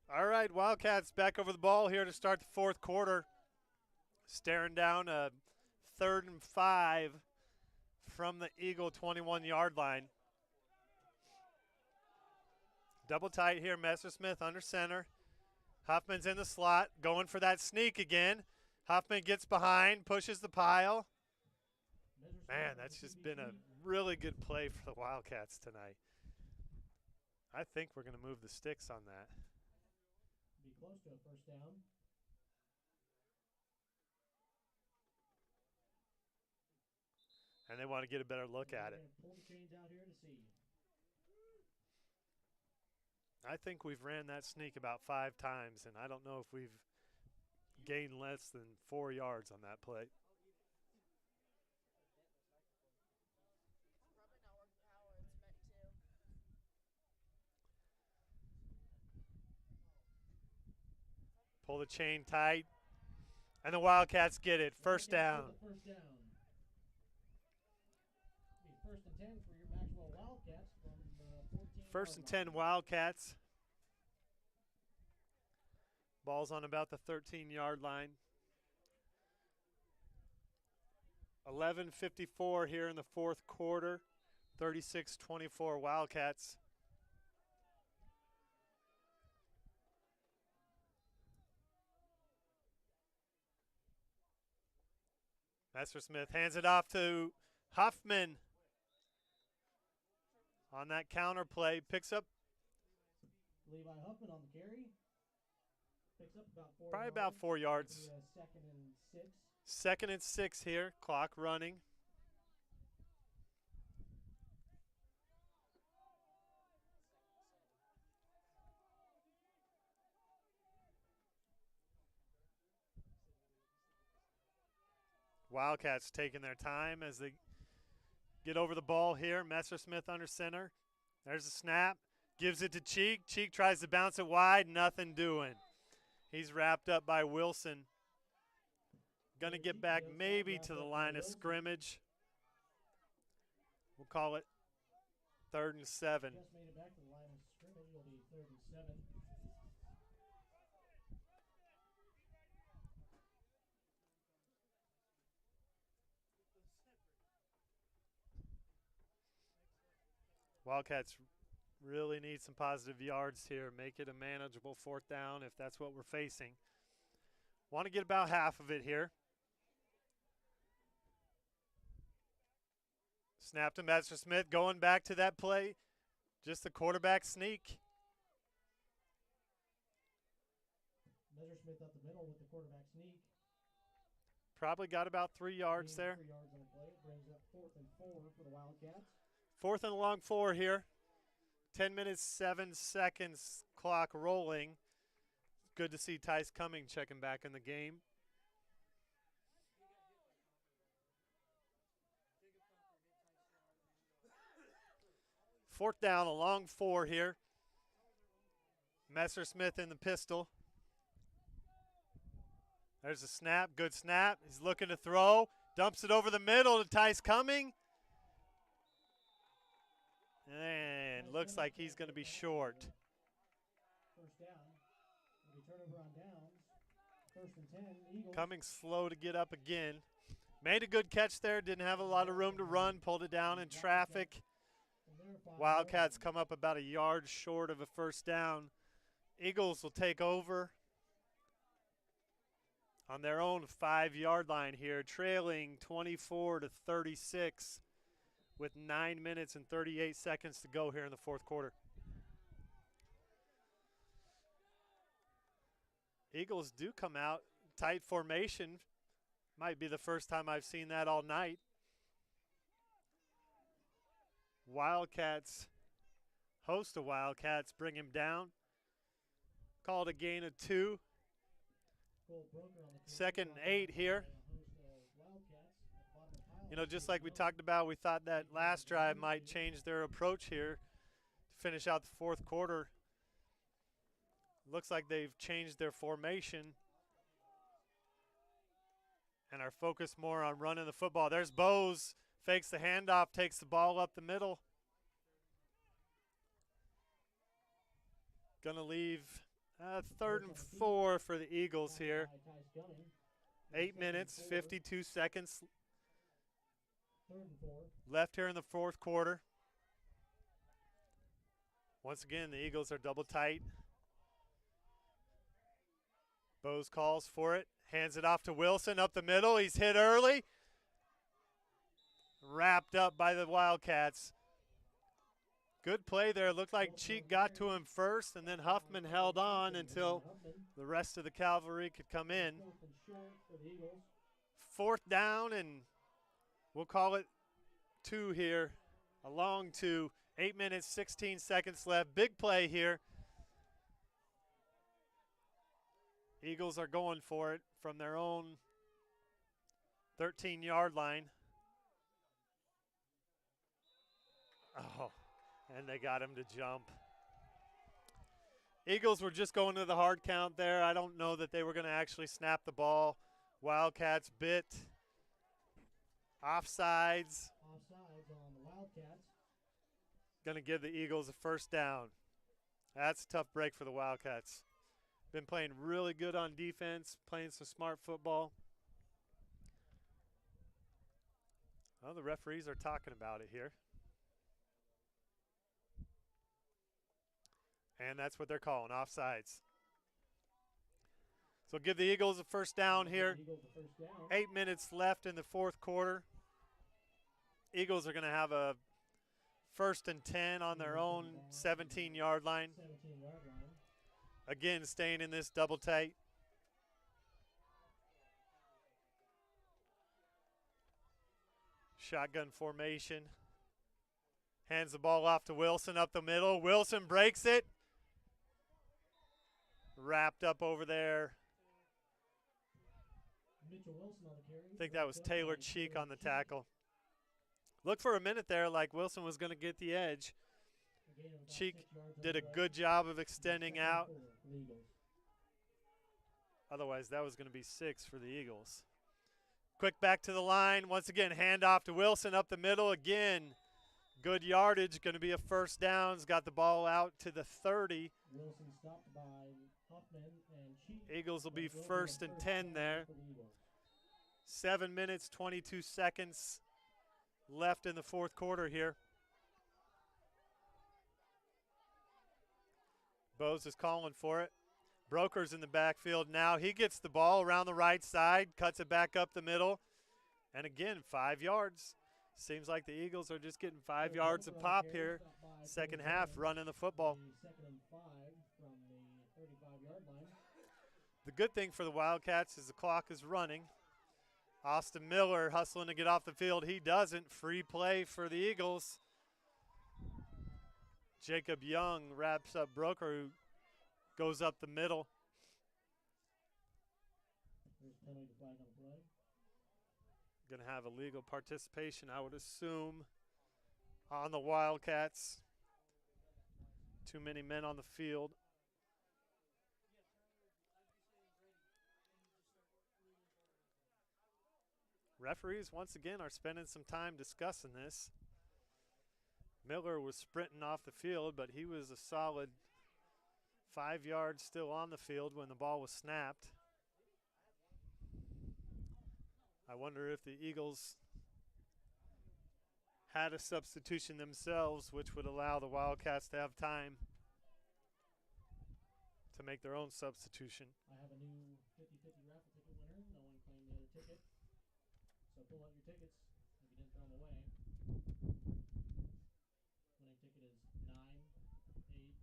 All right, Wildcats back over the ball here to start the fourth quarter. Staring down a 3rd and 5 from the Eagle 21-yard line. Double tight here, Messersmith under center. Huffman's in the slot, going for that sneak again. Huffman gets behind, pushes the pile. Man, that's just been a really good play for the Wildcats tonight. I think we're going to move the sticks on that. Be close to a first down. And they want to get a better look at it. Pull the chains out here to see. I think we've ran that sneak about 5 times, and I don't know if we've gained less than 4 yards on that play. Pull the chain tight, and the Wildcats get it. First down. First down. First and 10 for your Maxwell Wildcats from the 14. First and 10 Wildcats. Ball's on about the 13-yard line. 11:54 here in the fourth quarter. 36-24 Wildcats. Messersmith hands it off to Huffman on that counter play. Picks up Levi Huffman on the carry. Picks up about 4 yards. Second and 6. Second and 6 here. Clock running. Wildcats taking their time as they get over the ball here. Messersmith under center. There's a snap. Gives it to Cheek. Cheek tries to bounce it wide. Nothing doing. He's wrapped up by Wilson. Going to get back maybe to the line of scrimmage. We'll call it 3rd and 7. Just made it back to the line of scrimmage. It'll be 3rd and 7. Wildcats really need some positive yards here. Make it a manageable 4th down if that's what we're facing. Want to get about half of it here. Snap to Messersmith, going back to that play. Just the quarterback sneak. Messersmith up the middle with the quarterback sneak. Probably got about 3 yards there. 3 yards on the play. It brings up 4th and 4 for the Wildcats. 4th and a long 4 here. 10 minutes, 7 seconds, clock rolling. Good to see Tice Cumming checking back in the game. Fourth down, a long 4 here. Messersmith in the pistol. There's a snap, good snap. He's looking to throw. Dumps it over the middle to Tice Cumming. And looks like he's going to be short. First down. It'll be turnover on downs. 1st and 10. Eagles. Cumming slow to get up again. Made a good catch there. Didn't have a lot of room to run. Pulled it down in traffic. Wildcats come up about a yard short of a first down. Eagles will take over on their own 5-yard line here, trailing 24-36 with 9 minutes and 38 seconds to go here in the fourth quarter. Eagles do come out tight formation. Might be the first time I've seen that all night. Wildcats, host the Wildcats, bring him down. Called a gain of 2. 2nd and 8 here. You know, just like we talked about, we thought that last drive might change their approach here to finish out the fourth quarter. Looks like they've changed their formation and are focused more on running the football. There's Bose, fakes the handoff, takes the ball up the middle. Gonna leave 3rd and 4 for the Eagles here. 8 minutes, 52 seconds left here in the fourth quarter. Once again, the Eagles are double tight. Bose calls for it, hands it off to Wilson up the middle. He's hit early. Wrapped up by the Wildcats. Good play there. Looked like Cheek got to him first, and then Huffman held on until the rest of the cavalry could come in. 4th down, and we'll call it 2 here. A long 2. 8 minutes, 16 seconds left. Big play here. Eagles are going for it from their own 13-yard line. Oh, and they got him to jump. Eagles were just going to the hard count there. I don't know that they were going to actually snap the ball. Wildcats bit. Offsides. Offsides on the Wildcats. Going to give the Eagles a first down. That's a tough break for the Wildcats. Been playing really good on defense, playing some smart football. Well, the referees are talking about it here. And that's what they're calling, offsides. So give the Eagles a first down here. 8 minutes left in the fourth quarter. Eagles are going to have a 1st and 10 on their own 17-yard line. Again, staying in this double tight. Shotgun formation. Hands the ball off to Wilson up the middle. Wilson breaks it. Wrapped up over there. I think that was Taylor Cheek on the tackle. Looked for a minute there like Wilson was going to get the edge. Cheek did a good job of extending out. Otherwise, that was going to be 6 for the Eagles. Quick back to the line. Once again, handoff to Wilson up the middle. Again, good yardage. Going to be a first down. Got the ball out to the 30. Wilson stopped by Huffman and Cheek. Eagles will be 1st and 10 there. 7 minutes, 22 seconds left in the fourth quarter here. Bose is calling for it. Broker's in the backfield now. He gets the ball around the right side, cuts it back up the middle. And again, 5 yards. Seems like the Eagles are just getting 5 yards a pop here. Second half, running the football. 2nd and 5 from the 35-yard line. The good thing for the Wildcats is the clock is running. Austin Miller hustling to get off the field. He doesn't. Free play for the Eagles. Jacob Young wraps up Broker, who goes up the middle. Going to have illegal participation, I would assume, on the Wildcats. Too many men on the field. Referees, once again, are spending some time discussing this. Miller was sprinting off the field, but he was a solid 5 yards still on the field when the ball was snapped. I wonder if the Eagles had a substitution themselves, which would allow the Wildcats to have time to make their own substitution. I have a new 50-50 raffle ticket winner. No one claimed the other ticket. So pull out your tickets if you didn't throw them away. Winning ticket is 987053.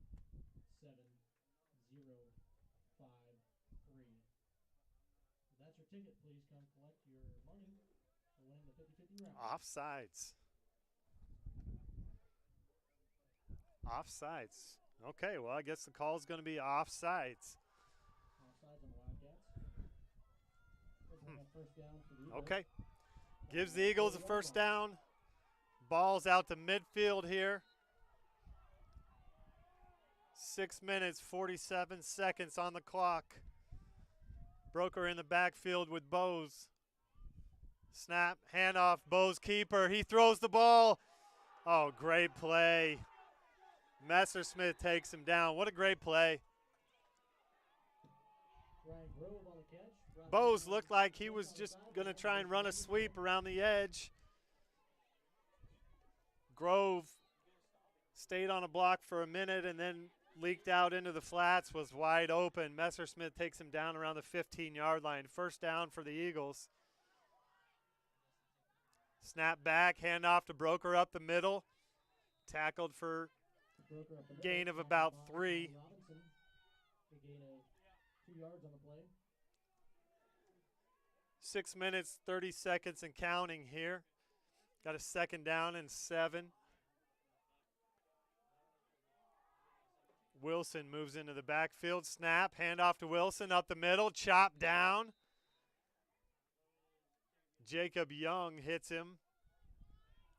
If that's your ticket, please come collect your money for winning the 50-50 raffle. Offsides. Offsides. Okay, well, I guess the call is going to be offsides. Offsides on the Wildcats. First down for the Eagles. Okay. Gives the Eagles a first down. Ball's out to midfield here. 6 minutes, 47 seconds on the clock. Broker in the backfield with Bose. Snap, handoff, Bose keeper. He throws the ball. Oh, great play. Messersmith takes him down. What a great play. Bose looked like he was just going to try and run a sweep around the edge. Grove stayed on a block for a minute and then leaked out into the flats, was wide open. Messersmith takes him down around the 15-yard line. First down for the Eagles. Snap back, handoff to Broker up the middle. Tackled for gain of about 3. A gain of 2 yards on the play. 6 minutes, 30 seconds and counting here. Got a second down and 7. Wilson moves into the backfield. Snap, handoff to Wilson up the middle. Chop down. Jacob Young hits him.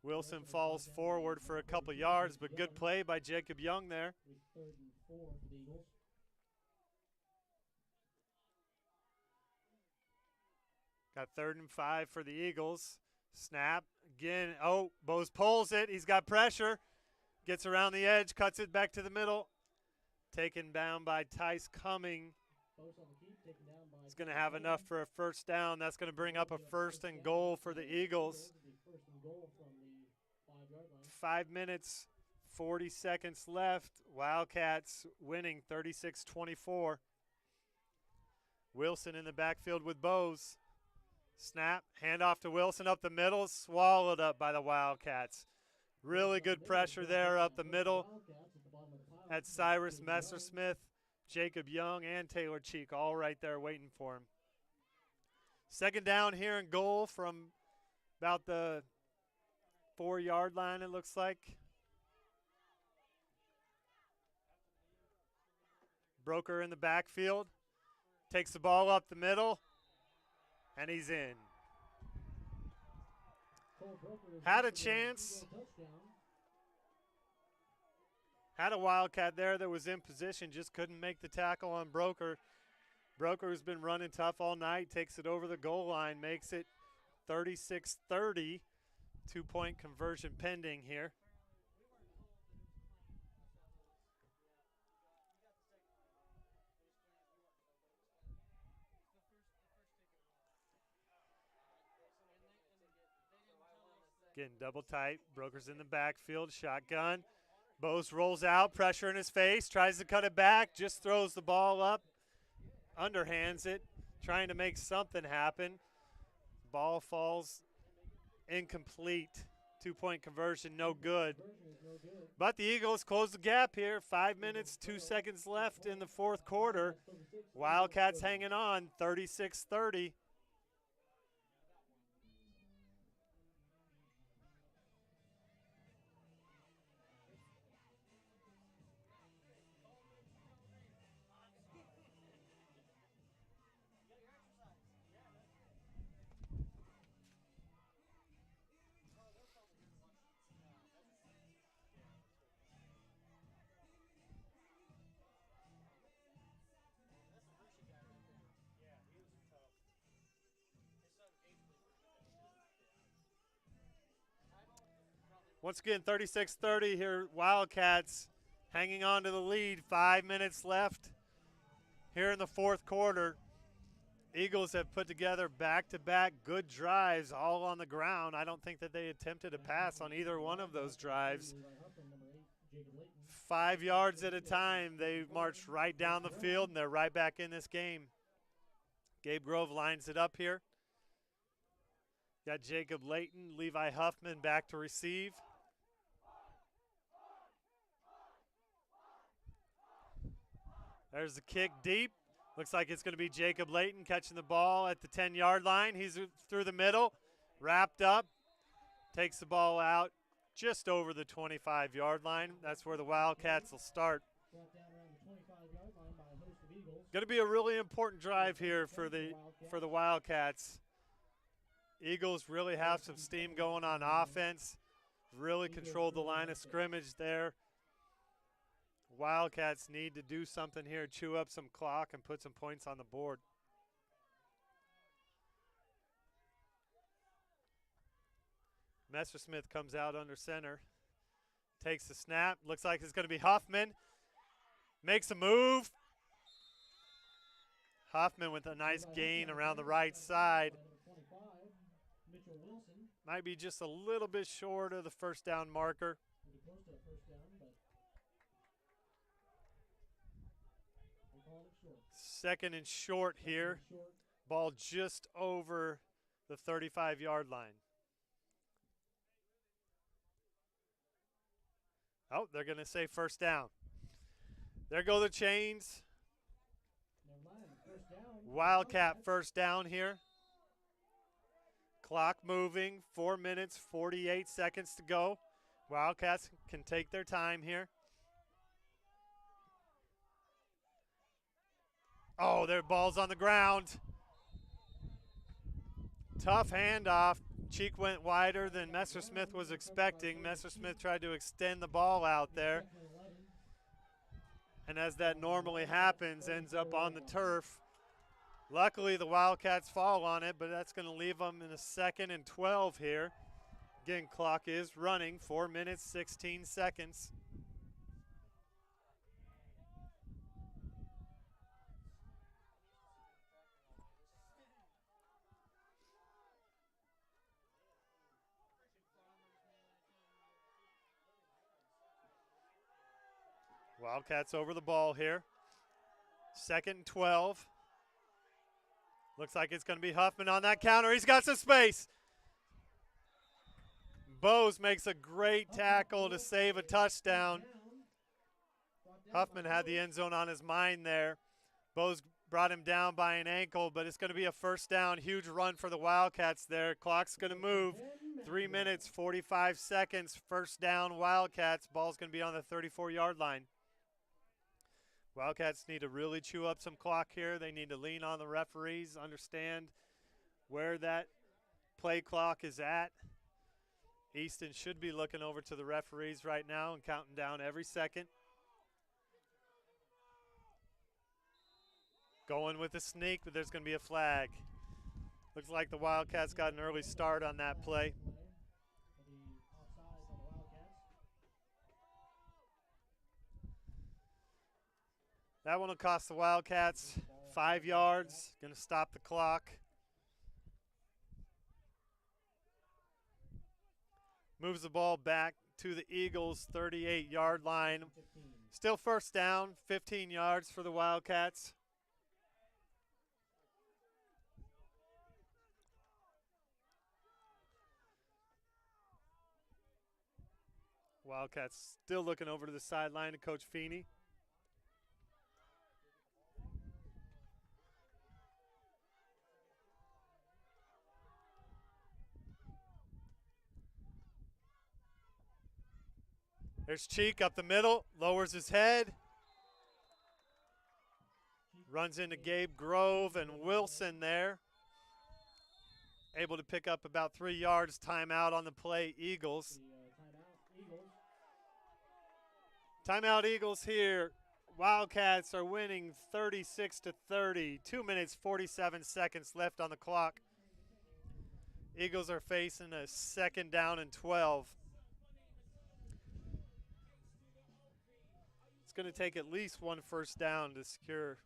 Wilson falls forward for a couple yards, but good play by Jacob Young there. 3rd and 4 for the Eagles. Got 3rd and 5 for the Eagles. Snap again. Oh, Bose pulls it. He's got pressure. Gets around the edge, cuts it back to the middle. Taken down by Tice Cumming. Post on the keep, taken down by He's going to have enough for a first down. That's going to bring up a first and goal for the Eagles. First and goal from the 5-yard line. 5 minutes, 40 seconds left. Wildcats winning 36-24. Wilson in the backfield with Bose. Snap, handoff to Wilson up the middle, swallowed up by the Wildcats. Really good pressure there up the middle. Had Cyrus Messersmith, Jacob Young, and Taylor Cheek all right there waiting for him. Second down here and goal from about the 4-yard line, it looks like. Broker in the backfield. Takes the ball up the middle, and he's in. Had a chance. Had a Wildcat there that was in position, just couldn't make the tackle on Broker. Broker's been running tough all night, takes it over the goal line, makes it 36-30. 2-point conversion pending here. Getting double tight. Broker's in the backfield. Shotgun. Bose rolls out. Pressure in his face. Tries to cut it back. Just throws the ball up. Underhands it. Trying to make something happen. Ball falls incomplete. 2-point conversion. No good. But the Eagles close the gap here. 5 minutes, 2 seconds left in the fourth quarter. Wildcats hanging on. 36-30. Once again, 36-30 here, Wildcats hanging on to the lead. 5 minutes left here in the fourth quarter. Eagles have put together back-to-back good drives all on the ground. I don't think that they attempted a pass on either one of those drives. 5 yards at a time, they marched right down the field, and they're right back in this game. Gabe Grove lines it up here. Got Jacob Layton, Levi Huffman back to receive. There's the kick deep. Looks like it's going to be Jacob Layton catching the ball at the 10-yard line. He's through the middle, wrapped up, takes the ball out just over the 25-yard line. That's where the Wildcats will start. Going to be a really important drive here for the Wildcats. Eagles really have some steam going on offense. Really controlled the line of scrimmage there. Wildcats need to do something here, chew up some clock and put some points on the board. Messersmith comes out under center, takes the snap. Looks like it's going to be Huffman. Makes a move. Huffman with a nice gain around the right side. Might be just a little bit short of the first down marker. Second and short here. Ball just over the 35-yard line. Oh, they're going to say first down. There go the chains. Wildcat first down here. Clock moving. 4 minutes, 48 seconds to go. Wildcats can take their time here. Oh, their ball's on the ground. Tough handoff. Cheek went wider than Messersmith was expecting. Messersmith tried to extend the ball out there. And as that normally happens, ends up on the turf. Luckily, the Wildcats fall on it, but that's going to leave them in a 2nd and 12 here. Again, clock is running. 4 minutes, 16 seconds. Wildcats over the ball here. 2nd and 12. Looks like it's going to be Huffman on that counter. He's got some space. Bose makes a great tackle to save a touchdown. Huffman had the end zone on his mind there. Bose brought him down by an ankle, but it's going to be a first down. Huge run for the Wildcats there. Clock's going to move. 3 minutes, 45 seconds. First down, Wildcats. Ball's going to be on the 34-yard line. Wildcats need to really chew up some clock here. They need to lean on the referees, understand where that play clock is at. Easton should be looking over to the referees right now and counting down every second. Going with the sneak, but there's going to be a flag. Looks like the Wildcats got an early start on that play. That one will cost the Wildcats 5 yards. Going to stop the clock. Moves the ball back to the Eagles' 38-yard line. Still first down, 15 yards for the Wildcats. Wildcats still looking over to the sideline to Coach Feeney. There's Cheek up the middle, lowers his head. Runs into Gabe Grove and Wilson there. Able to pick up about 3 yards. Timeout on the play, Eagles. Timeout Eagles here. Wildcats are winning 36-30. 2 minutes, 47 seconds left on the clock. Eagles are facing a 2nd down and 12. It's going to take at least one first down to secure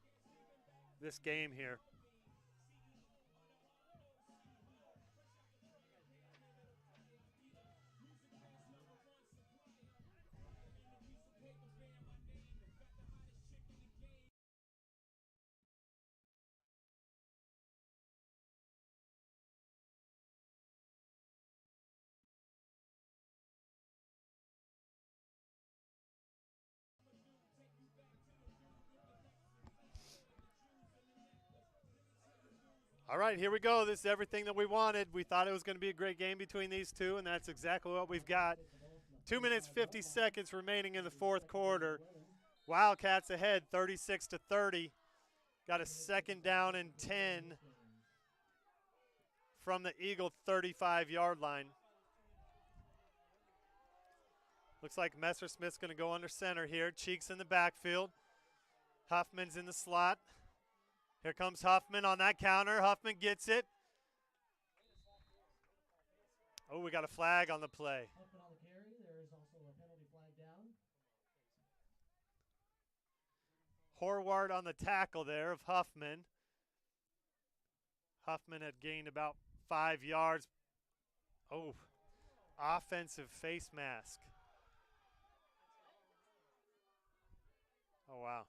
this game here. All right, here we go. This is everything that we wanted. We thought it was going to be a great game between these two, and that's exactly what we've got. 2 minutes, 50 seconds remaining in the 4th quarter. Wildcats ahead 36-30. Got a 2nd down and 10 from the Eagle 35-yard line. Looks like Messersmith's going to go under center here. Cheeks in the backfield. Huffman's in the slot. Here comes Huffman on that counter. Huffman gets it. Oh, we got a flag on the play. Huffman on the carry. There is also a penalty flag down. Horward on the tackle there of Huffman. Huffman had gained about 5 yards. Oh, offensive face mask. Oh, wow.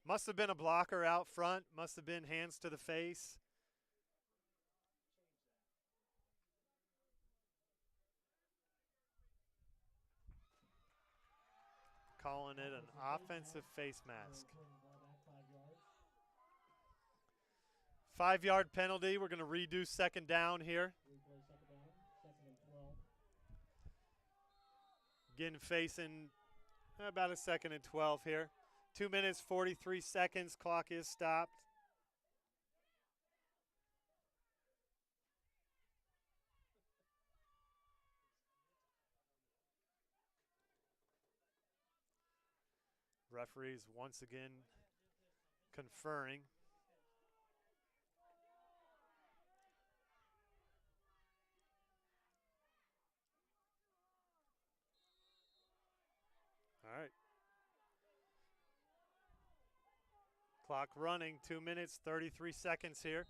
Must have been a blocker out front. Must have been hands to the face. Calling it an offensive face mask. 5-yard penalty. We're going to redo 2nd down here. Again, facing about a 2nd and 12 here. 2 minutes, 43 seconds. Clock is stopped. Referees once again conferring. All right. Clock running, 2 minutes, 33 seconds here.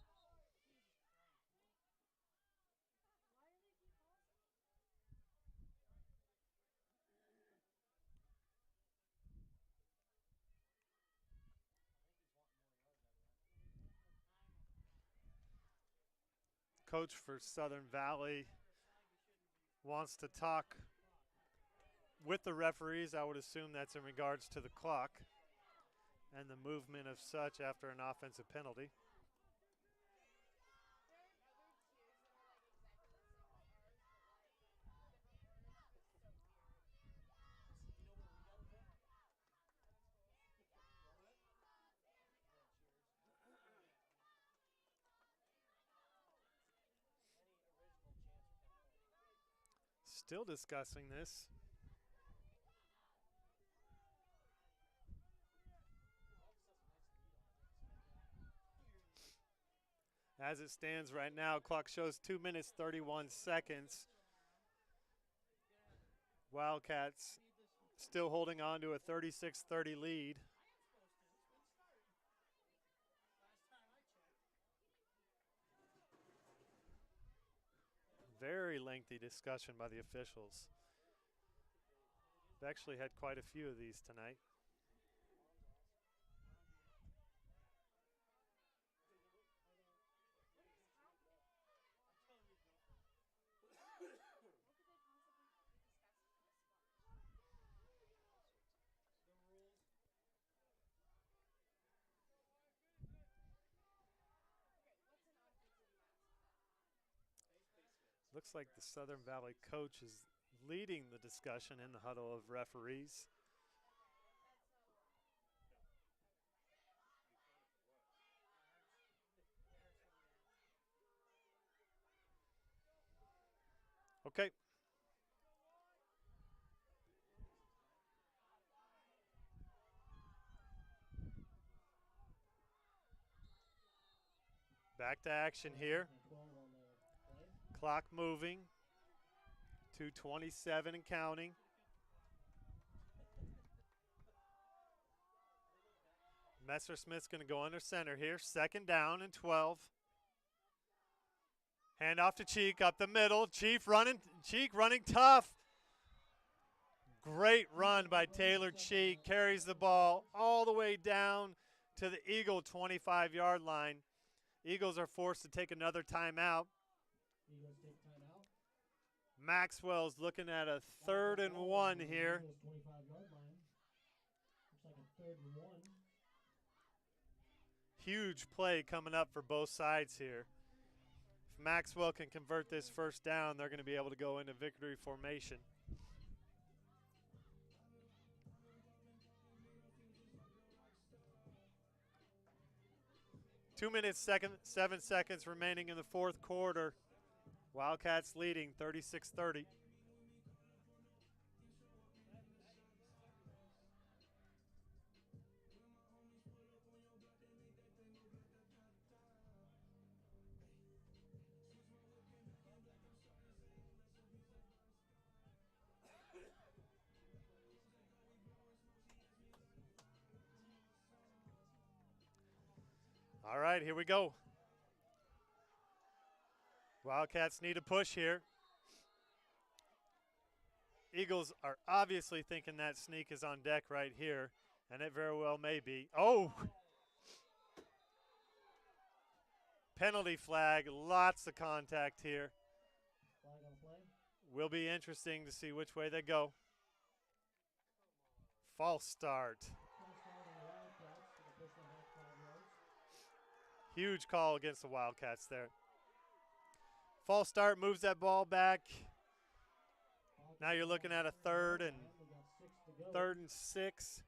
Coach for Southern Valley wants to talk with the referees. I would assume that's in regards to the clock and the movement of such after an offensive penalty. Still discussing this. As it stands right now, clock shows 2 minutes, 31 seconds. Wildcats still holding on to a 36-30 lead. Very lengthy discussion by the officials. We've actually had quite a few of these tonight. Looks like the Southern Valley coach is leading the discussion in the huddle of referees. Okay. Back to action here. Clock moving. 2:27 and counting. Messersmith's going to go under center here. 2nd down and 12. Hand off to Cheek up the middle. Cheek running tough. Great run by Taylor Cheek. Carries the ball all the way down to the Eagle 25-yard line. Eagles are forced to take another timeout. Eagles take timeout. Maxwell's looking at a 3rd and 1 here. 25-yard line. Looks like a 3rd and 1. Huge play coming up for both sides here. If Maxwell can convert this 1st down, they're going to be able to go into victory formation. Two minutes, 7 seconds remaining in the 4th quarter. Wildcats leading 36-30. All right, here we go. Wildcats need a push here. Eagles are obviously thinking that sneak is on deck right here, and it very well may be. Oh! Penalty flag, lots of contact here. Flag on play. Will be interesting to see which way they go. False start. False start on the Wildcats. Gonna push them back 5 yards. Huge call against the Wildcats there. False start moves that ball back. Now you're looking at a 3rd and 6.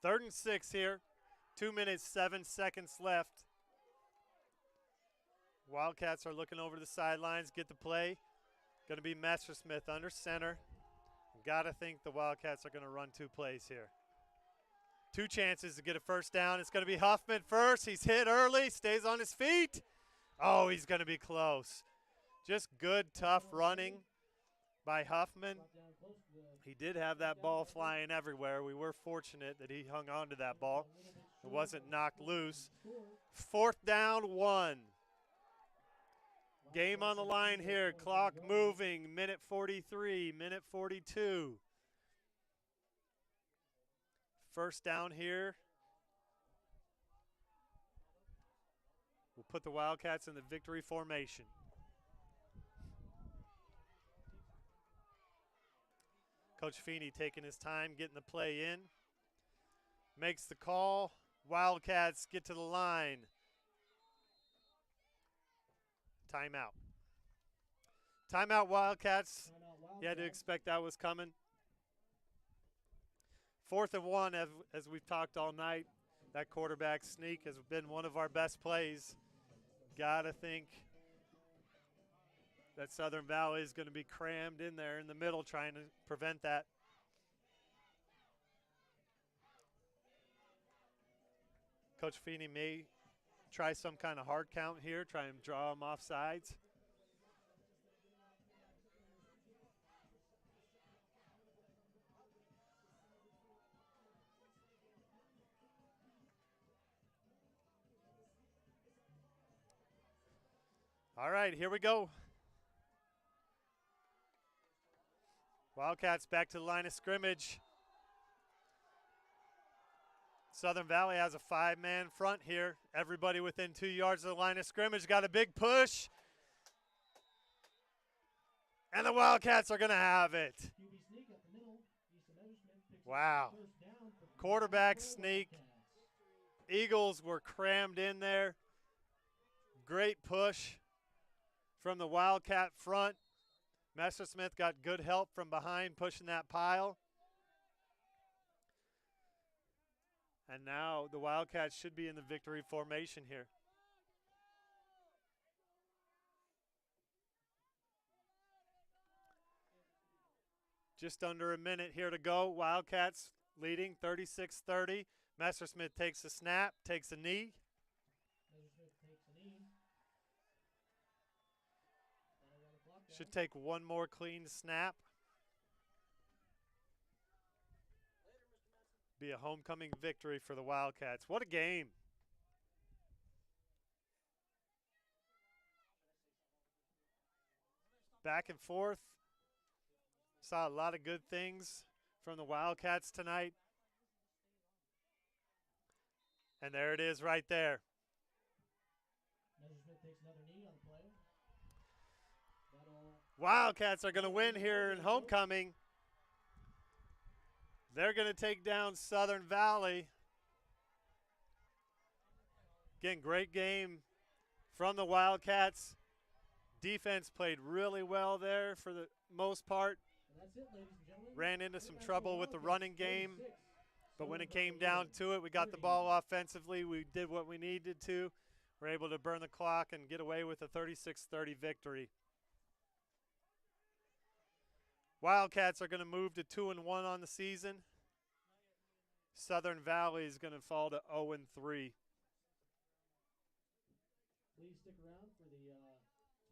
Third and 6 here. 2 minutes, 7 seconds left. Wildcats are looking over the sidelines, get the play. Going to be Messersmith under center. Got to think the Wildcats are going to run 2 plays here. 2 chances to get a 1st down. It's going to be Huffman first. He's hit early, stays on his feet. Oh, he's going to be close. Just good, tough running by Huffman. He did have that ball flying everywhere. We were fortunate that he hung on to that ball. It wasn't knocked loose. 4th down, 1. Game on the line here. Clock moving. Minute 43, minute 42. First down here. We'll put the Wildcats in the victory formation. Coach Feeney taking his time, getting the play in. Makes the call. Wildcats get to the line. Timeout. Timeout, Wildcats. You had to expect that was coming. 4th and 1, as we've talked all night. That quarterback sneak has been one of our best plays. Gotta think that Southern Valley is going to be crammed in there in the middle trying to prevent that. Coach Feeney may try some kind of hard count here, try and draw them off sides. All right, here we go. Wildcats back to the line of scrimmage. Southern Valley has a 5-man front here. Everybody within 2 yards of the line of scrimmage got a big push. And the Wildcats are going to have it. Wow. Quarterback sneak. Eagles were crammed in there. Great push from the Wildcat front. Messersmith got good help from behind pushing that pile. And now the Wildcats should be in the victory formation here. Just under a minute here to go. Wildcats leading 36-30. Messersmith takes a snap, takes a knee. Should take one more clean snap. Be a homecoming victory for the Wildcats. What a game. Back and forth. Saw a lot of good things from the Wildcats tonight. And there it is right there. Wildcats are going to win here in homecoming. They're going to take down Southern Valley. Again, great game from the Wildcats. Defense played really well there for the most part. Ran into some trouble with the running game. But when it came down to it, we got the ball offensively. We did what we needed to. We're able to burn the clock and get away with a 36-30 victory. Wildcats are going to move to 2-1 on the season. Southern Valley is going to fall to 0-3. Please stick around for the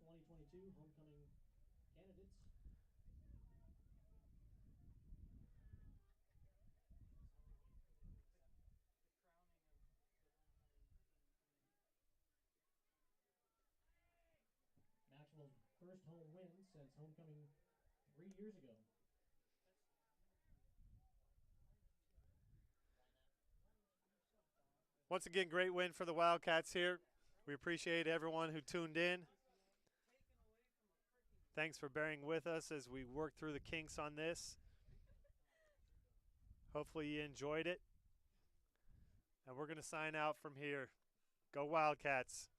2022 homecoming candidates. Maxwell's first home win since homecoming 3 years ago. Once again, great win for the Wildcats here. We appreciate everyone who tuned in. Thanks for bearing with us as we work through the kinks on this. Hopefully you enjoyed it. And we're going to sign out from here. Go Wildcats.